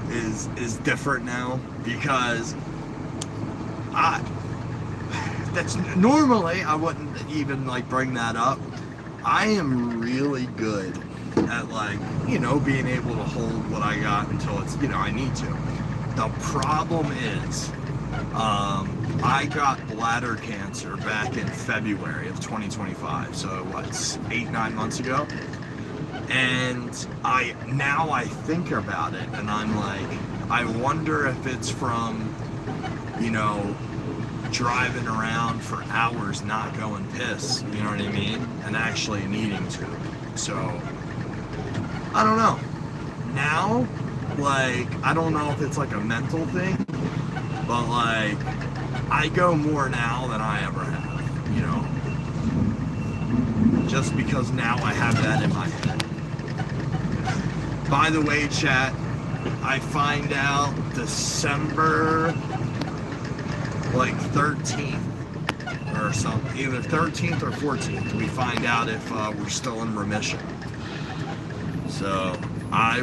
is different now, because that's normally I wouldn't even like bring that up. I am really good at, like, you know, being able to hold what I got until it's, you know, I need to. The problem is, I got bladder cancer back in February of 2025, so what's 8-9 months ago, and I think about it and I'm like, I wonder if it's from, you know, driving around for hours not going piss, you know what I mean, and actually needing to. So I don't know. Now, like, I don't know if it's like a mental thing, but like, I go more now than I ever have, you know, just because now I have that in my head. By the way, chat, I find out December like 13th or something, either 13th or 14th, we find out if we're still in remission. So I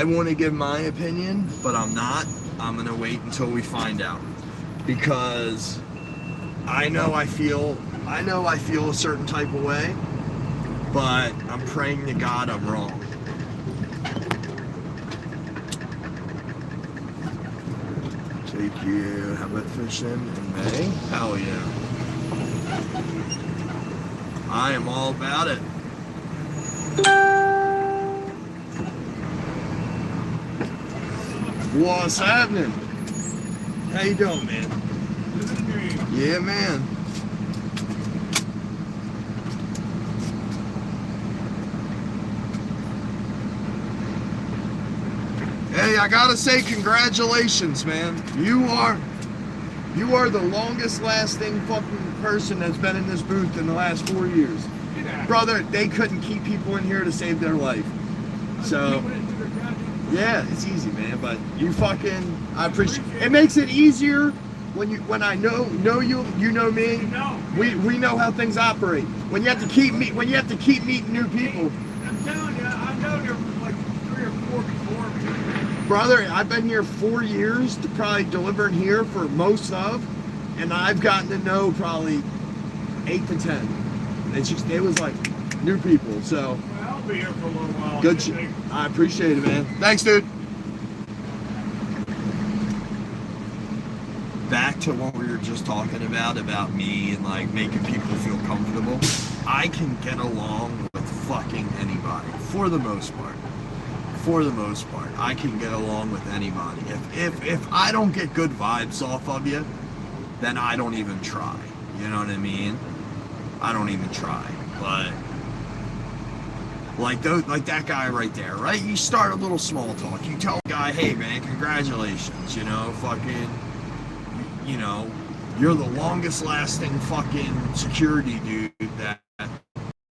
want to give my opinion, but I'm not. I'm gonna wait until we find out, because I know I feel a certain type of way, but I'm praying to God I'm wrong. Take you, how about fishing in May? Hell yeah. I am all about it. What's happening? How you doing, man? Yeah, man. Hey, I gotta say congratulations, man. You are the longest lasting fucking person that's been in this booth in the last 4 years. Brother, they couldn't keep people in here to save their life. So, yeah, it's easy, man, but I appreciate it. It makes it easier when I know you, you know me. We know how things operate. When you have to keep meeting new people. I'm telling you, I've known her for like 3 or 4 before. Brother, I've been here 4 years, to probably delivering here for most of, and I've gotten to know probably 8 to 10. It was like new people, so. Well, I'll be here for a little while. Good. I appreciate it, man. Thanks, dude. back to what we were just talking about me and like making people feel comfortable. I can get along with fucking anybody for the most part. For the most part, I can get along with anybody. If I don't get good vibes off of you, then I don't even try. You know what I mean? I don't even try. But like that guy right there, right? You start a little small talk. You tell the guy, hey man, congratulations. You know, fucking, you know, you're the longest lasting fucking security dude that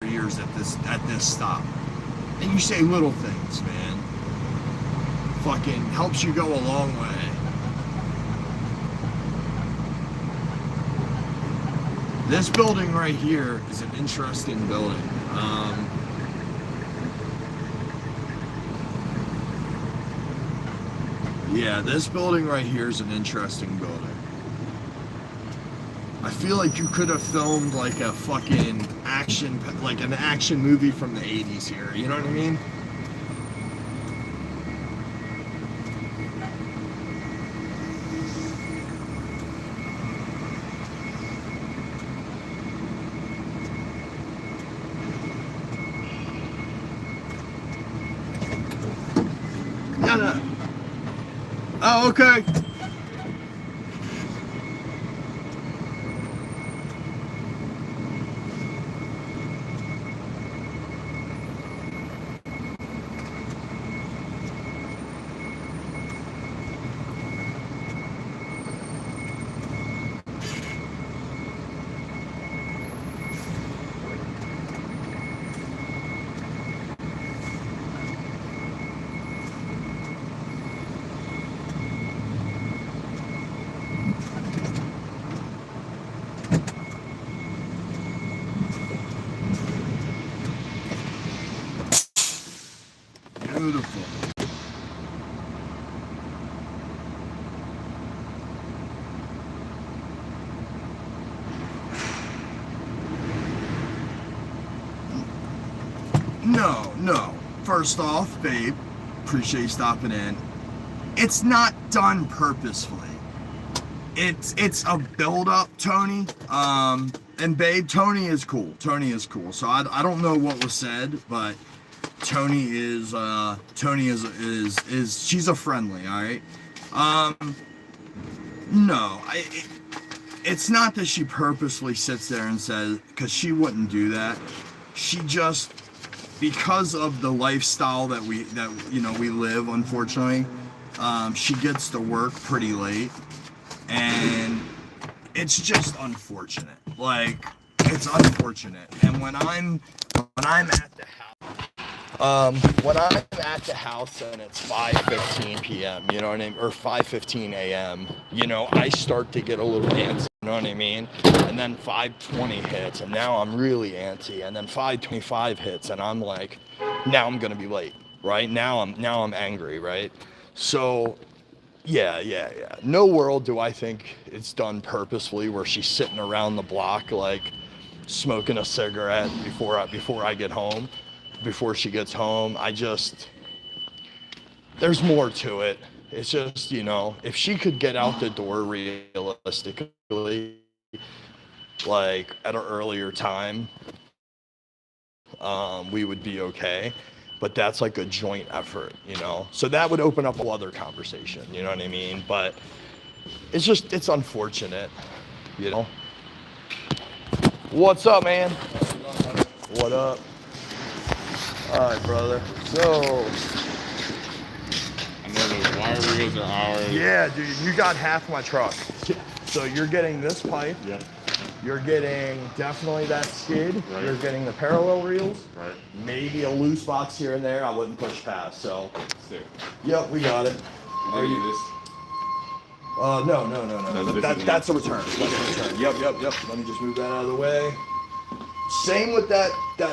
for years at this stop. And you say little things, man. Fucking helps you go a long way. This building right here is an interesting building. Yeah, this building right here is an interesting building. I feel like you could have filmed like a fucking action, like an action movie from the 80s here. You know what I mean? No. Oh, okay. Beautiful. No. First off, babe, appreciate you stopping in. It's not done purposefully. It's a build-up, Tony. And babe, Tony is cool. So I don't know what was said, but Tony is she's a friendly, all right. No, it's not that she purposely sits there and says, because she wouldn't do that. She just, because of the lifestyle that we live, unfortunately, she gets to work pretty late, and it's just unfortunate. Like, it's unfortunate. And when I'm at the house, and it's 5:15 p.m., you know what I mean, or 5:15 a.m., you know, I start to get a little antsy, you know what I mean? And then 5:20 hits, and now I'm really antsy, and then 5:25 hits, and I'm like, now I'm gonna be late, right? Now I'm angry, right? So yeah. No world do I think it's done purposefully where she's sitting around the block like smoking a cigarette before I get home. Before she gets home, there's more to it. It's just, you know, if she could get out the door realistically, like at an earlier time, we would be okay. But that's like a joint effort, you know? So that would open up a whole other conversation, you know what I mean? But it's unfortunate, you know? What's up, man? What up? All right, brother. So, I know those wire reels are ours. yeah, dude, you got half my truck. So you're getting this pipe. Yeah. You're getting definitely that skid. Right. You're getting the parallel reels. Right. Maybe a loose box here and there. I wouldn't push past. So, Sick. yep, we got it. Are you this? No. this That's a return. Yep. Let me just move that out of the way. Same with that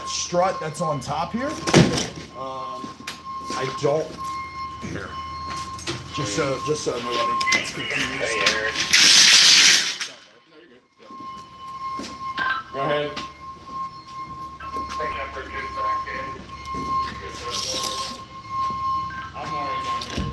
strut that's on top here. I don't. Here. Just so nobody gets confused. Hey, Eric. Go ahead. I'm already on there.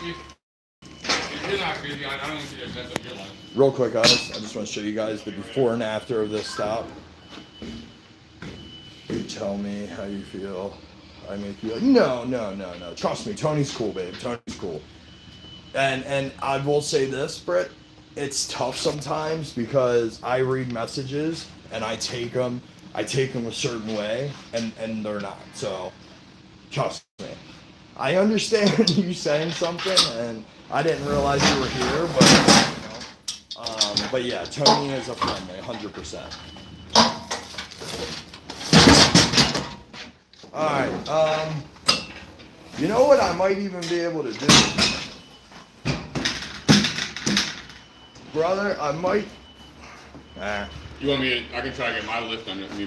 If you're not busy, I don't see that mess up your life. Real quick, guys, I just want to show you guys the before and after of this stop. You tell me how you feel. I make you like, no. Trust me, Tony's cool, babe. Tony's cool. And I will say this, Britt, it's tough sometimes because I read messages and I take them a certain way, and they're not. So, trust me. I understand you saying something, and I didn't realize you were here, but yeah, Tony is a friendly, 100%. All right. You know what I might even be able to do, brother? I might. You want me to, I can try to get my lift under me,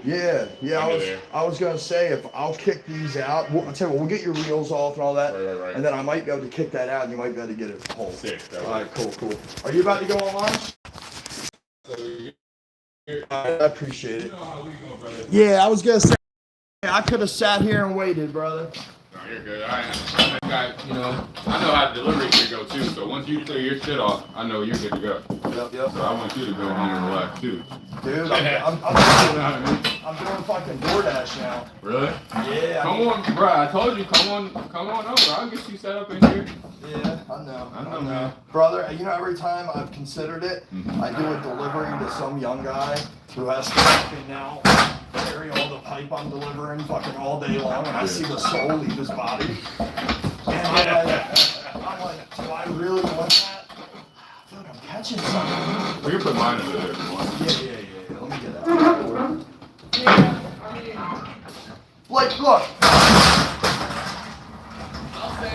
Yeah. Under there. I was gonna say if I'll kick these out, I'll tell you what, we'll get your reels off and all that, Right. and then I might be able to kick that out, and you might be able to get it whole. Sick. All right, cool. Are you about to go on lunch? I appreciate it. Yeah, I was gonna say I could have sat here and waited, brother. No, you're good. I got, I know how delivery should go too. So once you clear your shit off, I know you're good to go. Yep. So I want you to go home and relax too. Dude, I'm doing fucking DoorDash now. Really? Yeah. Come on, bro. I told you, come on over. I'll get you set up in here. Yeah, I know, man. Brother, every time I've considered it, I do a delivery to some young guy who has to fucking now carry all the pipe I'm delivering fucking all day long, and I see the soul leave his body. And I'm like, do I really want that? I feel like I'm catching something. We can put mine over there if you want. Yeah. Let me get that. Yeah, I mean, like, look. I'll say,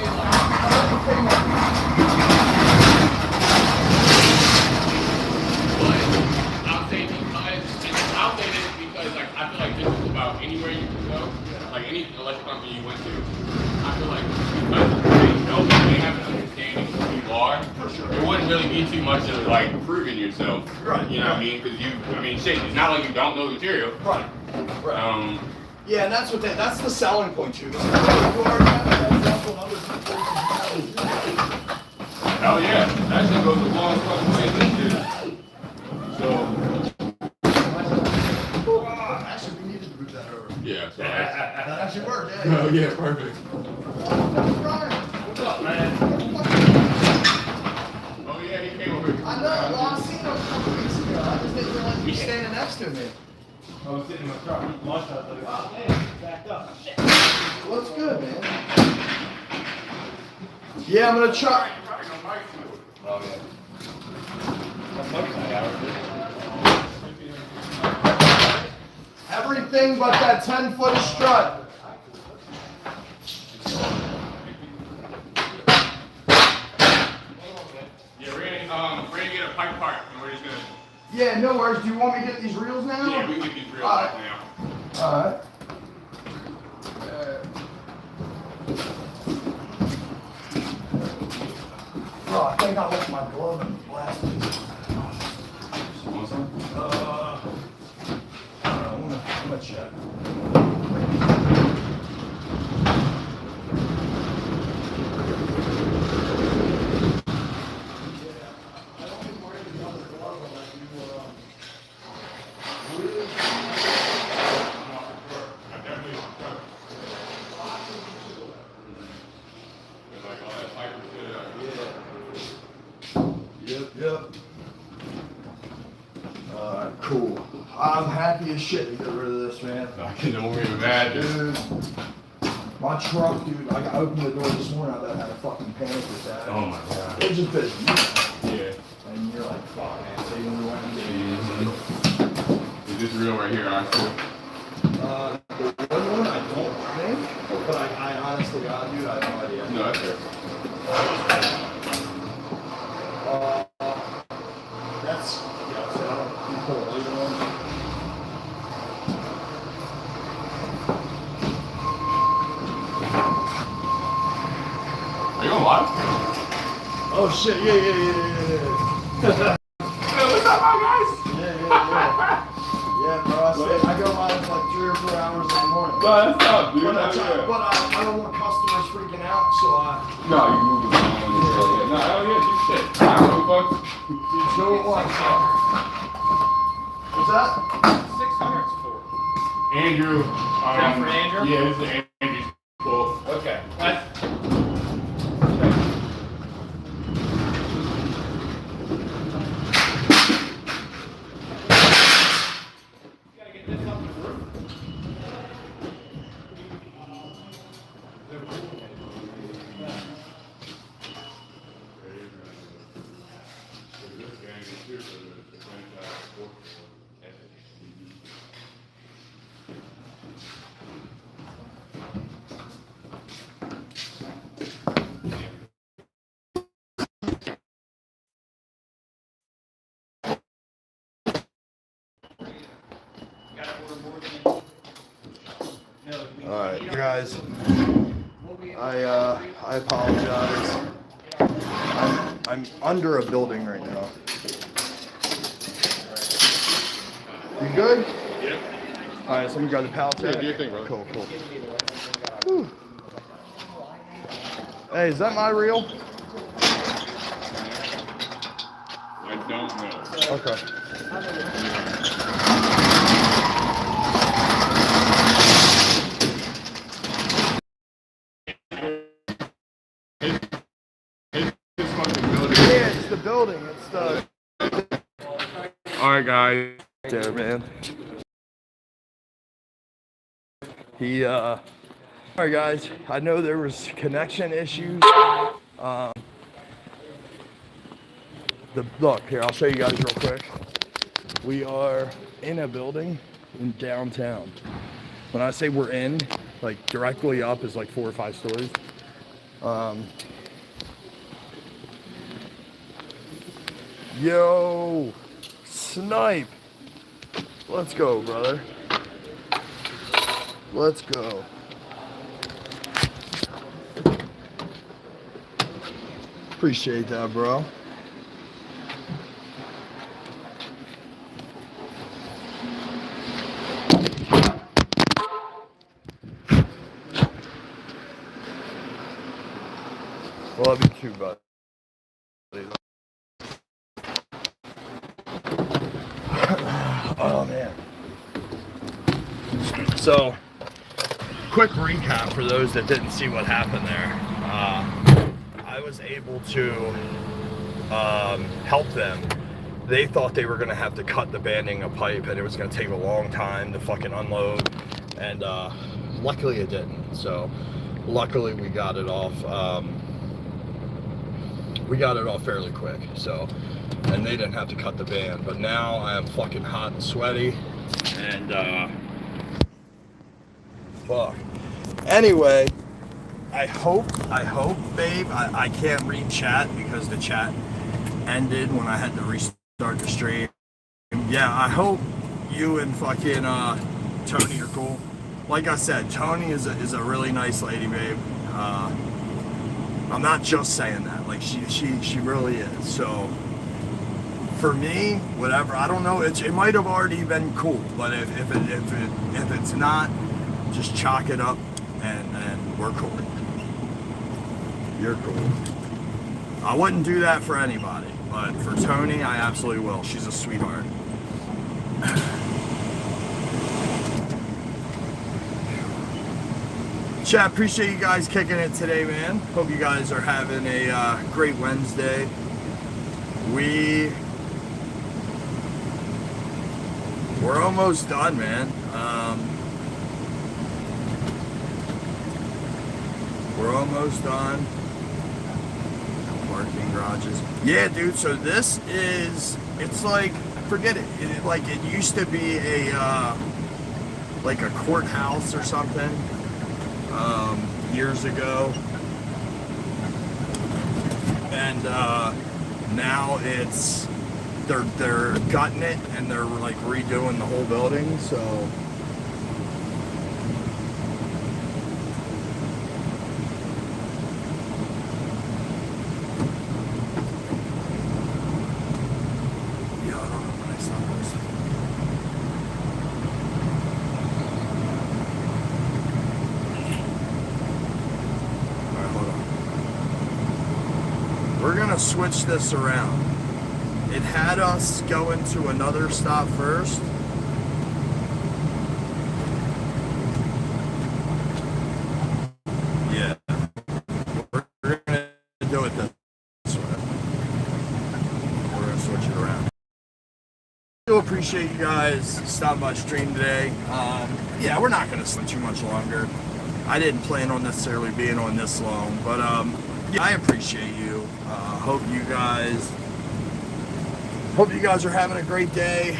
I'll say this because I feel like this is about anywhere you can go, like any electric company you went to. I feel like because they know that they have an understanding of who you are, for sure. It wouldn't really be too much of like proving yourself. Right. You know what I mean? Because shit, it's not like you don't know the material. Right. Yeah, and that's the selling point too. Hell yeah, that shit goes a long fucking way this shit. So. Actually, we needed to move that over. Yeah. So That actually worked. Yeah. oh yeah, perfect. What's up, man? Oh yeah, he came over here. I know. Well, I seen him a couple weeks ago. I just didn't realize he was standing next to me. I was sitting in my truck, lunch, I was like, oh man, backed up. Shit. What's good, man? Yeah, I'm gonna try. Oh yeah. Everything but that 10-foot strut. Yeah, we're gonna get a pipe part, and we're just gonna. Yeah, no worries. Do you want me to get these reels now? Yeah, we can get these real life now. Alright. Oh, I think I left my glove in the last piece. Want some? I'm gonna check. Yep. Cool. I'm happy as shit to get rid of this, man. I can only imagine. Dude, my truck, dude, I opened the door this morning, I thought I had a fucking panic attack. Oh my god. It's just busy. Yeah. And you're like, fuck, man, saving the wind. Is this real right here, actually? The one I don't think, but I honestly, God, dude, I have no idea. No, that's fair. That's, yeah, so I don't, you pull a lever on. Are you on live? Oh shit, yeah. Hey, what's up, my guys? Yeah, man, bro. I go live like 3 or 4 hours in the morning. No, that's tough, dude. But I don't want customers freaking out, so No, you move it around and stuff. Yeah. No, hell yeah, do shit. I don't know, fuck. do it once. What's that? 600's for. Andrew. that for Andrew? Yeah, this is Andrew's quote. Okay. Gotta get this up the roof. All right, you guys. I apologize. I'm under a building right now. You good? Yeah. All right, so let me grab the pallet jack. do your thing, bro. Cool. Whew. Hey, is that my reel? I don't know. Okay. This fucking building. Yeah, it's the building. It's the. All right, guys. There, man. All right, guys. I know there was connection issues. Look here. I'll show you guys real quick. We are in a building in downtown. When I say we're in, like directly up is like 4 or 5 stories. Yo, snipe. Let's go, brother. Let's go. Appreciate that, bro. Love you too, bud. Oh, man. So, quick recap for those that didn't see what happened there. I was able to help them. They thought they were going to have to cut the banding of pipe and it was going to take a long time to fucking unload. And luckily it didn't. So, luckily we got it off. We got it off fairly quick. So, and they didn't have to cut the band. But now I am fucking hot and sweaty. And, fuck. Anyway, I hope, babe, I can't read chat because the chat ended when I had to restart the stream. Yeah, I hope you and fucking Tony are cool. Like I said, Tony is a really nice lady, babe. I'm not just saying that. Like she really is. So for me, whatever. I don't know. It might have already been cool, but if it's not, just chalk it up and we're cool. You're cool. I wouldn't do that for anybody, but for Tony, I absolutely will. She's a sweetheart. Chat, appreciate you guys kicking it today, man. Hope you guys are having a great Wednesday. We're almost done, man. We're almost done. Parking garages. Yeah, dude, so this is, it's like, forget it. Like, it used to be like a courthouse or something, years ago. And, now it's, they're gutting it and they're like redoing the whole building, so. we're gonna switch this around. It had us go into another stop first. Yeah, we're gonna do it this way. We're gonna switch it around. I do appreciate you guys stopping by stream today. Yeah, we're not gonna spend too much longer. I didn't plan on necessarily being on this long, but yeah, I appreciate you. Hope you guys are having a great day.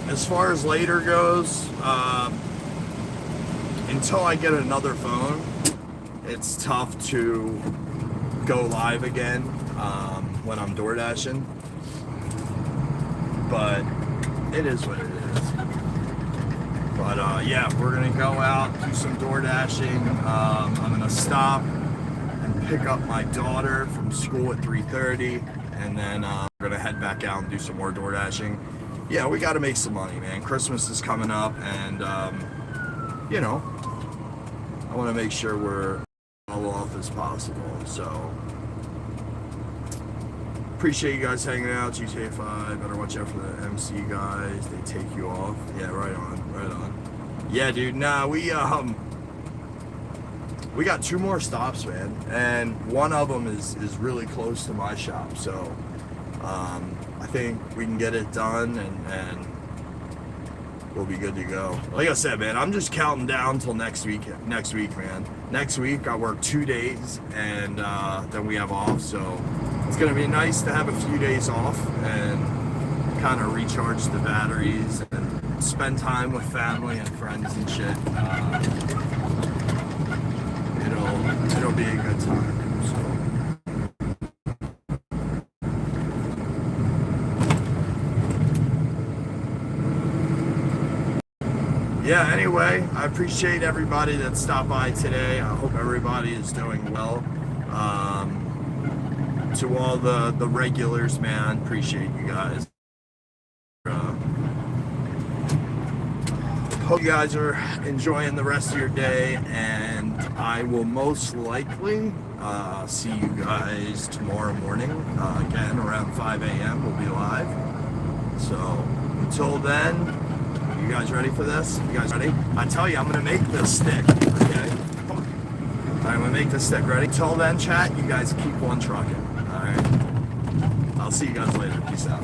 As far as later goes, until I get another phone, it's tough to go live again when I'm door dashing. But it is what it is. But yeah, we're gonna go out, do some door dashing. I'm gonna stop and pick up my daughter from school at 3:30, and then we're gonna head back out and do some more door dashing. Yeah, we gotta make some money, man. Christmas is coming up, and you know, I want to make sure we're all off as possible. So appreciate you guys hanging out. GTA 5, better watch out for the MC guys. They take you off. Yeah, right on, right on. Yeah, dude. Nah, we got 2 more stops, man, and one of them is really close to my shop. So I think we can get it done, and we'll be good to go. Like I said, man, I'm just counting down till next week, man. Next week I work 2 days, and then we have off, so it's gonna be nice to have a few days off and kind of recharge the batteries and spend time with family and friends and shit. It'll be a good time. So. Yeah, anyway, I appreciate everybody that stopped by today. I hope everybody is doing well. To all the regulars, man, appreciate you guys. Hope you guys are enjoying the rest of your day, and I will most likely see you guys tomorrow morning. Again, around 5 a.m. we'll be live. So until then, you guys ready for this? You guys ready? I tell you, I'm gonna make this stick. Okay. I'm gonna make this stick. Ready? Till then, chat. You guys keep on trucking. All right. I'll see you guys later. Peace out.